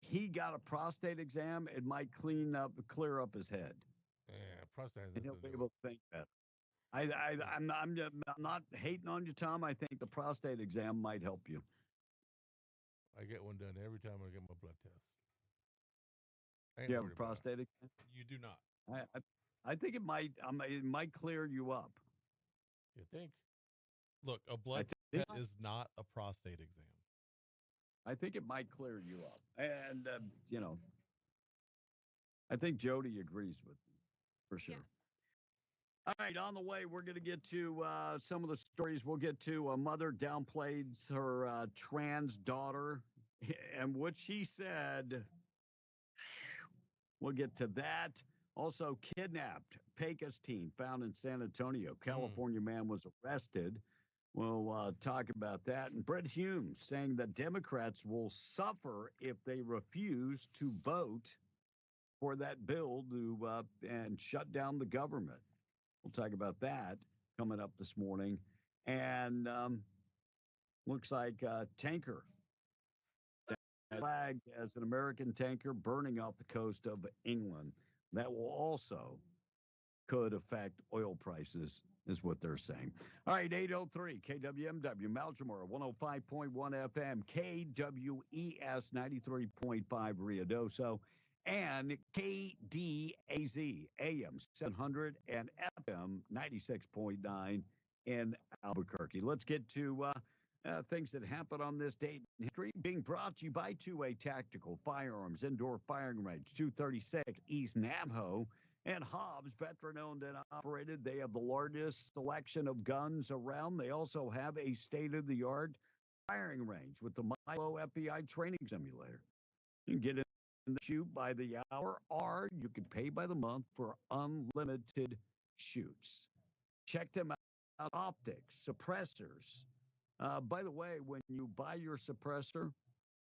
he got a prostate exam, it might clear up his head. Yeah, prostate. And he'll be able to think better. I'm not hating on you, Tom. I think the prostate exam might help you. I get one done every time I get my blood test. You have a prostate exam? You do not. I think it might clear you up. You think? Look, a blood test is not a prostate exam. I think it might clear you up. And, I think Jody agrees with me for sure. Yes. All right, on the way, we're going to get to some of the stories. We'll get to a mother downplays her trans daughter and what she said. We'll get to that. Also, kidnapped Pecos teen found in San Antonio. California man was arrested. We'll talk about that. And Brett Hume saying that Democrats will suffer if they refuse to vote for that bill to and shut down the government. We'll talk about that coming up this morning. And looks like a tanker flagged as an American tanker burning off the coast of England. That will also could affect oil prices, is what they're saying. All right, 803 KWMW, Malchamore, 105.1 FM, KWES 93.5 Ruidoso, and KDAZ AM 700 and FM 96.9 in Albuquerque. Let's get to things that happened on this date in history, being brought to you by 2A Tactical Firearms Indoor Firing Range, 236 East Navajo, and Hobbs, veteran-owned and operated. They have the largest selection of guns around. They also have a state-of-the-art firing range with the Milo FBI training simulator. You can get in the shoot by the hour, or you can pay by the month for unlimited shoots. Check them out optics, suppressors. By the way, when you buy your suppressor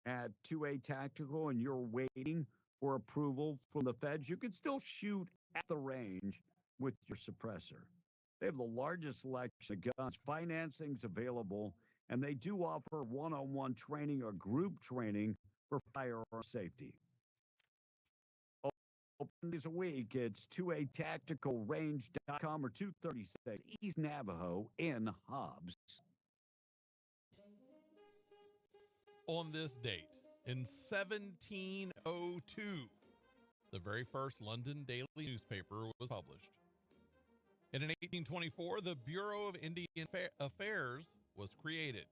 at 2A Tactical and you're waiting for approval from the feds, you can still shoot at the range with your suppressor. They have the largest selection of guns, financing's available, and they do offer one-on-one training or group training for firearm safety. Open days a week, it's 2atacticalrange.com or 236 East Navajo in Hobbs. On this date, in 1702, the very first London daily newspaper was published. And in 1824, the Bureau of Indian Affairs was created.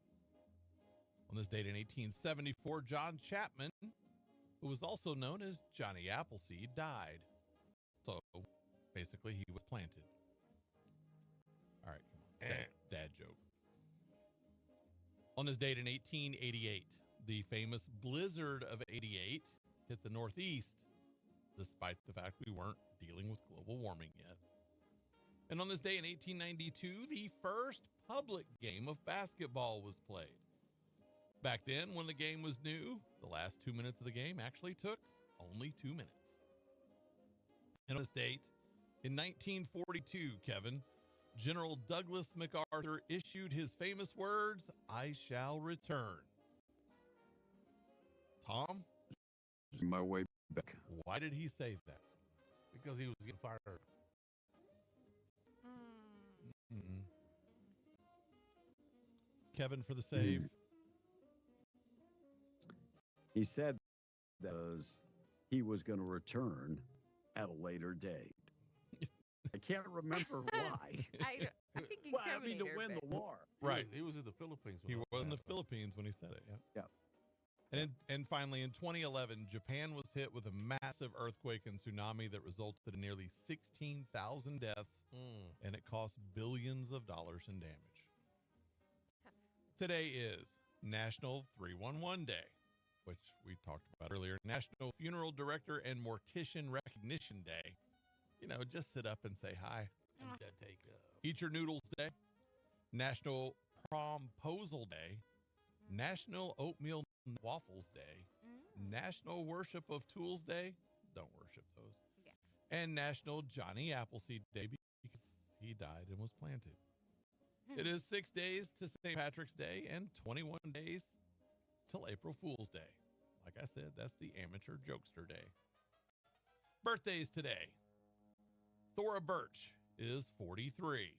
On this date in 1874, John Chapman, who was also known as Johnny Appleseed, died. So basically, he was planted. All right, come on. Dad joke. On this date in 1888, the famous blizzard of 88 hit the Northeast, despite the fact we weren't dealing with global warming yet. And on this day in 1892, the first public game of basketball was played. Back then, when the game was new, the last 2 minutes of the game actually took only 2 minutes. And on this date, in 1942, Kevin, General Douglas MacArthur issued his famous words, "I shall return." Tom? My way back. Why did he say that? Because he was getting fired. Mm-mm. Kevin for the save. He said that he was going to return at a later date. I can't remember why. I'm thinking Well, I mean, to Terminator, win but- the war. Right. He was in the Philippines. He when was in that the happened. Philippines when he said it, yeah. Yeah. And finally, in 2011, Japan was hit with a massive earthquake and tsunami that resulted in nearly 16,000 deaths, and it cost billions of dollars in damage. Today is National 311 Day, which we talked about earlier, National Funeral Director and Mortician Recognition Day. You know, just sit up and say hi. Eat Your Noodles Day, National Promposal Day, National Oatmeal Waffles Day, National Worship of Tools Day, don't worship those, and National Johnny Appleseed Day because he died and was planted. It is 6 days to St. Patrick's Day and 21 days till April Fool's Day. Like I said, that's the Amateur Jokester Day. Birthdays today. Thora Birch is 43.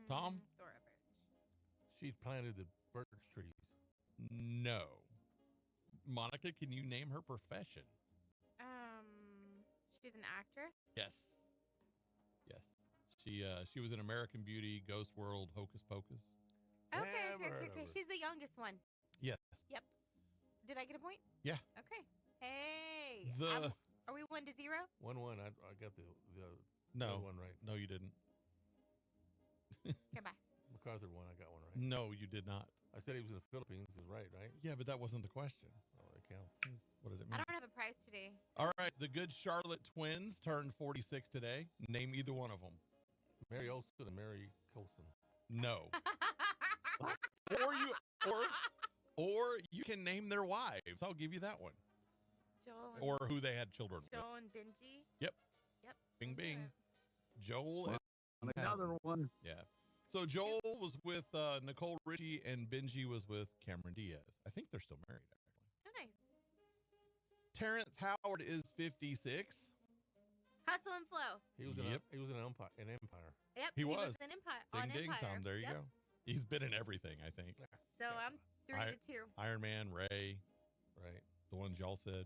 Tom? Thora Birch. She planted the birch trees. No. Monica, can you name her profession? She's an actress. Yes. Yes. She was in American Beauty, Ghost World, Hocus Pocus. Okay. She's the youngest one. Yes. Yep. Did I get a point? Yeah. Okay. Hey. The Are we 1-0? 1-1. I got the no one right. No, you didn't. Okay, bye. MacArthur won. I got one right. No, you did not. I said he was in the Philippines. He was right? Yeah, but that wasn't the question. Oh, it counts. What did it I mean? don't have a prize today. All right, the good Charlotte twins turned 46 today. Name either one of them. Mary Olson and Mary Colson. No. or you can name their wives. I'll give you that one. Joel. Or who they had children with. Joel and Benji. Yep. Yep. Bing bing. Joel and Another one. Yeah. So Joel was with Nicole Richie and Benji was with Cameron Diaz. I think they're still married, actually. Oh, nice. Terrence Howard is 56. Hustle and Flow. He was in Empire. Yep. He was. in Empire. Ding on ding, Empire. Tom. There you Yep. go. He's been in everything, I think. So I'm 3-2. Iron Man, Ray. Right. The ones y'all said.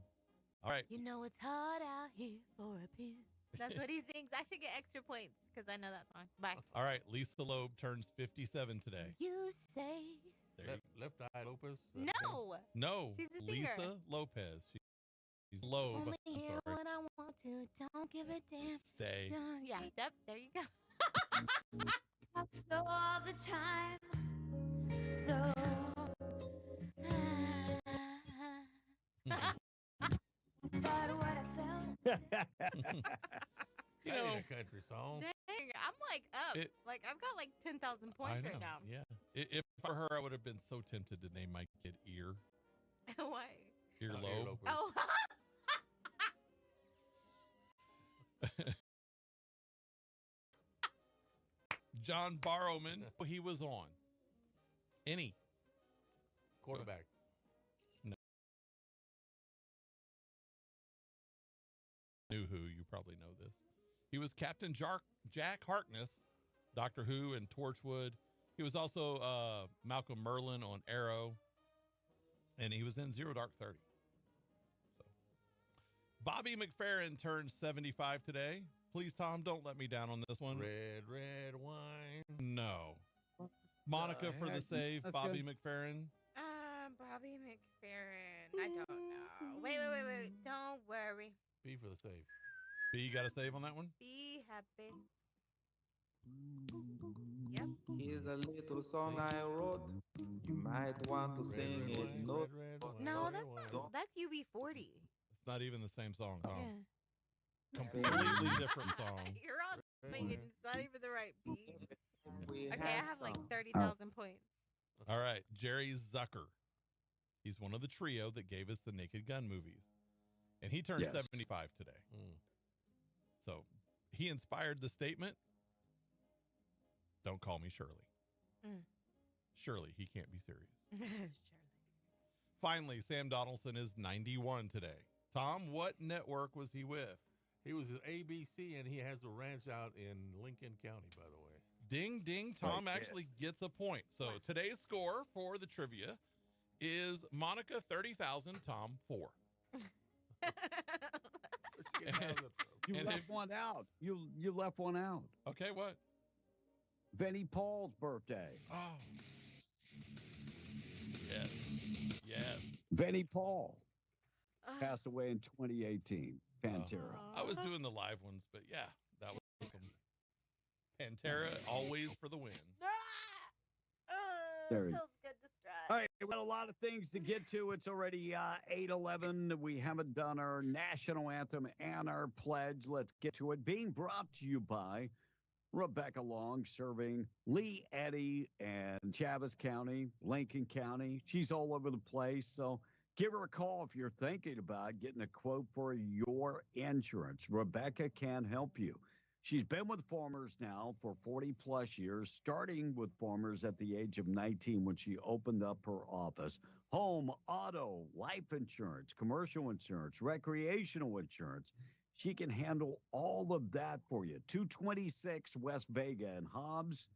All right. You know it's hard out here for a pin. That's what he sings. I should get extra points because I know that song. Bye. All right. Lisa Loeb turns 57 today. You say. There Left Eye Lopez. No. No. She's a singer. Lisa Lopez. She's Loeb. Only I'm hear sorry. when I want to. Don't give a damn. Stay. Yeah. Yep. There you go. Talks all the time. So but what I felt. You know, a country song. Dang, I'm like like up. It- Like I've got like 10,000 points right now. Yeah. If for her, I would have been so tempted to name my kid Ear. Why? Earlobe. Oh. John Barrowman, he was on. Any quarterback. No. Knew who, you probably know this. He was Captain Jack Harkness, Doctor Who and Torchwood. He was also Malcolm Merlin on Arrow. And he was in Zero Dark 30. So. Bobby McFerrin turned 75 today. Please, Tom, don't let me down on this one. Red wine. No. Monica for the save, That's Bobby good. McFerrin. Bobby McFerrin. I don't know. Wait. Don't worry. B for the save. B, you got a save on that one? Be happy. Here's a little song I wrote. You might want to sing it. No, No, that's not. That's UB40. It's not even the same song, Tom. Yeah. Completely different song. You're all singing. It's not even the right beat. We Okay, I have like some. 30,000 points. All right, Jerry Zucker. He's one of the trio that gave us the Naked Gun movies. And he turned Yes. 75 today. So he inspired the statement, don't call me Shirley. Mm. Surely he can't be serious. Surely. Finally, Sam Donaldson is 91 today. Tom, what network was he with? He was at ABC, and he has a ranch out in Lincoln County, by the way. Ding, ding. Tom Right, actually gets a point. So today's score for the trivia is Monica 30,000, Tom 4. You And left if- one out. You left one out. Okay, what? Vinnie Paul's birthday. Oh. Yes. Yes. Vinnie Paul passed away in 2018. Pantera. I was doing the live ones, but yeah, that was some Pantera always for the win. There he- Feels good to stretch. All right, we got a lot of things to get to. It's already 8:11. We haven't done our national anthem and our pledge. Let's get to it. Being brought to you by Rebecca Long, serving Lee, Eddy, and Chaves County, Lincoln County. She's all over the place. So give her a call if you're thinking about getting a quote for your insurance. Rebecca can help you. She's been with Farmers now for 40 plus years, starting with Farmers at the age of 19 when she opened up her office. Home, auto, life insurance, commercial insurance, recreational insurance. She can handle all of that for you. 226 West Vega and Hobbs,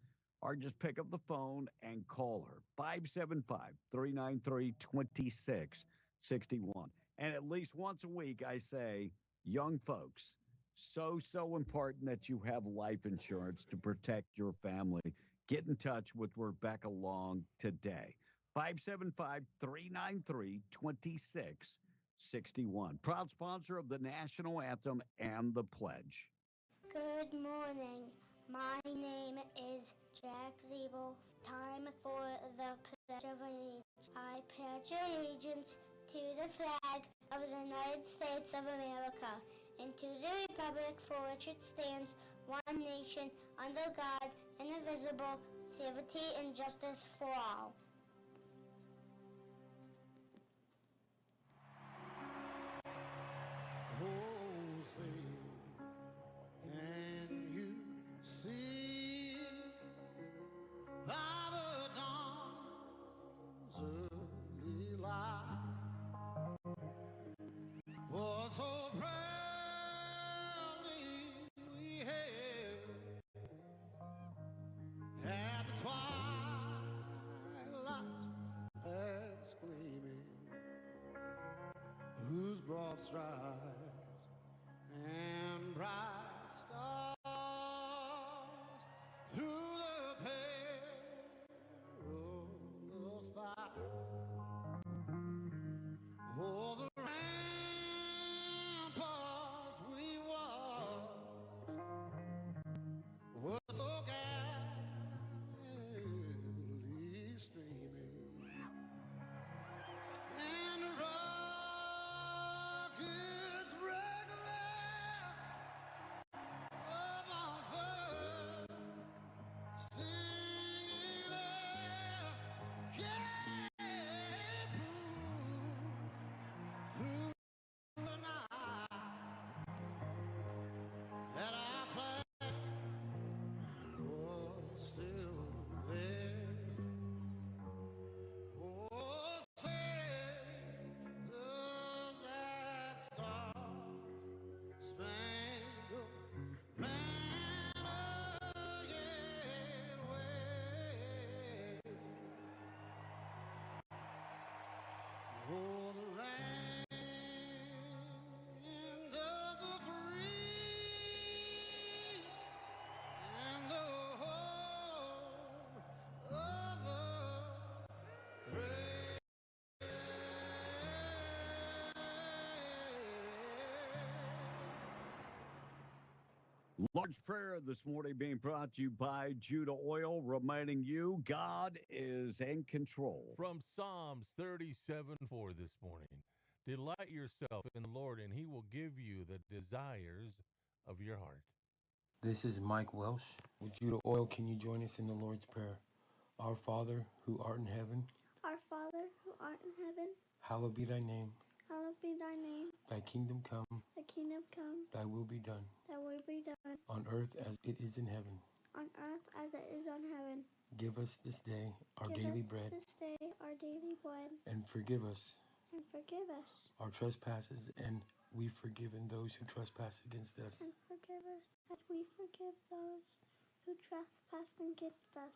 or just pick up the phone and call her. 575-393-2661. And at least once a week, I say, young folks, so important that you have life insurance to protect your family. Get in touch with Rebecca Long today. 575-393-2661. Proud sponsor of the national anthem and the pledge. Good morning. My name is Jack Zeeble. Time for the Pledge of Allegiance. I pledge allegiance to the flag of the United States of America and to the republic for which it stands, one nation, under God, indivisible, with liberty and justice for all. And you see by the dawn's early light, oh, so proudly we hailed at the twilight's last gleaming, whose broad strides and bright stars through the perilous fight. Oh, the ramparts we walked were so gallantly streaming, and the rockets Large prayer this morning being brought to you by Judah Oil, reminding you God is in control. From Psalms 37:4 this morning. Delight yourself in the Lord, and he will give you the desires of your heart. This is Mike Welsh with Judah Oil. Can you join us in the Lord's Prayer? Our Father, who art in heaven, Our Father, who art in heaven, hallowed be thy name. hallowed be thy name. Thy kingdom come, Thy kingdom come, thy will be done, thy will be done, on earth as it is in heaven. on earth as it is on heaven. Give us this day our Give daily us bread, this day our daily bread, and forgive us and forgive us, our trespasses, and we forgive those who trespass against us. and forgive us as we forgive those who trespass against us.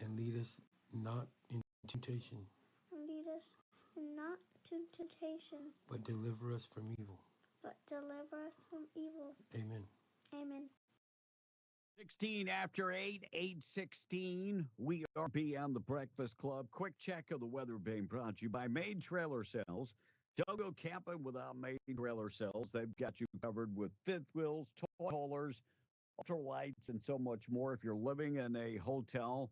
And lead us not into temptation, And lead us not to temptation, but deliver us from evil. but deliver us from evil. Amen. Amen. 16 after 8, 8:16. We are beyond the Breakfast Club. Quick check of the weather being brought to you by Main Trailer Sales. Don't go camping without Main Trailer Sales. They've got you covered with fifth wheels, toy haulers, ultralights, and so much more. If you're living in a hotel,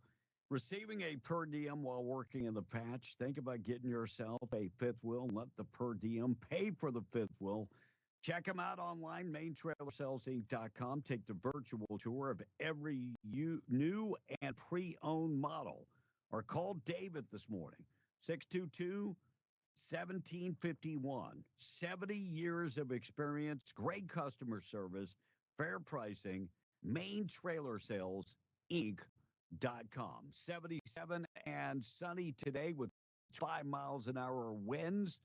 receiving a per diem while working in the patch, think about getting yourself a fifth wheel and let the per diem pay for the fifth wheel. Check them out online, maintrailersalesInc.com. Take the virtual tour of every new and pre-owned model. Or call David this morning, 622-1751. 70 years of experience, great customer service, fair pricing, maintrailersalesInc.com. 77 and sunny today with 5 miles an hour winds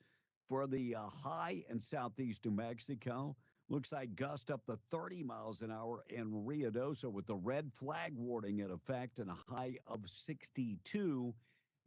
for the high in southeast New Mexico. Looks like gust up to 30 miles an hour in Ruidoso with the red flag warning in effect and a high of 62.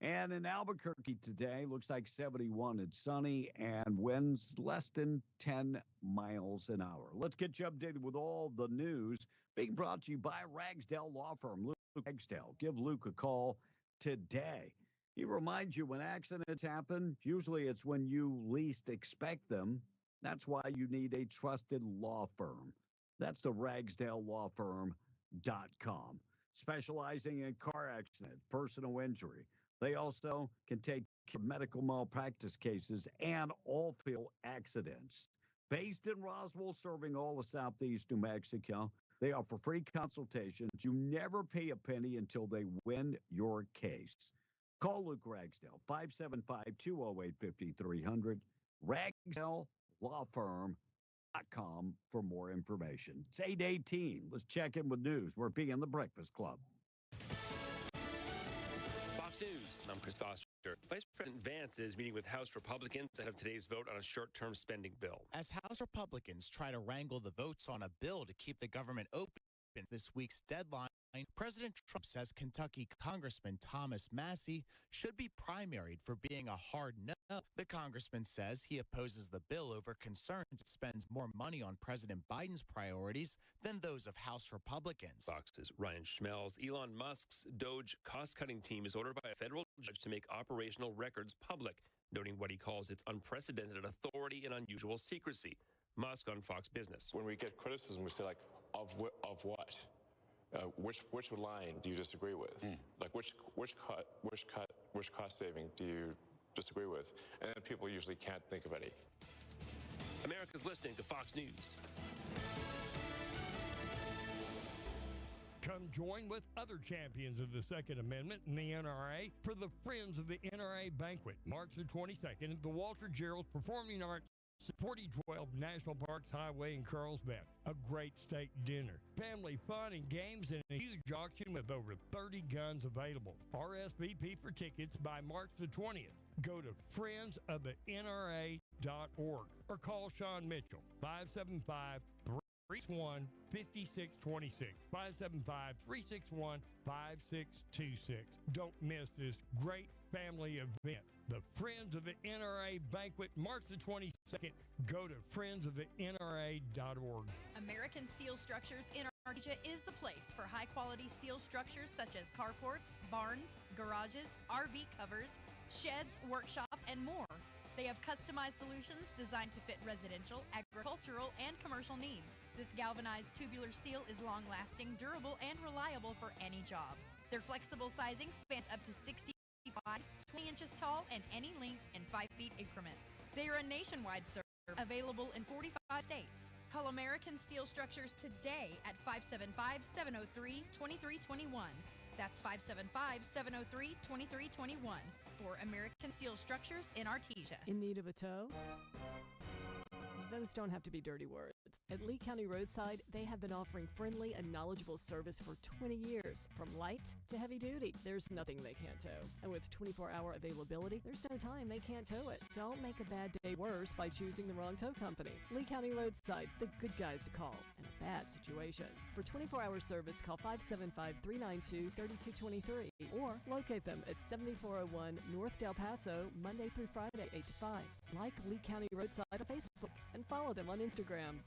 And in Albuquerque today, looks like 71 and sunny and winds less than 10 miles an hour. Let's get you updated with all the news being brought to you by Ragsdale Law Firm. Luke Ragsdale. Give Luke a call today. He reminds you when accidents happen, usually it's when you least expect them. That's why you need a trusted law firm. That's the RagsdaleLawFirm.com. Specializing in car accident, personal injury. They also can take care of medical malpractice cases and all field accidents. Based in Roswell, serving all of southeast New Mexico, they offer free consultations. You never pay a penny until they win your case. Call Luke Ragsdale, 575-208-5300, RagsdaleLawFirm.com for more information. It's 8:18. Let's check in with news. We're being the Breakfast Club. Fox News, I'm Chris Foster. Vice President Vance is meeting with House Republicans ahead of today's vote on a short-term spending bill. As House Republicans try to wrangle the votes on a bill to keep the government open this week's deadline, President Trump says Kentucky Congressman Thomas Massie should be primaried for being a hard no. The congressman says he opposes the bill over concerns it spends more money on President Biden's priorities than those of House Republicans. Fox's Ryan Schmelz, Elon Musk's Doge cost-cutting team is ordered by a federal judge to make operational records public, noting what he calls its unprecedented authority and unusual secrecy. Musk on Fox Business. When we get criticism, we say, like, of what? Which line do you disagree with? Like which cost saving do you disagree with? And then people usually can't think of any. America's listening to Fox News. Come join with other champions of the Second Amendment in the NRA for the Friends of the NRA Banquet, March the 22nd at the Walter Gerald Performing Arts 4012 National Parks Highway in Carlsbad. A great steak dinner, family fun and games, and a huge auction with over 30 guns available. RSVP for tickets by March the 20th. Go to friendsoftheNRA.org or call Sean Mitchell, 575-361-5626, 575-361-5626. Don't miss this great family event. The Friends of the NRA Banquet, March the 22nd. Go to friendsoftheNRA.org. American Steel Structures in Artesia is the place for high-quality steel structures such as carports, barns, garages, RV covers, sheds, workshop, and more. They They have customized solutions designed to fit residential, agricultural, and commercial needs. This galvanized tubular steel is long-lasting, durable, and reliable for any job. Their flexible sizing spans up to 60 feet wide, 20 inches tall, and any length in 5 feet increments. They are a nationwide service, available in 45 states. Call American Steel Structures today at 575-703-2321. That's 575-703-2321 for American Steel Structures in Artesia. In need of a tow? Those don't have to be dirty words. At Lee County Roadside, they have been offering friendly and knowledgeable service for 20 years. From light to heavy duty, there's nothing they can't tow. And with 24-hour availability, there's no time they can't tow it. Don't make a bad day worse by choosing the wrong tow company. Lee County Roadside, the good guys to call in a bad situation. For 24-hour service, call 575-392-3223 or locate them at 7401 North Del Paso, Monday through Friday, 8 to 5. Like Lee County Roadside on Facebook and follow them on Instagram.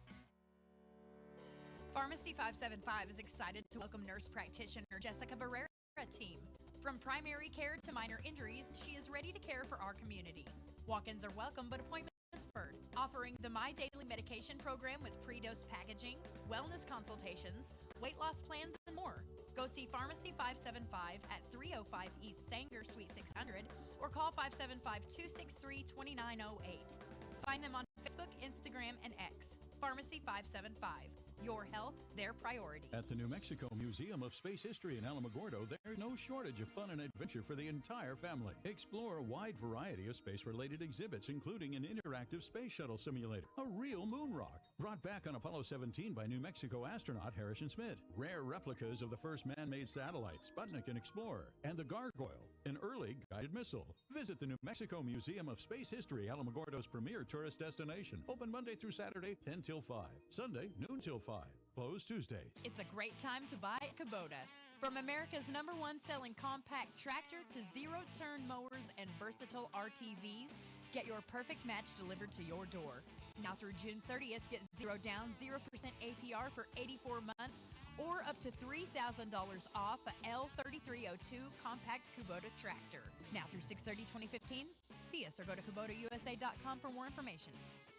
Pharmacy 575 is excited to welcome nurse practitioner Jessica Barrera team. From primary care to minor injuries, she is ready to care for our community. Walk-ins are welcome, but appointments preferred. Offering the My Daily Medication program with pre-dose packaging, wellness consultations, weight loss plans, and more. Go see Pharmacy 575 at 305 East Sanger, Suite 600, or call 575-263-2908. Find them on Facebook, Instagram, and X. Pharmacy 575. Your health, their priority. At the New Mexico Museum of Space History in Alamogordo, there's no shortage of fun and adventure for the entire family. Explore a wide variety of space-related exhibits, including an interactive space shuttle simulator, a real moon rock, brought back on Apollo 17 by New Mexico astronaut Harrison Schmitt, rare replicas of the first man-made satellites, Sputnik and Explorer, and the Gargoyle, an early guided missile. Visit the New Mexico Museum of Space History, Alamogordo's premier tourist destination. Open Monday through Saturday, 10 till 5. Sunday, noon till 5. Closed Tuesdays. It's a great time to buy a Kubota. From America's #1 selling compact tractor to zero-turn mowers and versatile RTVs, get your perfect match delivered to your door. Now through June 30th, get 0 down, 0% APR for 84 months, or up to $3,000 off a L3302 compact Kubota tractor. Now through 6/30/2015, see us or go to KubotaUSA.com for more information.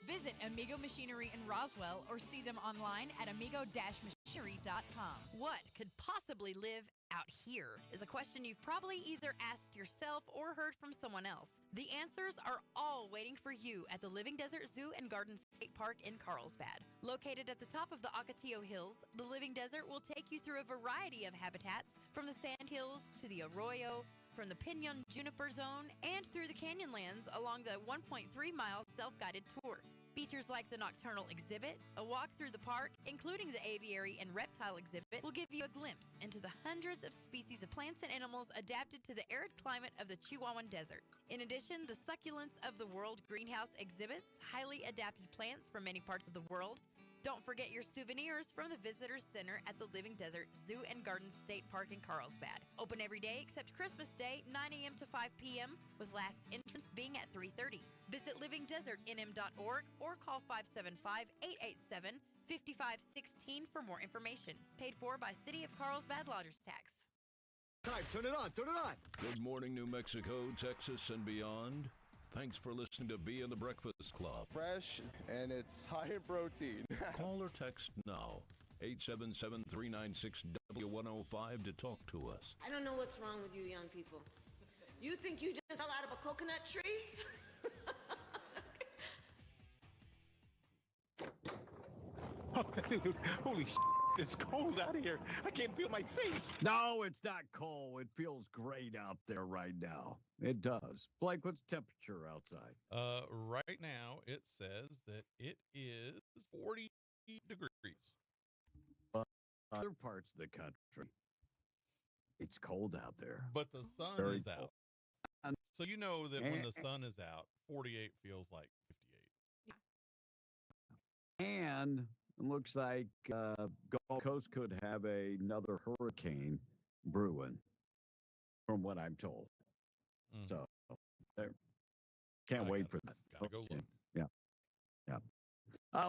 Visit Amigo Machinery in Roswell or see them online at amigo-machinery.com. What could possibly live out here is a question you've probably either asked yourself or heard from someone else. The answers are all waiting for you at the Living Desert Zoo and Garden State Park in Carlsbad. Located at the top of the Ocotillo Hills, the Living Desert will take you through a variety of habitats, from the sand hills to the arroyo, from the Pinon Juniper Zone, and through the Canyonlands along the 1.3-mile self-guided tour. Features like the nocturnal exhibit, a walk through the park, including the aviary and reptile exhibit, will give you a glimpse into the hundreds of species of plants and animals adapted to the arid climate of the Chihuahuan Desert. In addition, the Succulents of the World greenhouse exhibits highly adapted plants from many parts of the world. Don't forget your souvenirs from the Visitor Center at the Living Desert Zoo and Garden State Park in Carlsbad. Open every day except Christmas Day, 9 a.m. to 5 p.m., with last entrance being at 3:30. Visit livingdesertnm.org or call 575-887-5516 for more information. Paid for by City of Carlsbad Lodgers Tax. Time, turn it on, turn it on. Good morning, New Mexico, Texas, and beyond. Thanks for listening to Be in the Breakfast Club. Fresh, and it's high in protein. Call or text now, 877-396-W105 to talk to us. I don't know what's wrong with you young people. You think you just fell out of a coconut tree? Holy shit, it's cold out here. I can't feel my face. No, it's not cold. It feels great out there right now. It does. Blake, what's the temperature outside? Right now, it says that it is 40 degrees. But other parts of the country, it's cold out there. But the sun Very is cold. out. So you know that when the sun is out, 48 feels like 58. And it looks like Gulf Coast could have another hurricane brewing, from what I'm told. So there, can't wait for that. Gotta go look. Yeah.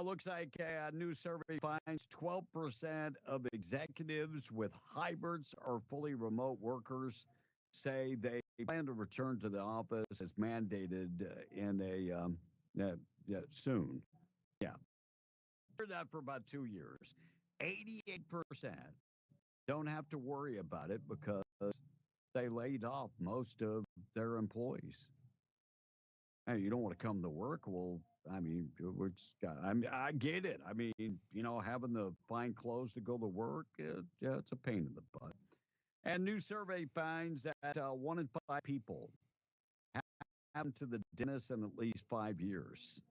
Looks like a new survey finds 12% of executives with hybrids or fully remote workers say they plan to return to the office as mandated in soon. Yeah. Heard that for about 2 years. 88% don't have to worry about it because they laid off most of their employees. Hey, you don't want to come to work? Well, I mean, I get it. I mean, having to find clothes to go to work, it's a pain in the butt. And new survey finds that 1 in 5 people haven't to the dentist in at least 5 years.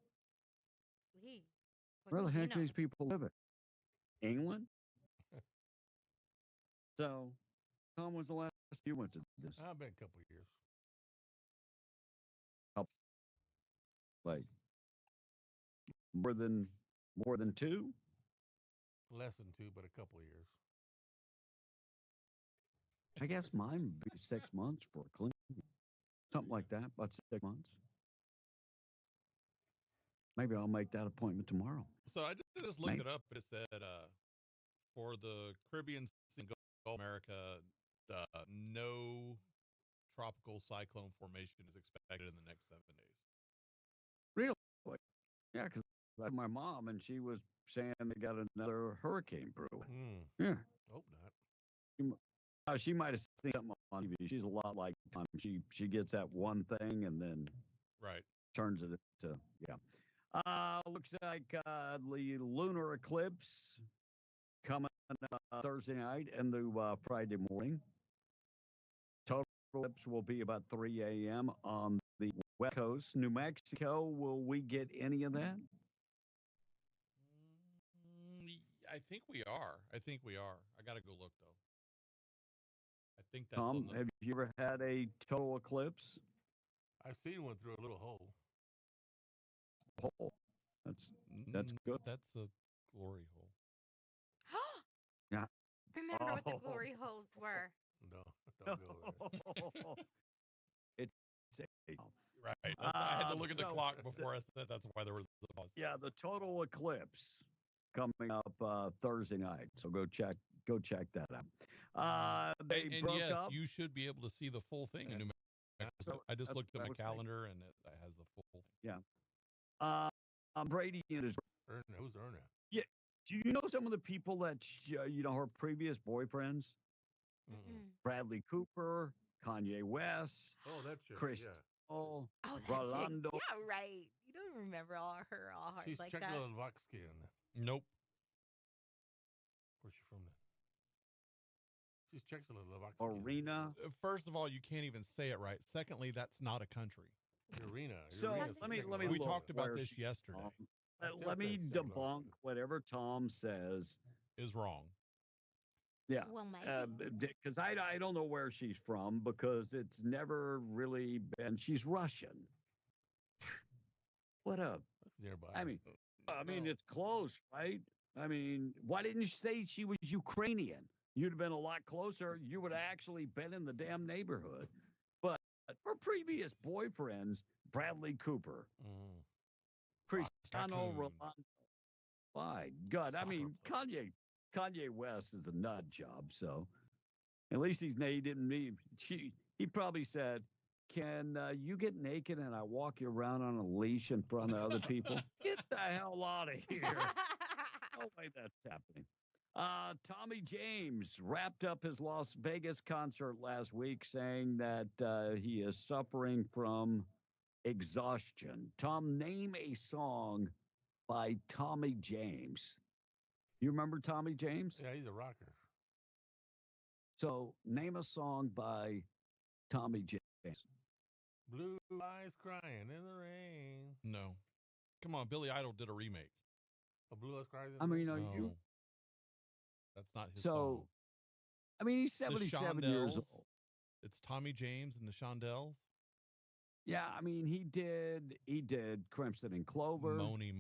Where the heck do these people live in? England? So, Tom, was the last you went to this? I've been a couple of years. Like more than 2? Less than 2, but a couple of years. I guess mine would be 6 months for a clean. Something like that, about 6 months. Maybe I'll make that appointment tomorrow. So I just looked it up. It said for the Caribbean and Gulf America, no tropical cyclone formation is expected in the next 7 days. Really? Yeah, because my mom, and she was saying they got another hurricane brewing. Yeah. Hope not. She might have seen something on TV. She's a lot like Tom. She gets that one thing and then turns it into looks like the lunar eclipse coming Thursday night into Friday morning. Total eclipse will be about 3 a.m. on the West Coast. New Mexico, will we get any of that? I think we are. I got to go look, though. I think that's Tom, have you ever had a total eclipse? I've seen one through a little hole. Hole. That's good. That's a glory hole. Yeah. Remember what the glory holes were. No, don't go there. It's right. I had to look at the clock before I said that's why there was a pause. Yeah, the total eclipse coming up Thursday night. So go check that out. They broke yes, up. you should be able to see the full thing in New Mexico. I just looked at my calendar and it has the full thing. Yeah. Brady and his. Who's Erna? Yeah. Do you know some of the people that her previous boyfriends? Bradley Cooper, Kanye West. Oh, that's true. Chris. Yeah. Oh, that's Rolando. it. Yeah, right. You don't remember all hard She's like that. Czechoslovakian. Nope. Where's she from then? She's Czechoslovakian. Arena. First of all, you can't even say it right. Secondly, that's not a country. Arena. So let me. We look talked about where this she- yesterday. Let me debunk whatever Tom says is wrong. Yeah, Well, maybe. because I don't know where she's from because it's never really been. She's Russian. What up? That's nearby. I mean, it's close, right? I mean, why didn't you say she was Ukrainian? You'd have been a lot closer. You would have actually been in the damn neighborhood. But her previous boyfriends, Bradley Cooper, Cristiano Ronaldo. My God, I mean, Kanye West is a nut job. So at least he didn't need. He probably said, "Can you get naked and I walk you around on a leash in front of other people?" Get the hell out of here! No way that's happening. Tommy James wrapped up his Las Vegas concert last week, saying that he is suffering from exhaustion. Tom, name a song by Tommy James. You remember Tommy James? Yeah, he's a rocker. So name a song by Tommy James. Blue eyes crying in the rain. No. Come on, Billy Idol did a remake. A Blue eyes crying in the I mean, rain? are you? That's not his song. I mean, he's 77 years Shondells. old. It's Tommy James and the Shondells. Yeah, I mean, he did Crimson and Clover, Moni.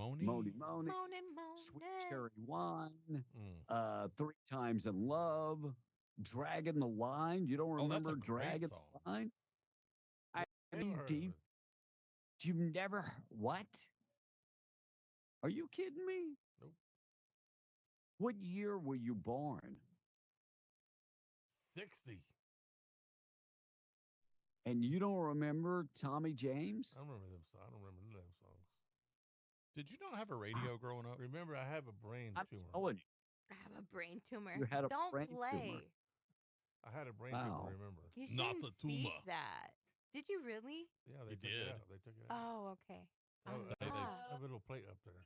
Sweet Cherry Wine, 3 Times in Love, Dragging the Line. You don't remember Dragging the Line? I mean, you never what? Are you kidding me? Nope. What year were you born? 60. And you don't remember Tommy James? I remember them. I don't remember none of them songs. Did you not have a radio growing up? Remember, I have a brain I'm tumor. telling you. I have a brain tumor. You had a Don't brain play. tumor. I had a brain Wow. tumor. Remember? You Not shouldn't the speak tumor. that. Did you really? Yeah, they You took it did. out. They took it out. Oh, okay. I have, They- I have a little plate up there.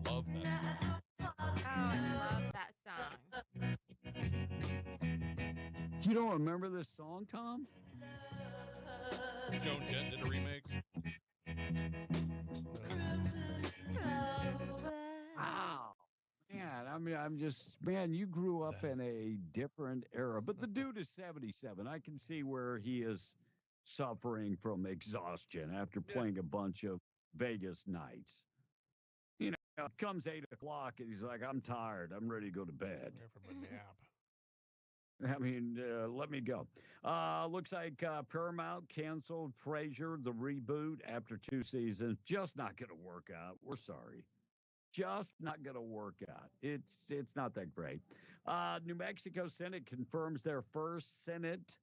Love that song. Oh, I love that song. You don't remember this song, Tom? Joan Jett did a remake. Wow. Man, I mean, man, you grew up in a different era. But the dude is 77. I can see where he is suffering from exhaustion after playing a bunch of Vegas nights. You know, it comes 8 o'clock and he's like, I'm tired. I'm ready to go to bed. There for my nap. I mean, let me go. Looks like Paramount canceled Frasier, the reboot, after 2 seasons. Just not going to work out. We're sorry. Just not going to work out. It's not that great. New Mexico Senate confirms their first Senate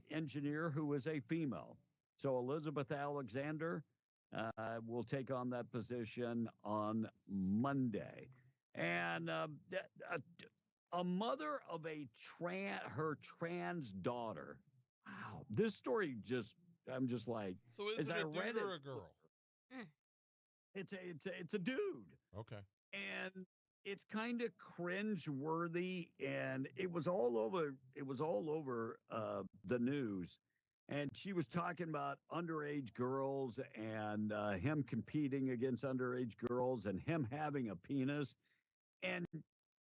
engineer who is a female. So Elizabeth Alexander will take on that position on Monday. And a mother of her trans daughter. Wow, this story I'm just like. So is it a dude or a girl? It's a dude. Okay. And it's kind of cringe-worthy, and it was all over the news. And she was talking about underage girls and him competing against underage girls and him having a penis. And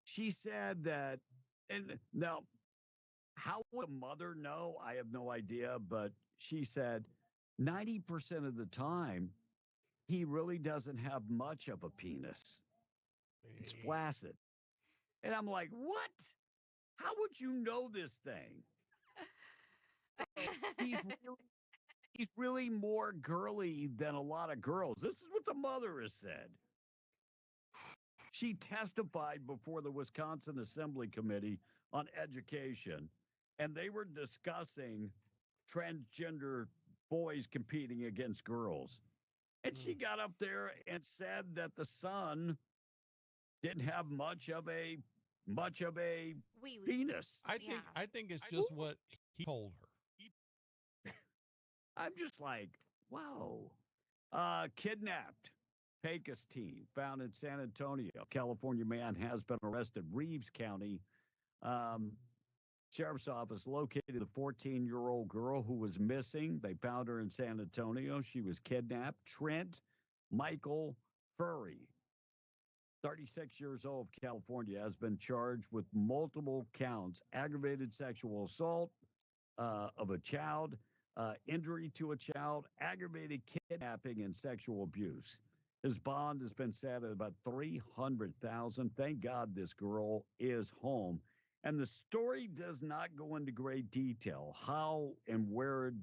she said that, and now, how would a mother know? I have no idea, but she said 90% of the time, he really doesn't have much of a penis. It's flaccid. And I'm like, what? How would you know this thing? He's really more girly than a lot of girls. This is what the mother has said. She testified before the Wisconsin Assembly Committee on Education, and they were discussing transgender boys competing against girls. And she got up there and said that the son didn't have much of a penis. I think it's just what he told her. I'm just like, wow. Kidnapped Pecos teen found in San Antonio. California man has been arrested. Reeves County Sheriff's Office located the 14-year-old girl who was missing. They found her in San Antonio. She was kidnapped. Trent Michael Furry, 36 years old, of California, has been charged with multiple counts: aggravated sexual assault of a child, injury to a child, aggravated kidnapping, and sexual abuse. His bond has been set at about $300,000. Thank God this girl is home. And the story does not go into great detail how and where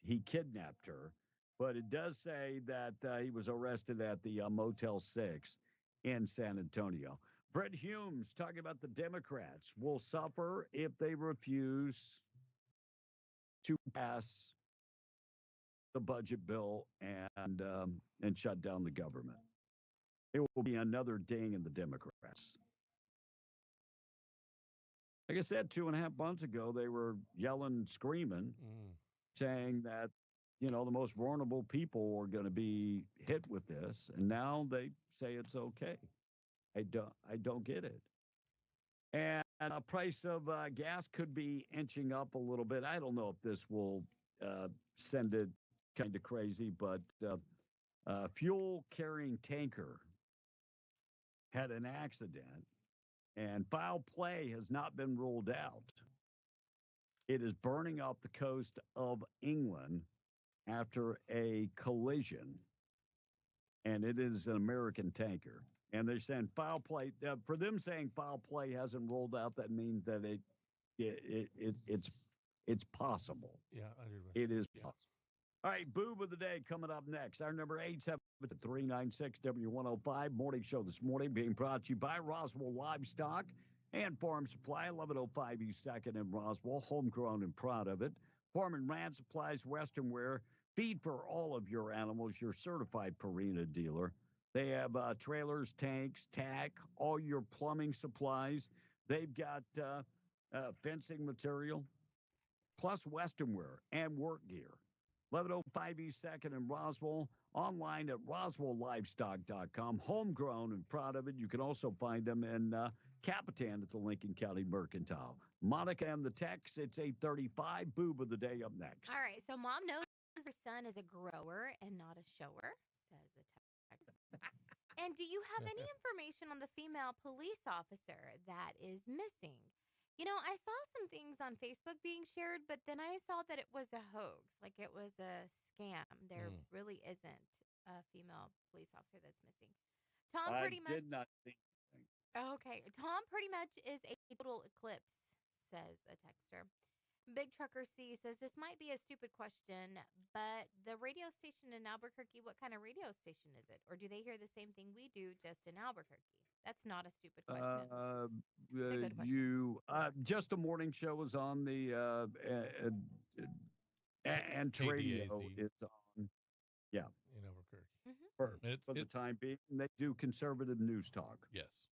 he kidnapped her, but it does say that he was arrested at the Motel 6 in San Antonio. Brett Humes talking about the Democrats will suffer if they refuse to pass the budget bill and shut down the government. It will be another ding in the Democrats. Like I said, 2.5 months ago, they were yelling, screaming, saying that, the most vulnerable people were going to be hit with this. And now they say it's okay. I don't get it. And the price of gas could be inching up a little bit. I don't know if this will send it kind of crazy, but fuel carrying tanker had an accident. And foul play has not been ruled out. It is burning off the coast of England after a collision. And it is an American tanker. And they're saying foul play. For them saying foul play hasn't rolled out, that means that it's possible. Yeah, it is possible. All right, boob of the day coming up next. Our number 87396 W105 morning show this morning being brought to you by Roswell Livestock. And Farm Supply, 1105 East 2nd in Roswell, homegrown and proud of it. Farm and Ranch Supplies, Western Wear, feed for all of your animals, your certified Purina dealer. They have trailers, tanks, tack, all your plumbing supplies. They've got fencing material, plus Western Wear and work gear. 1105 East 2nd in Roswell, online at roswelllivestock.com. Homegrown and proud of it. You can also find them in Capitan at the Lincoln County Mercantile. Monica and the Tex, it's 8:35. Boob of the day up next. All right, so mom knows her son is a grower and not a shower, says the text. And do you have any information on the female police officer that is missing? You know, I saw some things on Facebook being shared, but then I saw that it was a hoax, like it was a scam. There really isn't a female police officer that's missing. Tom pretty much. I did not see anything. Okay, Tom pretty much is a total eclipse, says a texter. Big Trucker C says this might be a stupid question, but the radio station in Albuquerque, what kind of radio station is it? Or do they hear the same thing we do, just in Albuquerque? That's not a stupid question. It's a good question. Just the morning show is on the and radio is on. Yeah, in Albuquerque. For the time being, they do conservative news talk. Yes.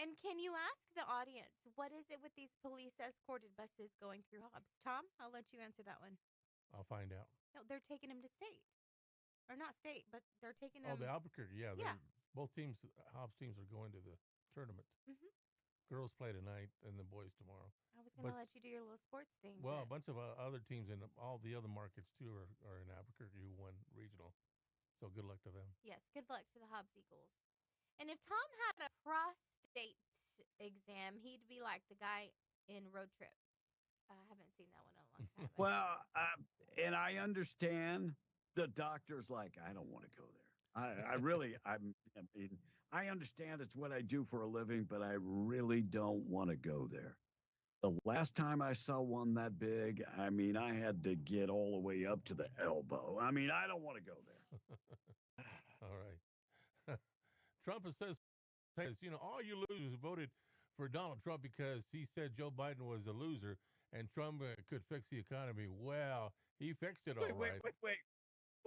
And can you ask the audience, what is it with these police escorted buses going through Hobbs? Tom, I'll let you answer that one. I'll find out. No, they're taking him to state. Or not state, but they're taking Oh, him. the Albuquerque, yeah. Yeah. Both teams, Hobbs teams, are going to the tournament. Mhm. Girls play tonight and the boys tomorrow. I was going to let you do your little sports thing. Well, a but- bunch of other teams in all the other markets, too, are in Albuquerque who won regional. So good luck to them. Yes, good luck to the Hobbs Eagles. And if Tom had a prostate exam, he'd be like the guy in Road Trip. I haven't seen that one in a long time. Well, and I understand the doctor's like, I don't want to go there. I really, I mean, I understand it's what I do for a living, but I really don't want to go there. The last time I saw one that big, I mean, I had to get all the way up to the elbow. I mean, I don't want to go there. All right. Trump says, all you losers voted for Donald Trump because he said Joe Biden was a loser and Trump could fix the economy. Well, he fixed it all right.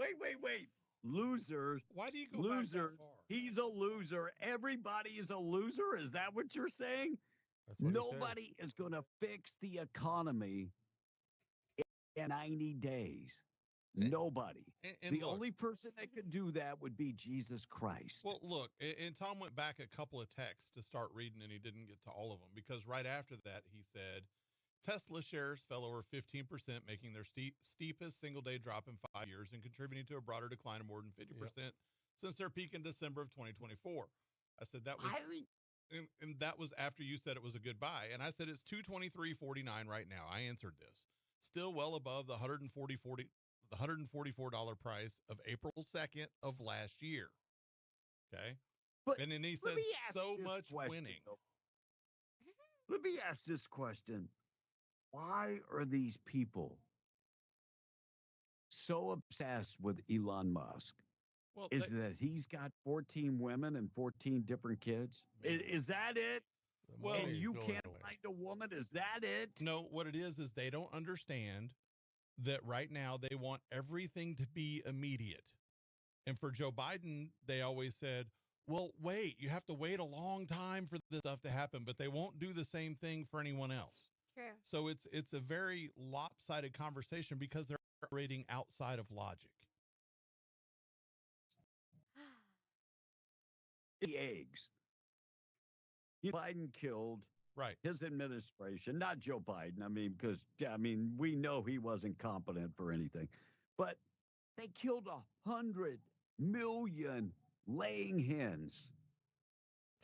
Wait. Losers. Why do you go losers? back that far? He's a loser. Everybody is a loser. Is that what you're saying? That's what he said. Nobody is going to fix the economy in 90 days. Nobody. And the look, only person that could do that would be Jesus Christ. Well, look, and Tom went back a couple of texts to start reading, and he didn't get to all of them because right after that, he said, Tesla shares fell over 15%, making their steepest single-day drop in 5 years and contributing to a broader decline of more than 50% since their peak in December of 2024. I said that was, and that was after you said it was a good buy. And I said it's $223.49 right now. I answered this. Still well above the $144 price of April 2nd of last year. Okay. But and then he let said me ask so this much question, winning. though. Let me ask this question. Why are these people so obsessed with Elon Musk? Well, is that he's got 14 women and 14 different kids? Is that it? Well, and you can't find a woman? Is that it? No, what it is they don't understand that right now they want everything to be immediate. And for Joe Biden, they always said, well, wait, you have to wait a long time for this stuff to happen, but they won't do the same thing for anyone else. True. So it's a very lopsided conversation because they're operating outside of logic. The eggs. Biden killed his administration, not Joe Biden. I mean, because we know he wasn't competent for anything, but they killed 100 million laying hens.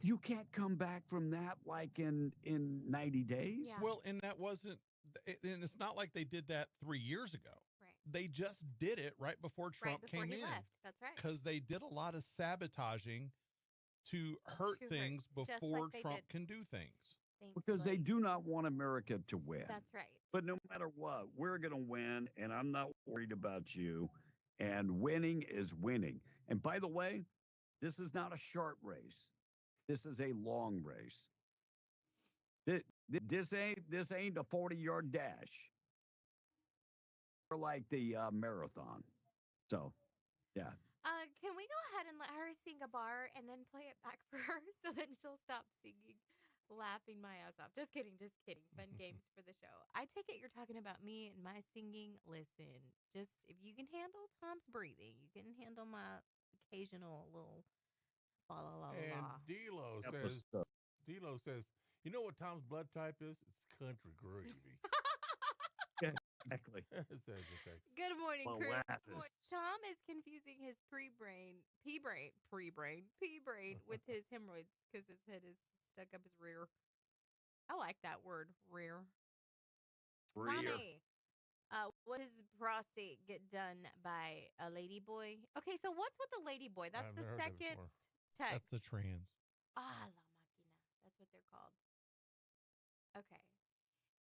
You can't come back from that like in 90 days. Yeah. Well, and that wasn't, and it's not like they did that 3 years ago. Right. They just did it right before Trump before came he in. left. That's right. Because they did a lot of sabotaging to hurt things just before like they Trump did. can do things. Thanks, Because they buddy. do not want America to win. That's right. But no matter what, we're going to win, and I'm not worried about you. And winning is winning. And by the way, this is not a short race. This is a long race. This ain't a 40-yard dash. Or like the marathon. So, yeah. Can we go ahead and let her sing a bar and then play it back for her so then she'll stop singing, laughing my ass off? Just kidding, just kidding. Fun games for the show. I take it you're talking about me and my singing. Listen, just if you can handle Tom's breathing, you can handle my occasional little fa la la And la. D'Lo says, you know what Tom's blood type is? It's country gravy. Exactly. Good morning, Chris. Molasses. Tom is confusing his pea brain with his hemorrhoids because his head is stuck up his rear. I like that word, rear. Tommy, what does prostate get done by a lady boy? Okay, so what's with the lady boy? That's I've the never heard that second before. text. That's the trans. La máquina. That's what they're called. Okay.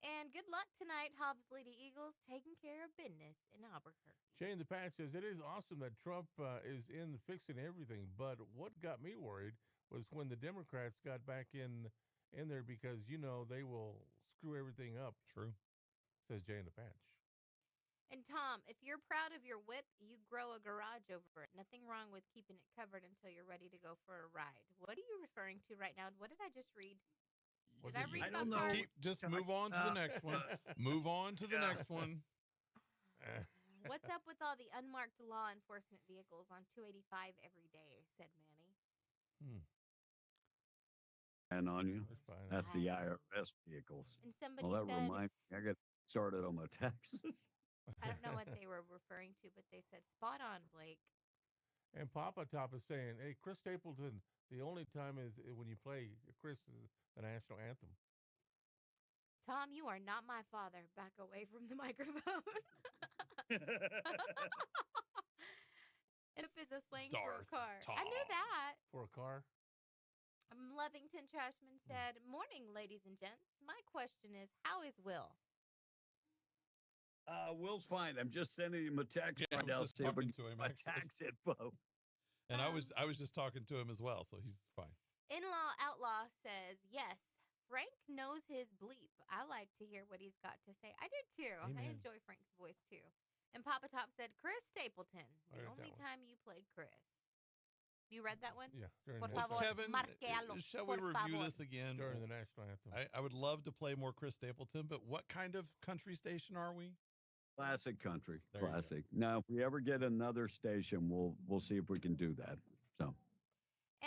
And good luck tonight, Hobbs Lady Eagles, taking care of business in Albuquerque. Shane the Patch says, it is awesome that Trump is in fixing everything, but what got me worried was when the Democrats got back in there because, they will screw everything up. True. Says Jay in the Patch. And Tom, if you're proud of your whip, you grow a garage over it. Nothing wrong with keeping it covered until you're ready to go for a ride. What are you referring to right now? What did I just read? Did I read don't about know. cars? Just move on to the next one. Move on to the next one. What's up with all the unmarked law enforcement vehicles on 285 every day, said Manny. And on you. That's the IRS vehicles. And somebody that said, reminds me, I got started on my taxes. I don't know what they were referring to, but they said, spot on, Blake. And Papa Top is saying, hey, Chris Stapleton, the only time is when you play Chris is the national anthem. Tom, you are not my father. Back away from the microphone. It is a slang for a car. I knew that. For a car? Lovington Trashman said, morning, ladies and gents. My question is, how is Will? Will's fine. I'm just sending him a text Yeah, right now. I was just talking to him, my actually. tax info. And I was just talking to him as well, so he's fine. In-law Outlaw says, yes, Frank knows his bleep. I like to hear what he's got to say. I do too. I Amen. enjoy Frank's voice too. And Papa Top said, Chris Stapleton, I the read only that one. time you played Chris. You read that one? Yeah. During Por the, favor, Kevin, marquealo, shall we por review favor. this again? during the national anthem. I would love to play more Chris Stapleton, but what kind of country station are we? Classic country. There you go. Classic. Now, if we ever get another station, we'll see if we can do that. So,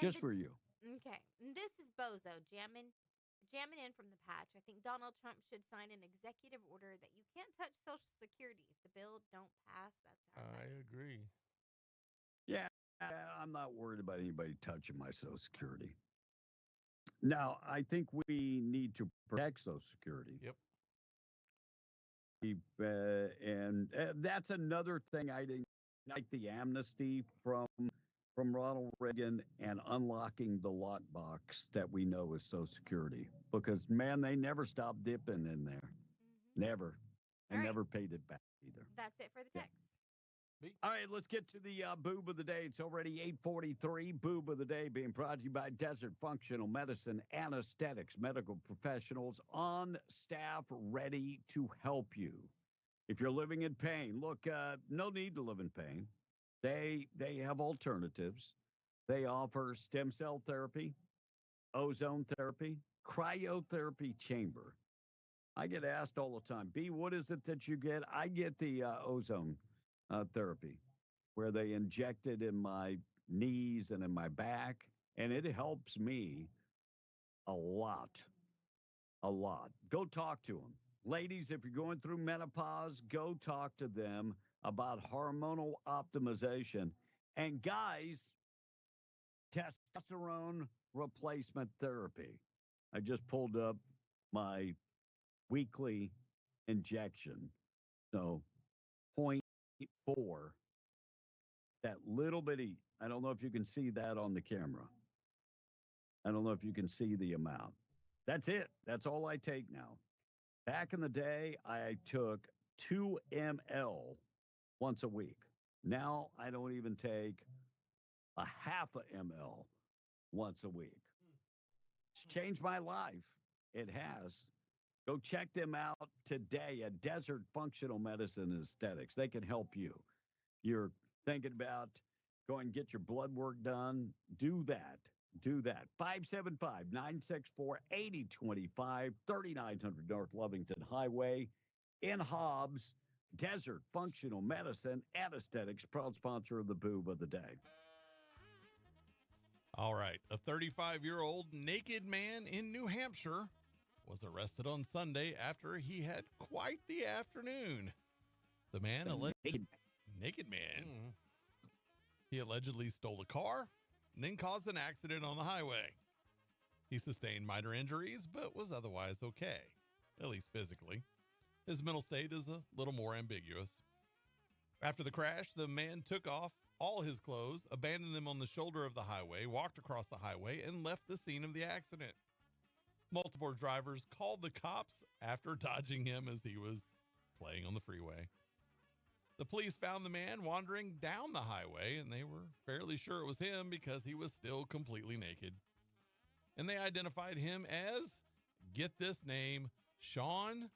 just for you. Okay. And this is Bozo jamming in from the patch. I think Donald Trump should sign an executive order that you can't touch Social Security. If the bill don't pass, that's our I money. agree. Yeah, I'm not worried about anybody touching my Social Security. Now, I think we need to protect Social Security. Yep. And that's another thing I didn't like, the amnesty from Ronald Reagan and unlocking the lockbox that we know is Social Security. Because, man, they never stopped dipping in there. Never. And All right. never paid it back either. That's it for the text. All right, let's get to the boob of the day. It's already 8:43. Boob of the day being brought to you by Desert Functional Medicine Anesthetics, medical professionals on staff ready to help you. If you're living in pain, look, no need to live in pain. They have alternatives. They offer stem cell therapy, ozone therapy, cryotherapy chamber. I get asked all the time, B, what is it that you get? I get the ozone therapy, where they inject it in my knees and in my back, and it helps me a lot. Go talk to them. Ladies, if you're going through menopause, go talk to them about hormonal optimization. And guys, testosterone replacement therapy. I just pulled up my weekly injection. So 0.4, that little bitty, I don't know if you can see that on the camera. I don't know if you can see the amount. That's it. That's all I take now. Back in the day, I took 2 ml once a week. Now I don't even take a half a ml once a week. It's changed my life. It has. Go check them out today at Desert Functional Medicine and Aesthetics. They can help you. You're thinking about going and get your blood work done. Do that. Do that. 575-964-8025, 3900 North Lovington Highway in Hobbs. Desert Functional Medicine and Aesthetics, proud sponsor of the Boob of the Day. All right. A 35-year-old naked man in New Hampshire was arrested on Sunday after he had quite the afternoon. The man, naked man. He allegedly stole a car and then caused an accident on the highway. He sustained minor injuries, but was otherwise okay, at least physically. His mental state is a little more ambiguous. After the crash, the man took off all his clothes, abandoned them on the shoulder of the highway, walked across the highway, and left the scene of the accident. Multiple drivers called the cops after dodging him as he was playing on the freeway. The police found the man wandering down the highway, and they were fairly sure it was him because he was still completely naked. And they identified him as, get this name, Sean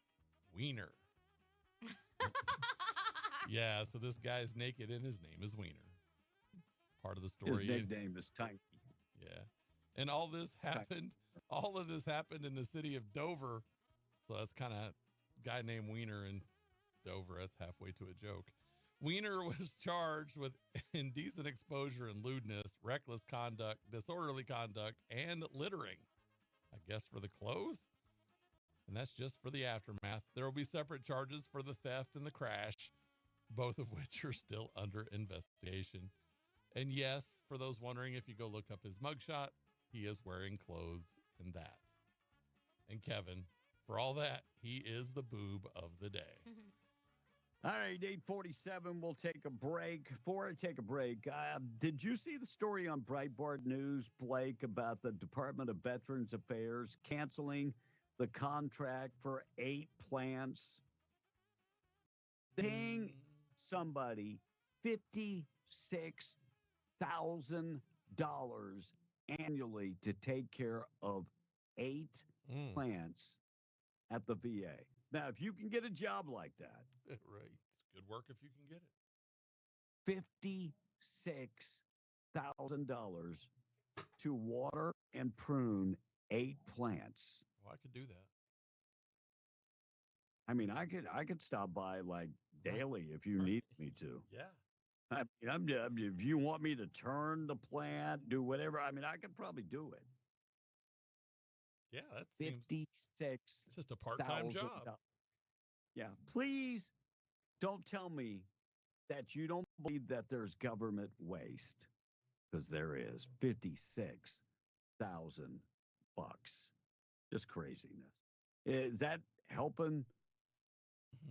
Wiener. Yeah, so this guy's naked and his name is Wiener. Part of the story. His nickname is Tiny. Yeah. And all of this happened in the city of Dover. So that's kind of guy named Wiener in Dover. That's halfway to a joke. Wiener was charged with indecent exposure and lewdness, reckless conduct, disorderly conduct, and littering. I guess for the clothes? And that's just for the aftermath. There will be separate charges for the theft and the crash, both of which are still under investigation. And yes, for those wondering, if you go look up his mugshot, he is wearing clothes in that. And Kevin, for all that, he is the boob of the day. All right, 8:47, we'll take a break. Before I take a break, did you see the story on Breitbart News, Blake, about the Department of Veterans Affairs canceling the contract for 8 plants? Paying somebody $56,000 annually to take care of 8 plants at the VA. Now, if you can get a job like that, right, it's good work if you can get it. $56,000 to water and prune 8 plants. Well, I could do that. I mean, I could stop by like daily if you need me to. Yeah. I mean, if you want me to turn the plant, do whatever, I mean, I could probably do it. Yeah, that seems 56. It's just a part-time job. Yeah, please don't tell me that you don't believe that there's government waste, because there is. $56,000, just craziness. Is that helping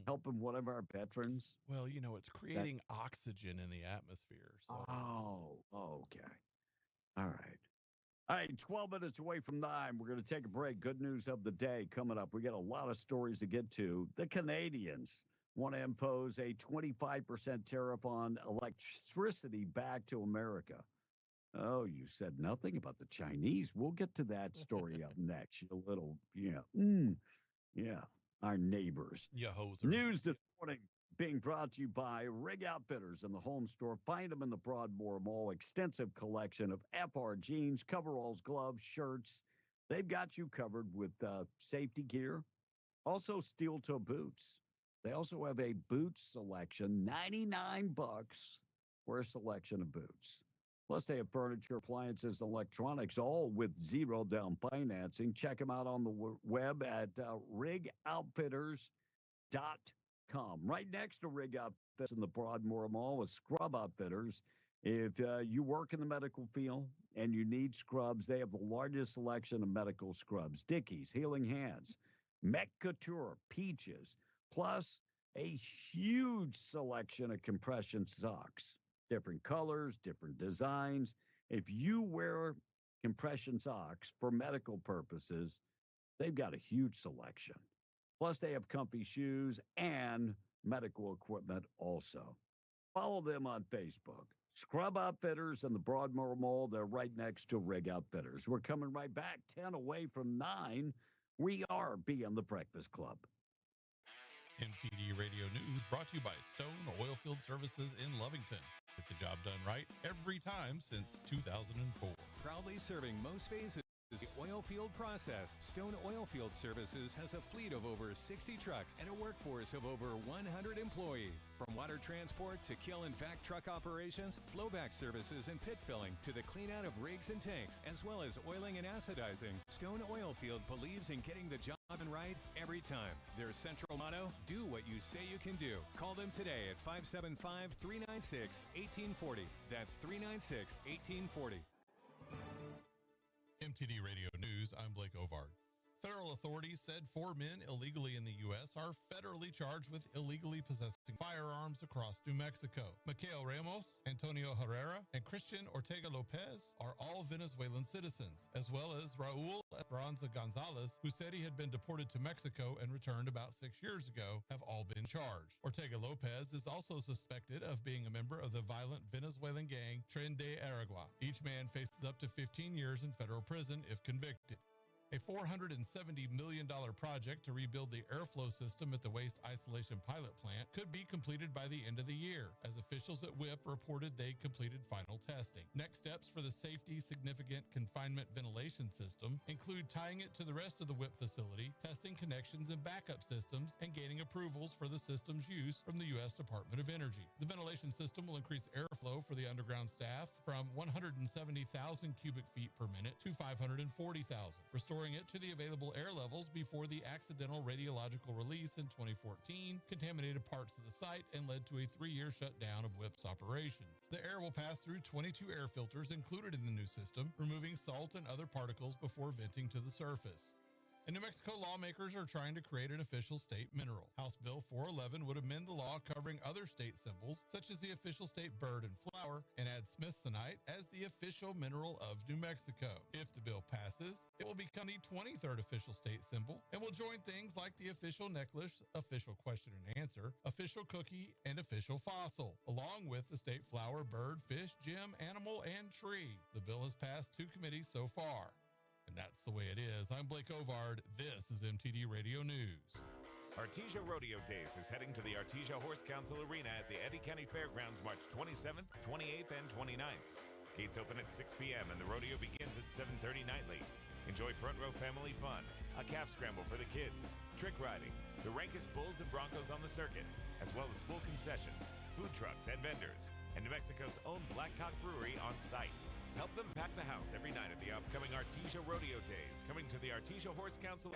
one of our veterans? Well, you know, it's creating oxygen in the atmosphere. So. Oh, okay. All right. All right, 12 minutes away from 9. We're going to take a break. Good news of the day coming up. We got a lot of stories to get to. The Canadians want to impose a 25% tariff on electricity back to America. Oh, you said nothing about the Chinese. We'll get to that story up next. A little, yeah, our neighbors. Yeah, hoser. News this morning being brought to you by Rig Outfitters in the home store. Find them in the Broadmoor Mall. Extensive collection of FR jeans, coveralls, gloves, shirts. They've got you covered with safety gear. Also, steel toe boots. They also have a boot selection, $99 for a selection of boots. Plus, they have furniture, appliances, electronics, all with 0 down financing. Check them out on the web at rigoutfitters.com. Right next to Rig Outfitters in the Broadmoor Mall is Scrub Outfitters. If you work in the medical field and you need scrubs, they have the largest selection of medical scrubs. Dickies, Healing Hands, Mech Couture, Peaches, plus a huge selection of compression socks. Different colors, different designs. If you wear compression socks for medical purposes, they've got a huge selection. Plus, they have comfy shoes and medical equipment also. Follow them on Facebook. Scrub Outfitters in the Broadmoor Mall. They're right next to Rig Outfitters. We're coming right back, 10 away from 9. We are Beyond the Breakfast Club. MTD Radio News brought to you by Stone Oilfield Services in Lovington. Get the job done right every time since 2004. Proudly serving most phases of the oil field process, Stone Oilfield Services has a fleet of over 60 trucks and a workforce of over 100 employees. From water transport to kill and vac truck operations, flowback services and pit filling to the clean out of rigs and tanks, as well as oiling and acidizing, Stone Oilfield believes in getting the job done right every time. Their central motto, do what you say you can do. Call them today at 575-396-1840. That's 396-1840. MTD Radio News, I'm Blake Ovard. Federal authorities said 4 men illegally in the U.S. are federally charged with illegally possessing firearms across New Mexico. Mikhail Ramos, Antonio Herrera, and Christian Ortega Lopez are all Venezuelan citizens, as well as Raul Esperanza Gonzalez, who said he had been deported to Mexico and returned about 6 years ago, have all been charged. Ortega Lopez is also suspected of being a member of the violent Venezuelan gang Tren de Aragua. Each man faces up to 15 years in federal prison if convicted. A $470 million project to rebuild the airflow system at the Waste Isolation Pilot Plant could be completed by the end of the year, as officials at WIP reported they completed final testing. Next steps for the Safety Significant Confinement Ventilation System include tying it to the rest of the WIP facility, testing connections and backup systems, and gaining approvals for the system's use from the U.S. Department of Energy. The ventilation system will increase airflow for the underground staff from 170,000 cubic feet per minute to 540,000, restoring it to the available air levels before the accidental radiological release in 2014 contaminated parts of the site and led to a 3-year shutdown of WIP's operations. The air will pass through 22 air filters included in the new system, removing salt and other particles before venting to the surface. In New Mexico, lawmakers are trying to create an official state mineral. House Bill 411 would amend the law covering other state symbols, such as the official state bird and flower, and add smithsonite as the official mineral of New Mexico. If the bill passes, it will become the 23rd official state symbol and will join things like the official necklace, official question and answer, official cookie, and official fossil, along with the state flower, bird, fish, gem, animal, and tree. The bill has passed 2 committees so far. And that's the way it is. I'm Blake Ovard. This is MTD Radio News. Artesia Rodeo Days is heading to the Artesia Horse Council Arena at the Eddy County Fairgrounds March 27th, 28th, and 29th. Gates open at 6 p.m. and the rodeo begins at 7:30 nightly. Enjoy front row family fun, a calf scramble for the kids, trick riding, the rankest bulls and broncos on the circuit, as well as full concessions, food trucks, and vendors, and New Mexico's own Blackcock Brewery on site. Help them pack the house every night at the upcoming Artesia Rodeo Days, coming to the Artesia Horse Council.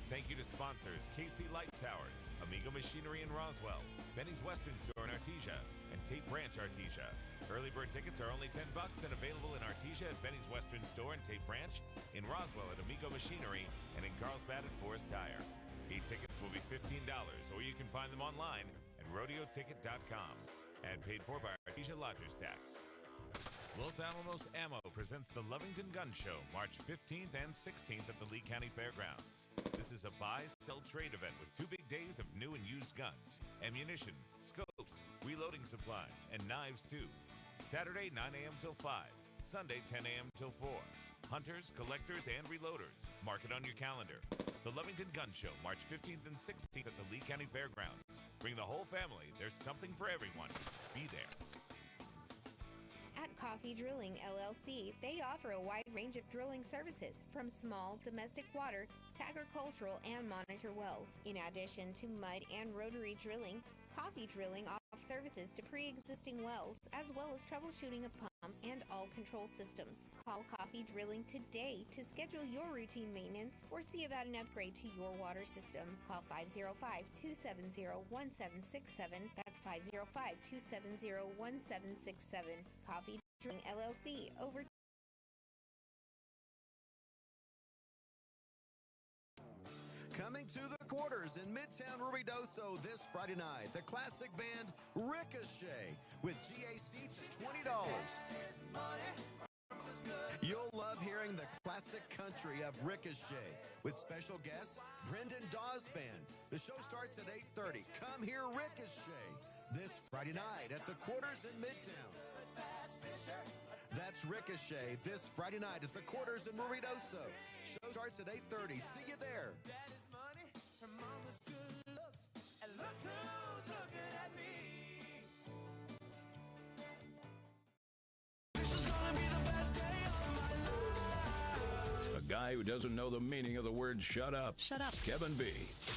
Thank you to sponsors KC Light Towers, Amigo Machinery in Roswell, Benny's Western Store in Artesia, and Tape Branch Artesia. Early bird tickets are only $10 and available in Artesia at Benny's Western Store and Tape Branch, in Roswell at Amigo Machinery, and in Carlsbad at Forest Tire. E-tickets will be $15, or you can find them online at rodeoticket.com. Ad paid for by Artesia Lodgers Tax. Los Alamos Ammo presents the Lovington Gun Show, March 15th and 16th at the Lee County Fairgrounds. This is a buy-sell-trade event with 2 big days of new and used guns, ammunition, scopes, reloading supplies, and knives too. Saturday, 9 a.m. till 5. Sunday, 10 a.m. till 4. Hunters, collectors, and reloaders. Mark it on your calendar. The Lovington Gun Show, March 15th and 16th at the Lee County Fairgrounds. Bring the whole family. There's something for everyone. Be there. At Coffee Drilling LLC, they offer a wide range of drilling services, from small domestic water to agricultural and monitor wells. In addition to mud and rotary drilling, Coffee Drilling offers services to pre-existing wells, as well as troubleshooting a pump and all control systems. Call Coffee Drilling today to schedule your routine maintenance or see about an upgrade to your water system. Call 505-270-1767. That's 505-270-1767. Coffee Drilling LLC. Over. Coming to the quarters in Midtown Ruidoso this Friday night, the classic band Ricochet with GA seats at $20. You'll love hearing the classic country of Ricochet with special guests Brendan Dawes Band. The show starts at 8:30. Come hear Ricochet this Friday night at the quarters in Midtown. That's Ricochet this Friday night at the Quarters in Ruidoso. Show starts at 8:30. See you there. A guy who doesn't know the meaning of the word shut up. Shut up. Kevin B.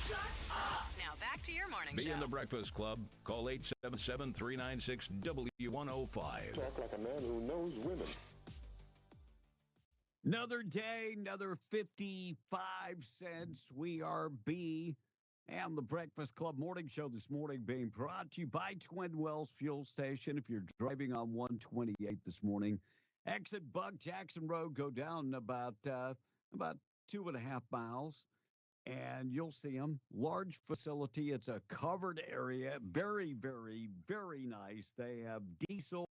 Shut up! Now back to your morning Be show. in the Breakfast Club. Call 877-396-W105. Talk like a man who knows women. Another day, another 55 cents. We are B and the Breakfast Club morning show this morning being brought to you by Twin Wells Fuel Station. If you're driving on 128 this morning, exit Buck Jackson Road, go down about 2.5 miles, and you'll see them. Large facility. It's a covered area. Very, very, very nice. They have diesel,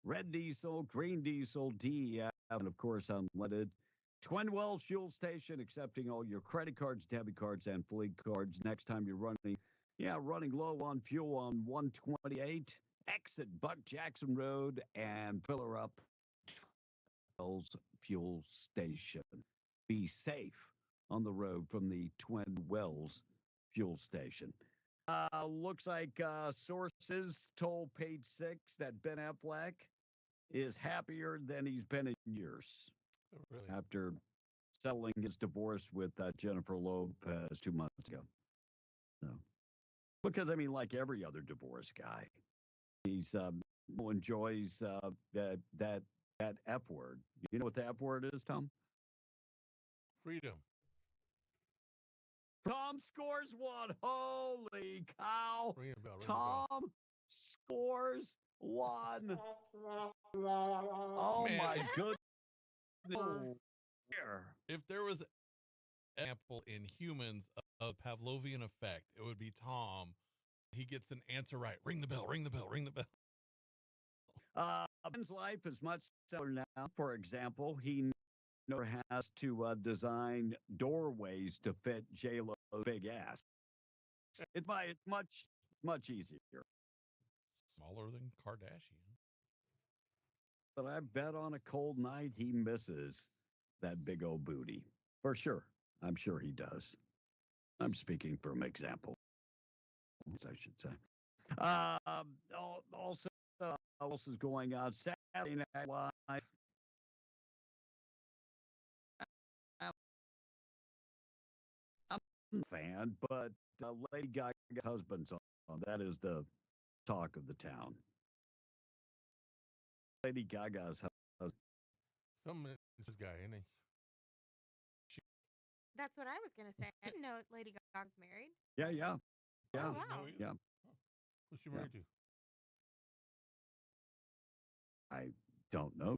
red diesel, green diesel, DEF, and of course, unleaded. Twin Wells Fuel Station, accepting all your credit cards, debit cards, and fleet cards. Next time you're running low on fuel on 128, exit Buck Jackson Road and fill her up. Wells Fuel Station. Be safe on the road from the Twin Wells Fuel Station. Looks like sources told Page 6 that Ben Affleck is happier than he's been in years. Oh, really? After settling his divorce with Jennifer Lopez 2 months ago. So, because, I mean, like every other divorce guy, he's enjoys that F word. You know what the F word is, Tom? Freedom. Tom scores one. Holy cow. Ring a bell, Tom scores one. Oh, Man. my goodness. If there was an example in humans of Pavlovian effect, it would be Tom. He gets an answer right. Ring the bell, ring the bell, ring the bell. Ben's life is much simpler now. For example, he never has to design doorways to fit J-Lo's big ass. It's much easier. Smaller than Kardashian. But I bet on a cold night he misses that big old booty. For sure. I'm sure he does. I'm speaking from example, I should say. Also, what else is going on? Saturday Night Live. I'm a fan, but Lady Gaga's husband's on. That is the talk of the town. Lady Gaga's husband. Some this guy, ain't he? That's what I was going to say. I didn't know Lady Gaga was married. Yeah. Oh, wow. Yeah. Who's she married to? I don't know.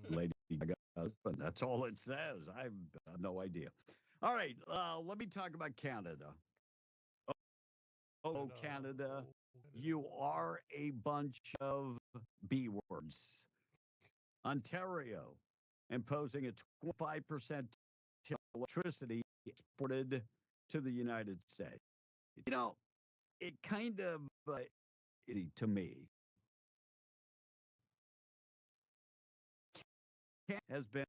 Lady Gaga's husband. That's all it says. I have no idea. All right. Let me talk about Canada. Oh, Canada. You are a bunch of B words. Ontario imposing a 25% electricity exported to the United States. You know, it kind of to me has been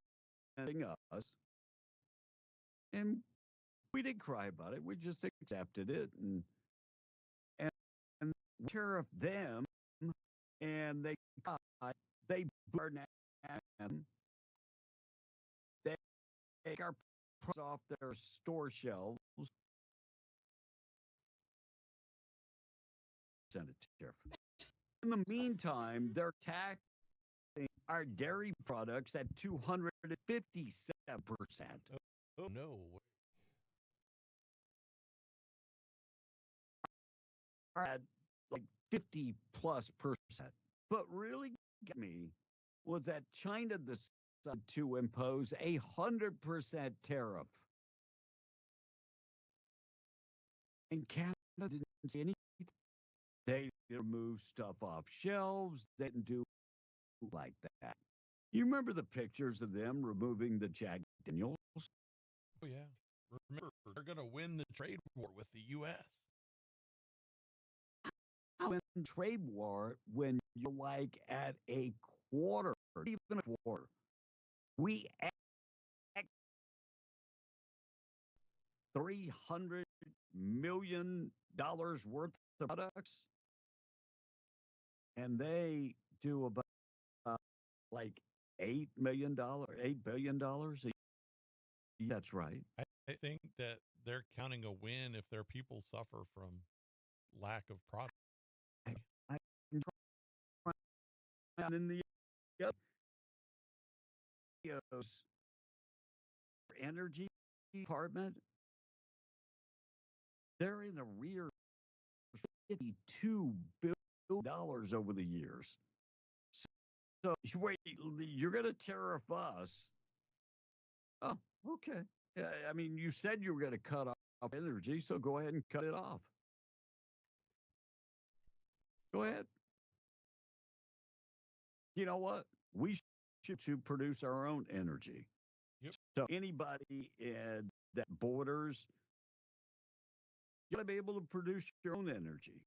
us, and we didn't cry about it. We just accepted it and tariff them, and they burn them. They take our products off their store shelves. Send it to tariff. In the meantime, they're taxing our dairy products at 257%. Oh no. At like 50+%. But really got me was that China decided to impose 100% tariff. And Canada didn't see anything. They didn't remove stuff off shelves. They didn't do like that. You remember the pictures of them removing the Jack Daniels? Oh, yeah. Remember, they're going to win the trade war with the U.S. Win trade war when you're like at a quarter even a quarter. We act $300 million worth of products, and they do about like $8 billion a year. That's right. I think that they're counting a win if their people suffer from lack of product. And in the energy department, they're in arrears $52 billion over the years. So wait, you're going to tariff us? Oh, okay. I mean, you said you were going to cut off energy, so go ahead and cut it off. Go ahead. You know what? We should produce our own energy. Yep. So anybody that borders, you got to be able to produce your own energy.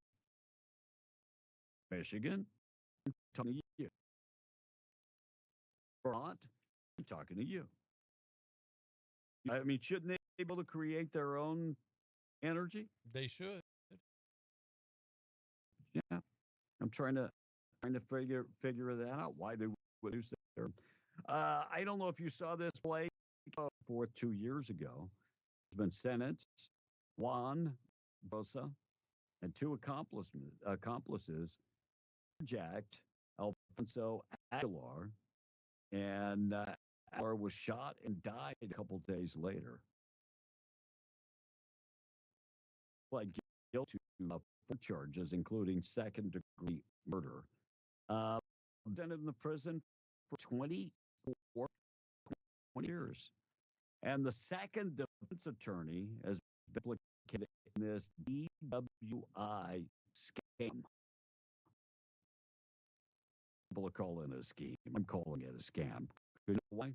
Michigan, I'm talking to you. Vermont, I'm talking to you. I mean, shouldn't they be able to create their own energy? They should. Yeah, I'm trying to figure that out. Why they would use their. I don't know if you saw this play for 2 years ago. It's been sentenced Juan Bosa and two accomplices, jacked Alfonso Aguilar, and Aguilar was shot and died a couple days later. Pled guilty to 4 charges, including second-degree murder. Been in the prison for 20 years. And the second defense attorney has been implicated in this DWI scam. People are calling it a scheme. I'm calling it a scam. You know why?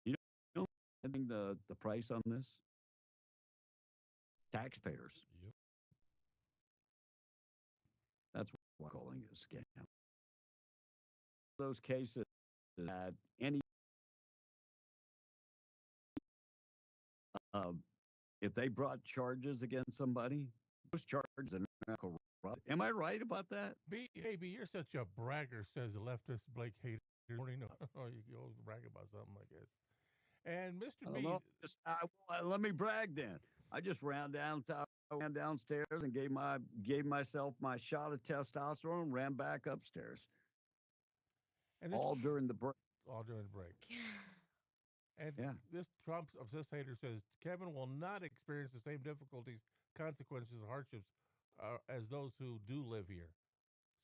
You know the price on this? Taxpayers. Yep. That's why I'm calling it a scam. Those cases that any if they brought charges against somebody, those charges are not corrupt. Am I right about that? AB, you're such a bragger, says the leftist Blake Hader. Morning. You always brag about something, I guess. And Mr. B. Let me brag then. I just ran downstairs and gave myself my shot of testosterone and ran back upstairs. And all during the break. All during the break. And this hater says Kevin will not experience the same difficulties, consequences, and hardships as those who do live here,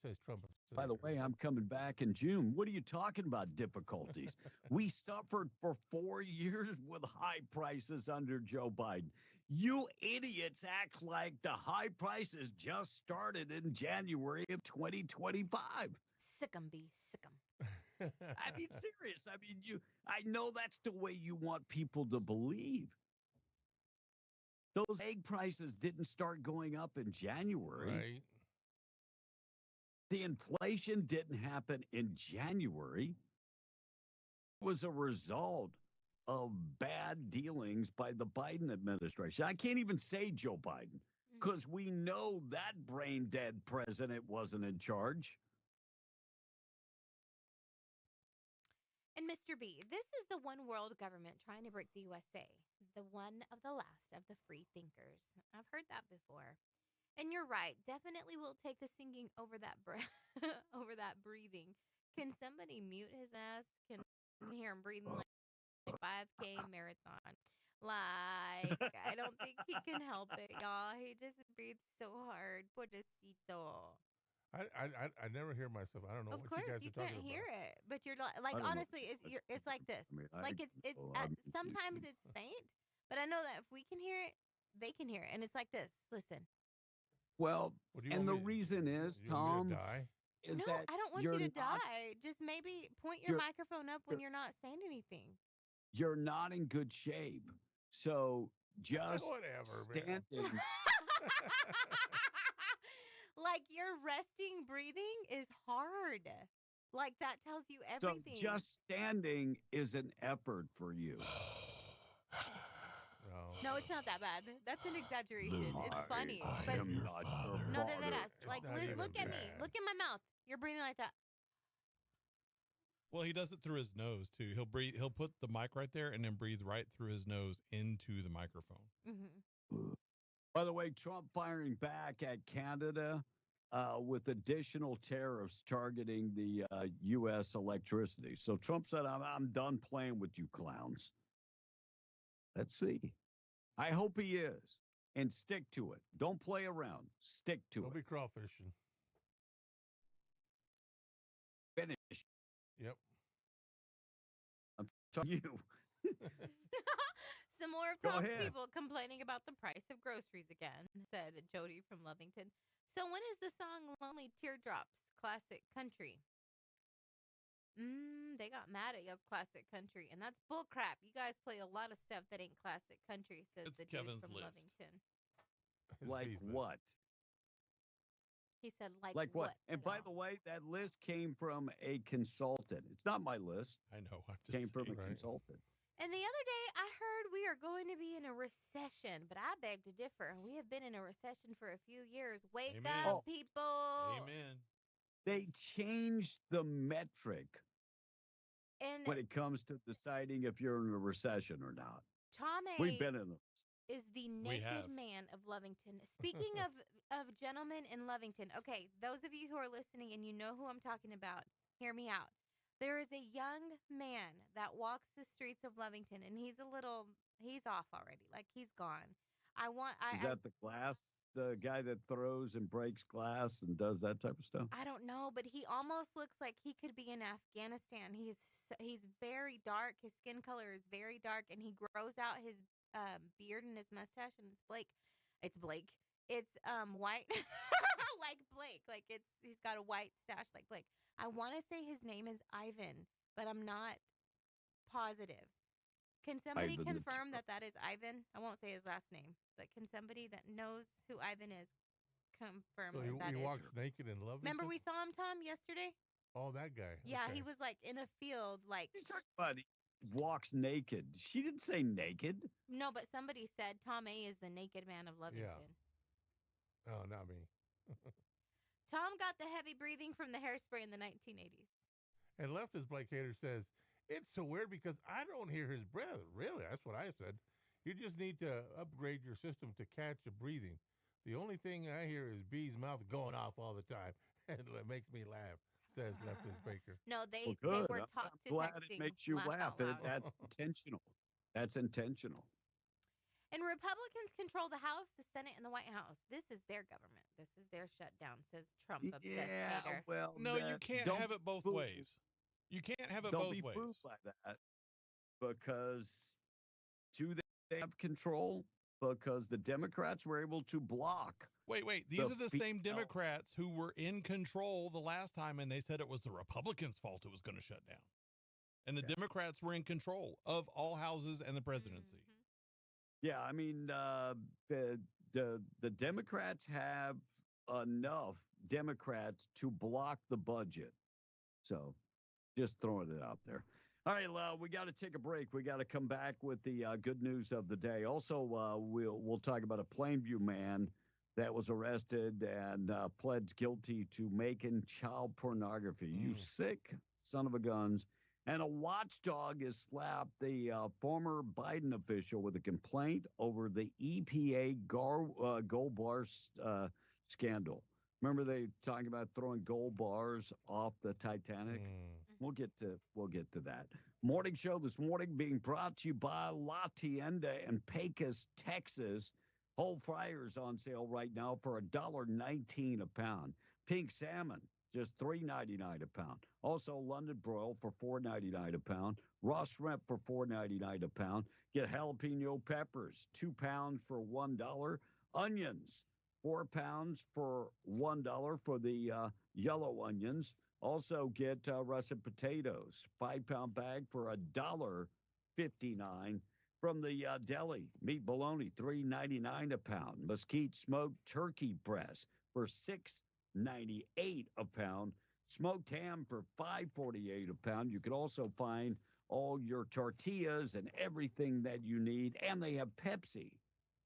says Trump. By the way, I'm coming back in June. What are you talking about difficulties? We suffered for 4 years with high prices under Joe Biden. You idiots act like the high prices just started in January of 2025. Sick 'em, B. Sick 'em. I mean, serious. I mean, I know that's the way you want people to believe. Those egg prices didn't start going up in January. Right. The inflation didn't happen in January. It was a result of bad dealings by the Biden administration. I can't even say Joe Biden because we know that brain dead president wasn't in charge. And Mr. B, this is the one world government trying to break the USA, the one of the last of the free thinkers. I've heard that before. And you're right. Definitely will take the singing over that over that breathing. Can somebody mute his ass? Can you hear him breathing like 5K marathon? Like, I don't think he can help it, y'all. He just breathes so hard. Pobrecito. I never hear myself. I don't know of what you guys course, you are talking can't about. hear it, but you're like honestly, it's like this. Sometimes it's faint, but I know that if we can hear it, they can hear it, and it's like this. Listen. Well, and the reason is, Tom, is no, that I don't want you to die. Just maybe point your microphone up when you're not saying anything. You're not in good shape, so just standing. Like your resting breathing is hard. Like that tells you So everything. just standing is an effort for you. No, it's not that bad. That's an exaggeration. It's funny. But am not your no, de father. veras. Like, Not even look at me. bad. Look at my mouth. You're breathing like that. Well, he does it through his nose too. He'll breathe. He'll put the mic right there and then breathe right through his nose into the microphone. Mm-hmm. By the way, Trump firing back at Canada with additional tariffs targeting the U.S. electricity. So Trump said, I'm done playing with you clowns. Let's see. I hope he is. And stick to it. Don't play around. Stick to Don't it. be crawfishing. Finish. Yep. I'm telling you. Some more of Go Tom's ahead. people complaining about the price of groceries again, said Jody from Lovington. So when is the song Lonely Teardrops classic country? They got mad at y'all's classic country, and that's bullcrap. You guys play a lot of stuff that ain't classic country, says It's the dude Kevin's from list. Lovington. Like what? He said, Like what? And by the way, that list came from a consultant. It's not my list. I know. I'm just Came from a saying. consultant. And the other day, I heard we are going to be in a recession, but I beg to differ. We have been in a recession for a few years. Wake Amen. up, people. Amen. They changed the metric And when it comes to deciding if you're in a recession or not. Tommy We've been in them. is the naked man of Lovington. Speaking of gentlemen in Lovington, okay, those of you who are listening and you know who I'm talking about, hear me out. There is a young man that walks the streets of Lovington, and he's off already. Like, he's gone. Is that the guy that throws and breaks glass and does that type of stuff? I don't know, but he almost looks like he could be in Afghanistan. He's very dark. His skin color is very dark, and he grows out his beard and his mustache, and it's Blake. It's white, like Blake. Like he's got a white stash like Blake. I want to say his name is Ivan, but I'm not positive. Can somebody Ivan the confirm that is Ivan? I won't say his last name, but can somebody that knows who Ivan is confirm So that he is? walks naked in love. Remember we saw him, Tom, yesterday? Oh, that guy. Yeah, Okay. he was like in a field, like But he walks naked. She didn't say naked. no, but somebody said Tom A is the naked man of Lovington. Oh, not me. Tom got the heavy breathing from the hairspray in the 1980s. And leftist Blake Hader says, it's so weird because I don't hear his breath. Really? That's what I said. You just need to upgrade your system to catch the breathing. The only thing I hear is B's mouth going off all the time. And it makes me laugh, says leftist Baker. No, they Good. were I'm talk to glad texting. it makes you laugh. out loud. That's intentional. That's intentional. And Republicans control the House, the Senate, and the White House. This is their government. This is their shutdown, says Trump obsessed hater. Well, No, you can't have it both ways. You can't have it Don't both be ways. fooled by that, because they have control, because the Democrats were able to block. Wait. These are the same Democrats who were in control the last time, and they said it was the Republicans' fault it was going to shut down. And the Democrats were in control of all houses and the presidency. Yeah, I mean, the Democrats have enough Democrats to block the budget. So, just throwing it out there. All right, we got to take a break. We got to come back with the good news of the day. Also, we'll talk about a Plainview man that was arrested and pled guilty to making child pornography. You sick son of a guns. And a watchdog has slapped the former Biden official with a complaint over the EPA gold bar scandal. Remember they talking about throwing gold bars off the Titanic? We'll get to that. Morning show this morning being brought to you by La Tienda in Pecos, Texas. Whole fryers on sale right now for $1.19 a pound. Pink salmon, just $3.99 a pound. Also, London broil for $4.99 a pound. Raw shrimp for $4.99 a pound. Get jalapeno peppers, 2 pounds for $1. Onions, 4 pounds for $1 for the yellow onions. Also, get russet potatoes, 5-pound bag for $1.59. From the deli, meat bologna, $3.99 a pound. Mesquite smoked turkey breast for $6.98 a pound. Smoked ham for $5.48 a pound. You can also find all your tortillas and everything that you need. And they have Pepsi,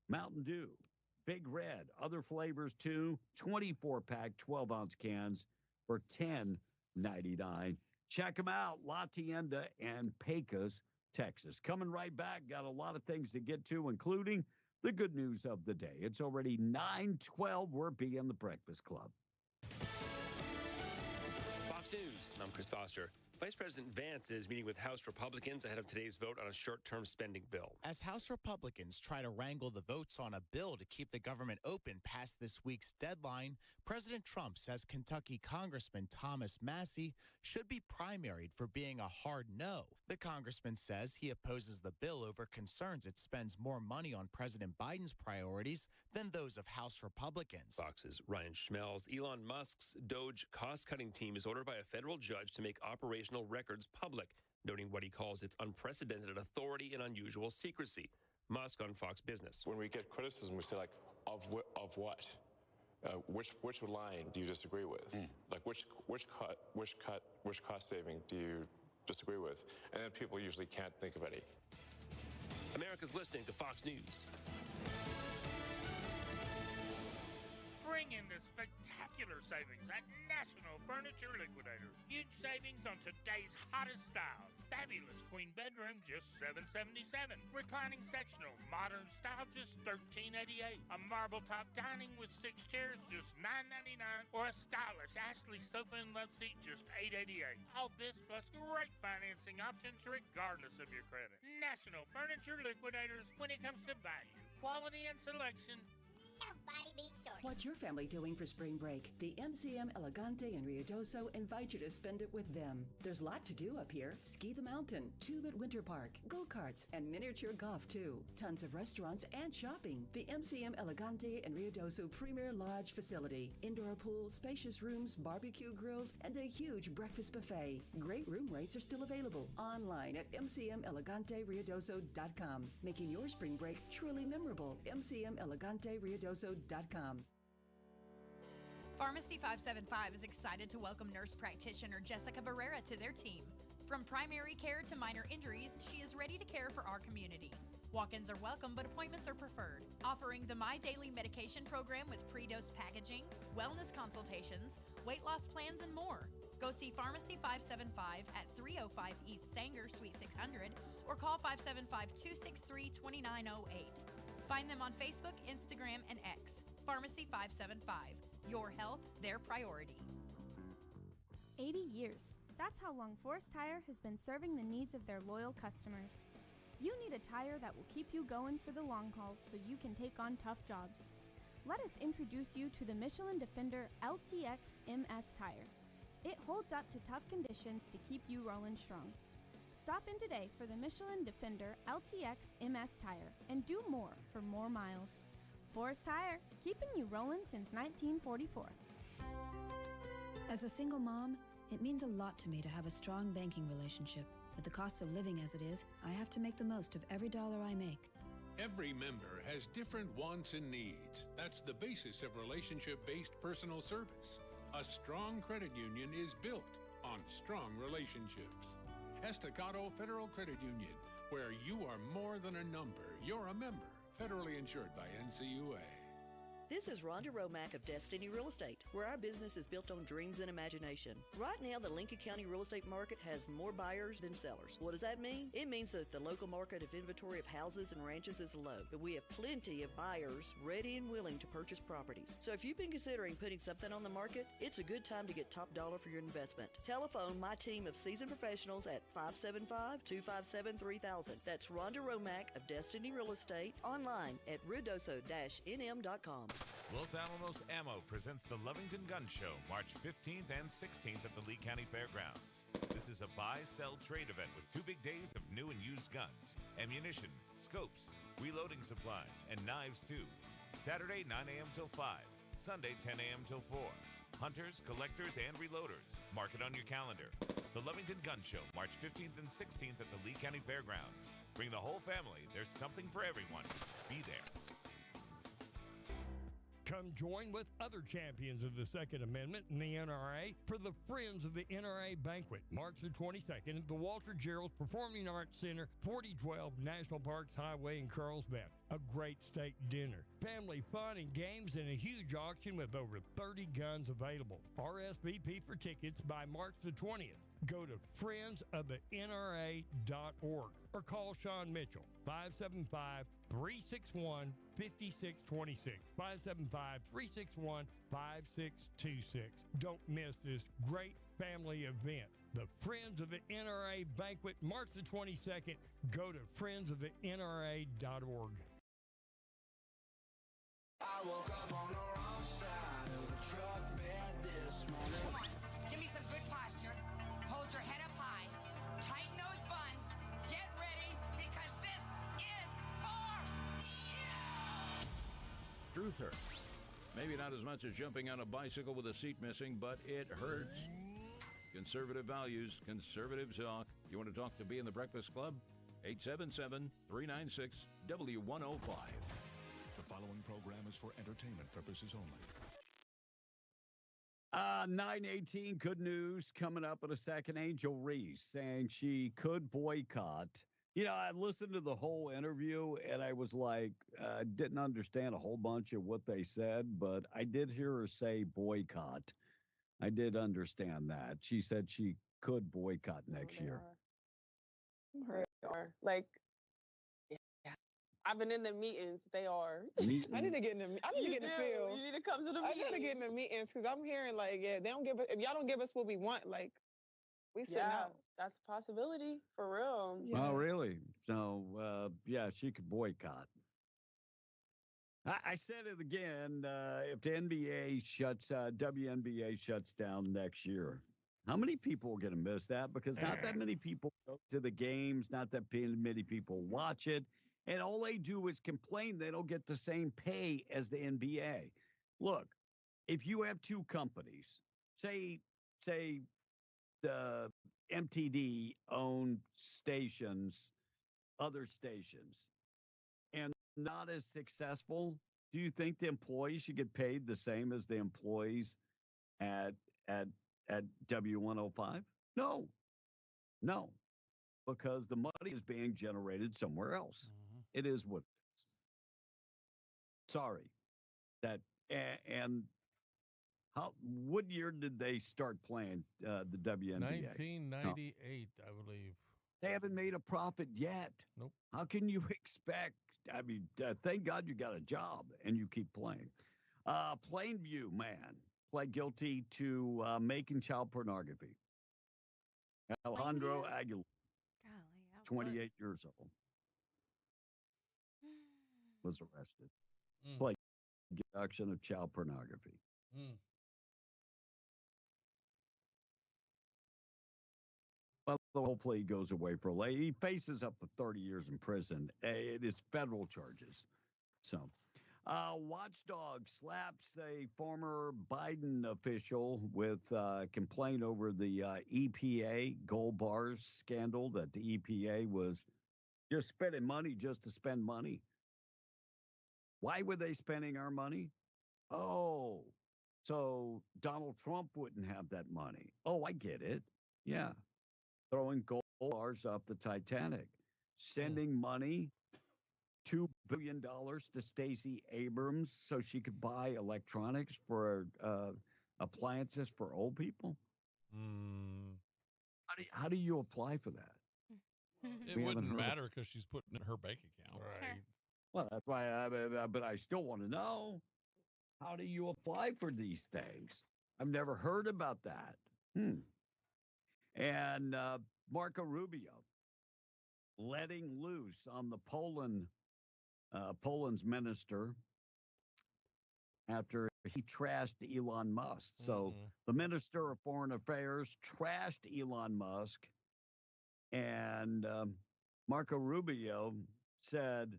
Mountain Dew, Big Red, other flavors too. 24-pack, 12-ounce cans for $10.99. Check them out, La Tienda and Pecos, Texas. Coming right back, got a lot of things to get to, including the good news of the day. It's already 9:12. We're being the Breakfast Club. Fox News, I'm Chris Foster. Vice President Vance is meeting with House Republicans ahead of today's vote on a short-term spending bill. As House Republicans try to wrangle the votes on a bill to keep the government open past this week's deadline, President Trump says Kentucky Congressman Thomas Massie should be primaried for being a hard no. The congressman says he opposes the bill over concerns it spends more money on President Biden's priorities than those of House Republicans. Fox's Ryan Schmelz. Elon Musk's Doge cost-cutting team is ordered by a federal judge to make operational records public, noting what he calls its unprecedented authority and unusual secrecy. Musk on Fox Business. When we get criticism, we say, like, of what? Which line do you disagree with? Like, which cost saving do you disagree with? And then people usually can't think of any. America's listening to Fox News. Bring in the spectacular savings at National Furniture Liquidators. Huge savings on today's hottest styles. Fabulous queen bedroom, just $777. Reclining sectional, modern style, just $1388. A marble top dining with 6 chairs, just $999. Or a stylish Ashley sofa and love seat, just $888. All this plus great financing options regardless of your credit. National Furniture Liquidators. When it comes to value, quality, and selection, nobody beats short. What's your family doing for spring break? The MCM Elegante in Ruidoso invite you to spend it with them. There's a lot to do up here. Ski the mountain, tube at Winter Park, go-karts, and miniature golf too. Tons of restaurants and shopping. The MCM Elegante in Ruidoso Premier Lodge facility. Indoor pool, spacious rooms, barbecue grills, and a huge breakfast buffet. Great room rates are still available online at mcmeleganteruidoso.com. Making your spring break truly memorable. mcmeleganteruidoso.com. Pharmacy 575 is excited to welcome nurse practitioner Jessica Barrera to their team. From primary care to minor injuries, she is ready to care for our community. Walk-ins are welcome, but appointments are preferred. Offering the My Daily Medication program with pre-dose packaging, wellness consultations, weight loss plans, and more. Go see Pharmacy 575 at 305 East Sanger, Suite 600, or call 575-263-2908. Find them on Facebook, Instagram, and X. Pharmacy 575. Your health, their priority. 80 years. That's how long Forest Tire has been serving the needs of their loyal customers. You need a tire that will keep you going for the long haul so you can take on tough jobs. Let us introduce you to the Michelin Defender LTX MS tire. It holds up to tough conditions to keep you rolling strong. Stop in today for the Michelin Defender LTX MS tire and do more for more miles. Forest Tire, keeping you rolling since 1944. As a single mom, it means a lot to me to have a strong banking relationship. With the cost of living as it is, I have to make the most of every dollar I make. Every member has different wants and needs. That's the basis of relationship-based personal service. A strong credit union is built on strong relationships. Estacado Federal Credit Union, where you are more than a number. You're a member. Federally insured by NCUA. This is Rhonda Romack of Destiny Real Estate, where our business is built on dreams and imagination. Right now, the Lincoln County real estate market has more buyers than sellers. What does that mean? It means that the local market of inventory of houses and ranches is low, but we have plenty of buyers ready and willing to purchase properties. So if you've been considering putting something on the market, it's a good time to get top dollar for your investment. Telephone my team of seasoned professionals at 575-257-3000. That's Rhonda Romack of Destiny Real Estate, online at ruidoso-nm.com. Los Alamos Ammo presents the Lovington Gun Show, March 15th and 16th at the Lee County Fairgrounds. This is a buy-sell trade event with 2 big days of new and used guns, ammunition, scopes, reloading supplies, and knives too. Saturday, 9 a.m. till 5. Sunday, 10 a.m. till 4. Hunters, collectors, and reloaders. Mark it on your calendar. The Lovington Gun Show, March 15th and 16th at the Lee County Fairgrounds. Bring the whole family. There's something for everyone. Be there. Come join with other champions of the Second Amendment in the NRA for the Friends of the NRA Banquet, March the 22nd at the Walter Gerald Performing Arts Center, 4012 National Parks Highway in Carlsbad. A great steak dinner, family fun and games, and a huge auction with over 30 guns available. RSVP for tickets by March the 20th. Go to friendsoftheNRA.org or call Sean Mitchell, 575-361-5626, 575-361-5626. Don't miss this great family event. The Friends of the NRA Banquet, March the 22nd. Go to friendsoftheNRA.org. I woke up on the wrong side of the truck bed this morning. Come on, give me some good posture. Hold your head up high. Tighten those buns. Get ready, because this is for you! Truth hurts. Maybe not as much as jumping on a bicycle with a seat missing, but it hurts. Conservative values, conservative talk. You want to talk to B in the Breakfast Club? 877-396-W105. The following program is for entertainment purposes only. 918, good news coming up in a second. Angel Reese saying she could boycott. You know, I listened to the whole interview and I was like, didn't understand a whole bunch of what they said, but I did hear her say boycott. I did understand that. She said she could boycott next year. Like, yeah. I've been in the meetings. They are. I need to get in the. I need to get in the field. You need to come to the meetings. I need to get in the meetings because I'm hearing like, yeah, they don't give us. If y'all don't give us what we want, like, we sitting out. That's a possibility for real. Yeah. Oh, really? So, yeah, she could boycott. I said it again. If the NBA WNBA shuts down next year, how many people are going to miss that? Because not that many people go to the games, not that many people watch it. And all they do is complain they don't get the same pay as the NBA. Look, if you have two companies, say the MTD own stations, other stations, and not as successful, do you think the employees should get paid the same as the employees at W105? No, because the money is being generated somewhere else. It is what it is. Sorry. And what year did they start playing the WNBA? 1998, I believe. They haven't made a profit yet. Nope. How can you expect? I mean, thank God you got a job and you keep playing. Plainview man pled guilty to making child pornography. Alejandro Aguilar, 28 years old, was arrested. Pled production of child pornography. Well, hopefully he goes away for a He faces up to 30 years in prison. It is federal charges. So, Watchdog slaps a former Biden official with complaint over the EPA gold bars scandal that the EPA was just spending money just to spend money. Why were they spending our money? Oh, so Donald Trump wouldn't have that money. Oh, I get it. Yeah. Throwing gold bars off the Titanic, sending money, $2 billion to Stacey Abrams so she could buy electronics for appliances for old people. How do you apply for that? It wouldn't matter because she's putting it in her bank account. Right. Well, that's why. But I still want to know, how do you apply for these things? I've never heard about that. And Marco Rubio letting loose on the Poland's minister after he trashed Elon Musk. So the Minister of Foreign Affairs trashed Elon Musk, and Marco Rubio said,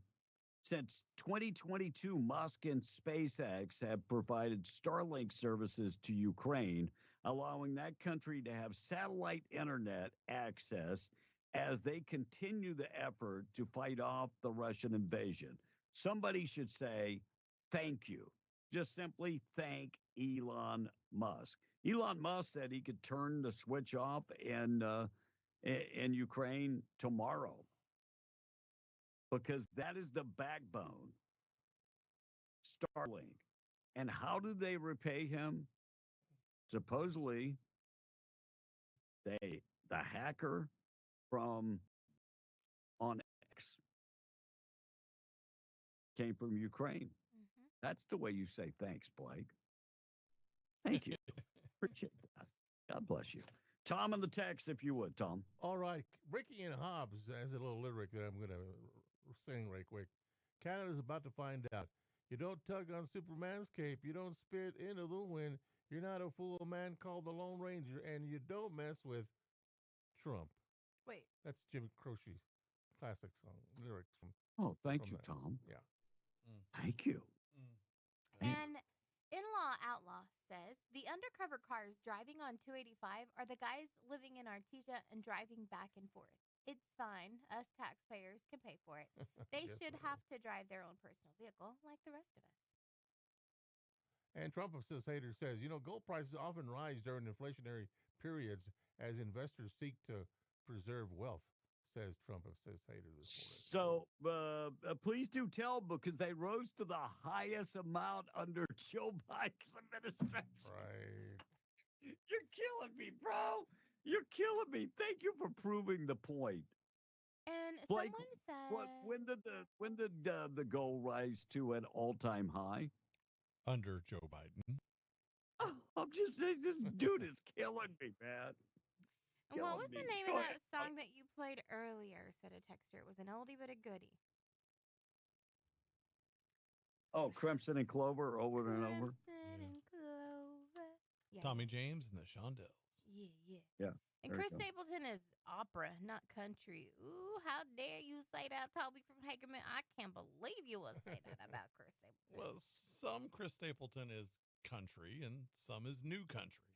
since 2022, Musk and SpaceX have provided Starlink services to Ukraine, allowing that country to have satellite internet access as they continue the effort to fight off the Russian invasion. Somebody should say, thank you. just simply thank Elon Musk. Elon Musk said he could turn the switch off in Ukraine tomorrow because that is the backbone. Starlink. And how do they repay him? Supposedly, the hacker from on X came from Ukraine. That's the way you say thanks, Blake. Thank you. Appreciate that. God bless you. Tom in the text, if you would, Tom. All right. Ricky and Hobbs has a little lyric that I'm going to sing right quick. Canada's about to find out. You don't tug on Superman's cape. You don't spit into the wind. You're not a fool, a man called the Lone Ranger. And you don't mess with Trump. Wait. That's Jim Croce's classic song lyrics from. Oh, thank you, that. Tom. Yeah. Thank you. And In-Law Outlaw says the undercover cars driving on 285 are the guys living in Artesia and driving back and forth. It's fine. Us taxpayers can pay for it. They should have to drive their own personal vehicle like the rest of us. And Trump of Says Hater says, gold prices often rise during inflationary periods as investors seek to preserve wealth, says Trump of Says Hater this morning. So please do tell, because they rose to the highest amount under Joe Biden's administration. Right. You're killing me, bro. You're killing me. Thank you for proving the point. And Blake, someone said, when did the gold rise to an all-time high? Under Joe Biden. Oh, this dude is killing me, man. And what was the name of that song that you played earlier, said a texter? It was an oldie but a goodie. Oh, Crimson and Clover over and over. Crimson and Clover. Yeah. Tommy James and the Shondells. Yeah. And Chris Stapleton is opera, not country. Ooh, how dare you say that, Toby from Hagerman? I can't believe you will say that about Chris Stapleton. Well, some Chris Stapleton is country and some is new country,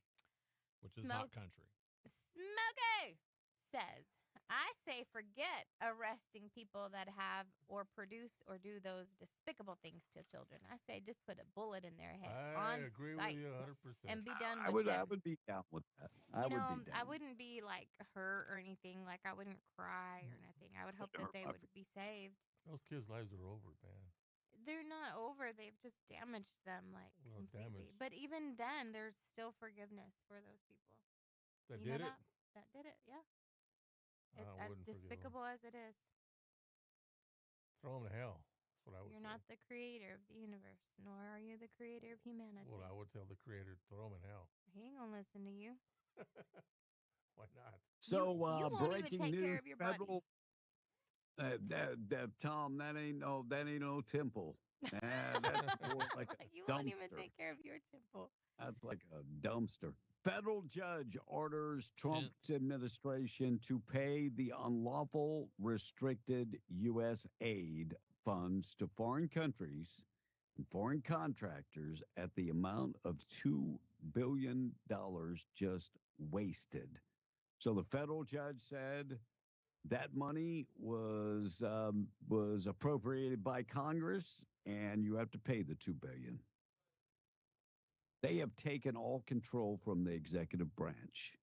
which is not country. Smokey says, I say forget arresting people that have or produce or do those despicable things to children. I say just put a bullet in their head I on agree sight with you 100%. and be done with them. I would be down with that. I wouldn't be like hurt or anything. Like I wouldn't cry or nothing. I would hope that they would be saved. Those kids' lives are over, man. They're not over. They've just damaged them completely. But even then, there's still forgiveness for those people. That did it? That did it, yeah. It's as despicable as it is. Throw them to hell. That's what I would say. You're not the creator of the universe, nor are you the creator of humanity. Well, I would tell the creator, throw them in hell. He ain't gonna listen to you. Why not? So you won't breaking even take news: care of your federal. Tom, that ain't no temple. That's more like a you dumpster. won't even take care of your temple. That's like a dumpster. Federal judge orders Trump's administration to pay the unlawful restricted U.S. aid funds to foreign countries and foreign contractors at the amount of $2 billion just wasted. So the federal judge said that money was appropriated by Congress, and you have to pay the $2 billion. They have taken all control from the executive branch.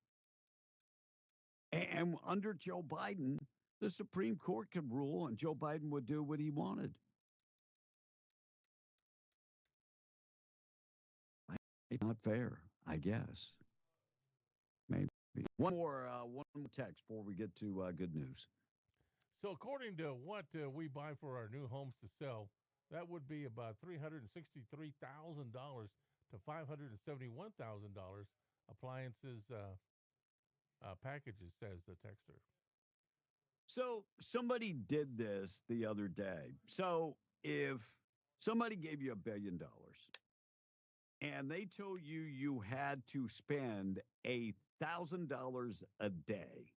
And under Joe Biden, the Supreme Court could rule and Joe Biden would do what he wanted. It's not fair, I guess. Maybe. One more text before we get to good news. So according to what we buy for our new homes to sell, that would be about $363,000 to $571,000 appliances packages, says the texter. So somebody did this the other day. So if somebody gave you $1 billion and they told you you had to spend $1,000 a day,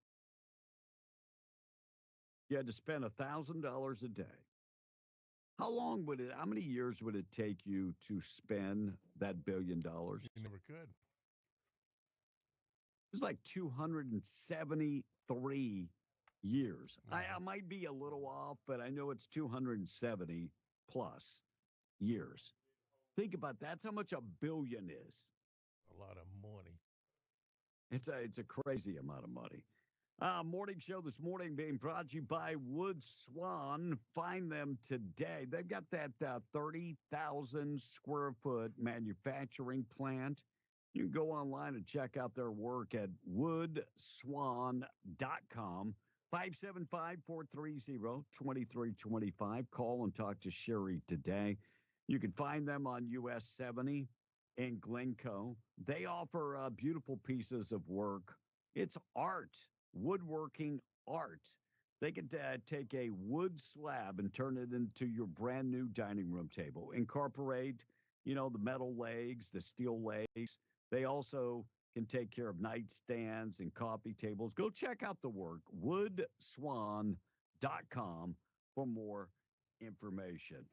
you had to spend $1,000 a day. How many years would it take you to spend that $1 billion? You never could. It's like 273 years. I might be a little off, but I know it's 270 plus years. Think about that's how much a billion is. A lot of money. It's a crazy amount of money. Morning show this morning being brought to you by Wood Swan. Find them today. They've got that 30,000 square foot manufacturing plant. You can go online and check out their work at woodswan.com. 575-430-2325. Call and talk to Sherry today. You can find them on US 70 in Glencoe. They offer beautiful pieces of work. It's art, woodworking art. They could take a wood slab and turn it into your brand new dining room table. Incorporate, the metal legs, the steel legs. They also can take care of nightstands and coffee tables. Go check out the work, woodswan.com for more information.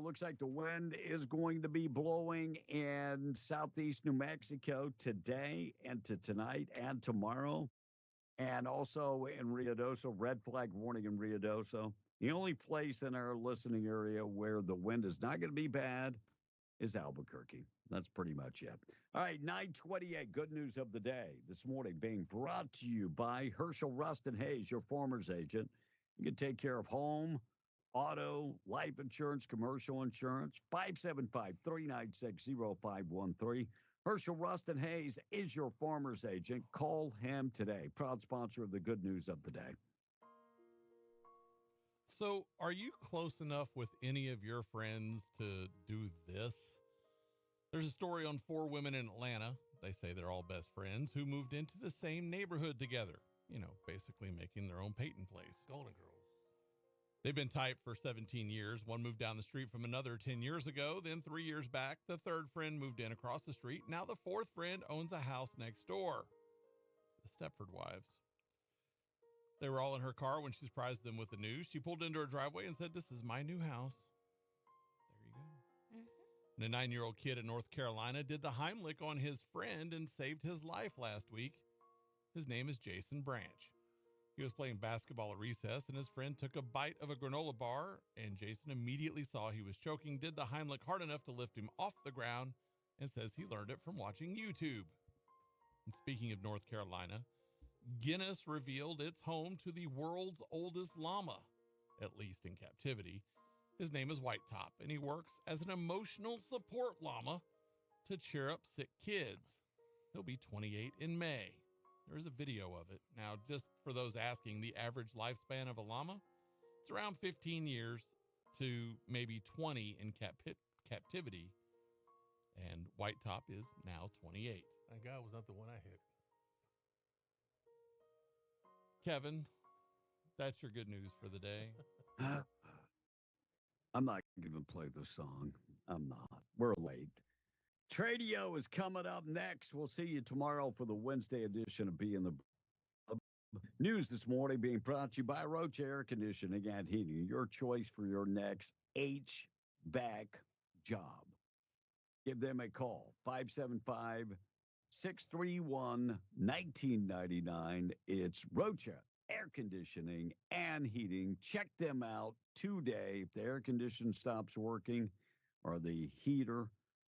Looks like the wind is going to be blowing in southeast New Mexico today and tonight and tomorrow. And also in Ruidoso, red flag warning in Ruidoso. The only place in our listening area where the wind is not going to be bad is Albuquerque. That's pretty much it. All right, 9:28, good news of the day this morning being brought to you by Herschel Rust and Hayes, your farmer's agent. You can take care of home, auto, life insurance, commercial insurance, 575-396-0513. Herschel Rust and Hayes is your farmer's agent. Call him today. Proud sponsor of the good news of the day. So are you close enough with any of your friends to do this? There's a story on 4 women in Atlanta. They say they're all best friends who moved into the same neighborhood together, basically making their own Peyton place. Golden Girls. They've been tight for 17 years. One moved down the street from another 10 years ago. Then 3 years back, the third friend moved in across the street. Now the fourth friend owns a house next door. The Stepford wives. They were all in her car when she surprised them with the news. She pulled into her driveway and said, "This is my new house." There you go. Mm-hmm. And a 9-year-old kid in North Carolina did the Heimlich on his friend and saved his life last week. His name is Jason Branch. He was playing basketball at recess, and his friend took a bite of a granola bar, and Jason immediately saw he was choking, did the Heimlich hard enough to lift him off the ground, and says he learned it from watching YouTube. And speaking of North Carolina, Guinness revealed it's home to the world's oldest llama, at least in captivity. His name is White Top, and he works as an emotional support llama to cheer up sick kids. He'll be 28 in May. There's a video of it. Now, just for those asking, the average lifespan of a llama, it's around 15 years to maybe 20 in captivity. And White Top is now 28. Thank God it was not the one I hit. Kevin, that's your good news for the day. I'm not going to play the song. I'm not. We're late. Tradio is coming up next. We'll see you tomorrow for the Wednesday edition of Be in the News this morning being brought to you by Roach Air Conditioning and Heating, your choice for your next HVAC job. Give them a call, 575-631-1999. It's Roach Air Conditioning and Heating. Check them out today. If the air conditioner stops working or the heater,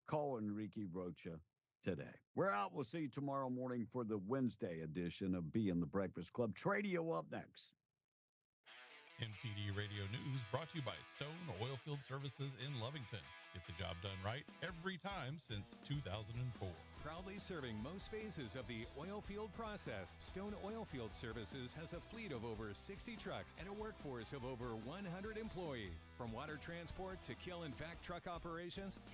call Enrique Rocha today. We're out. We'll see you tomorrow morning for the Wednesday edition of Be in the Breakfast Club. Tradio up next. MTD Radio News brought to you by Stone Oilfield Services in Lovington. Get the job done right every time since 2004. Proudly serving most phases of the oil field process, Stone Oilfield Services has a fleet of over 60 trucks and a workforce of over 100 employees. From water transport to kill and vac truck operations,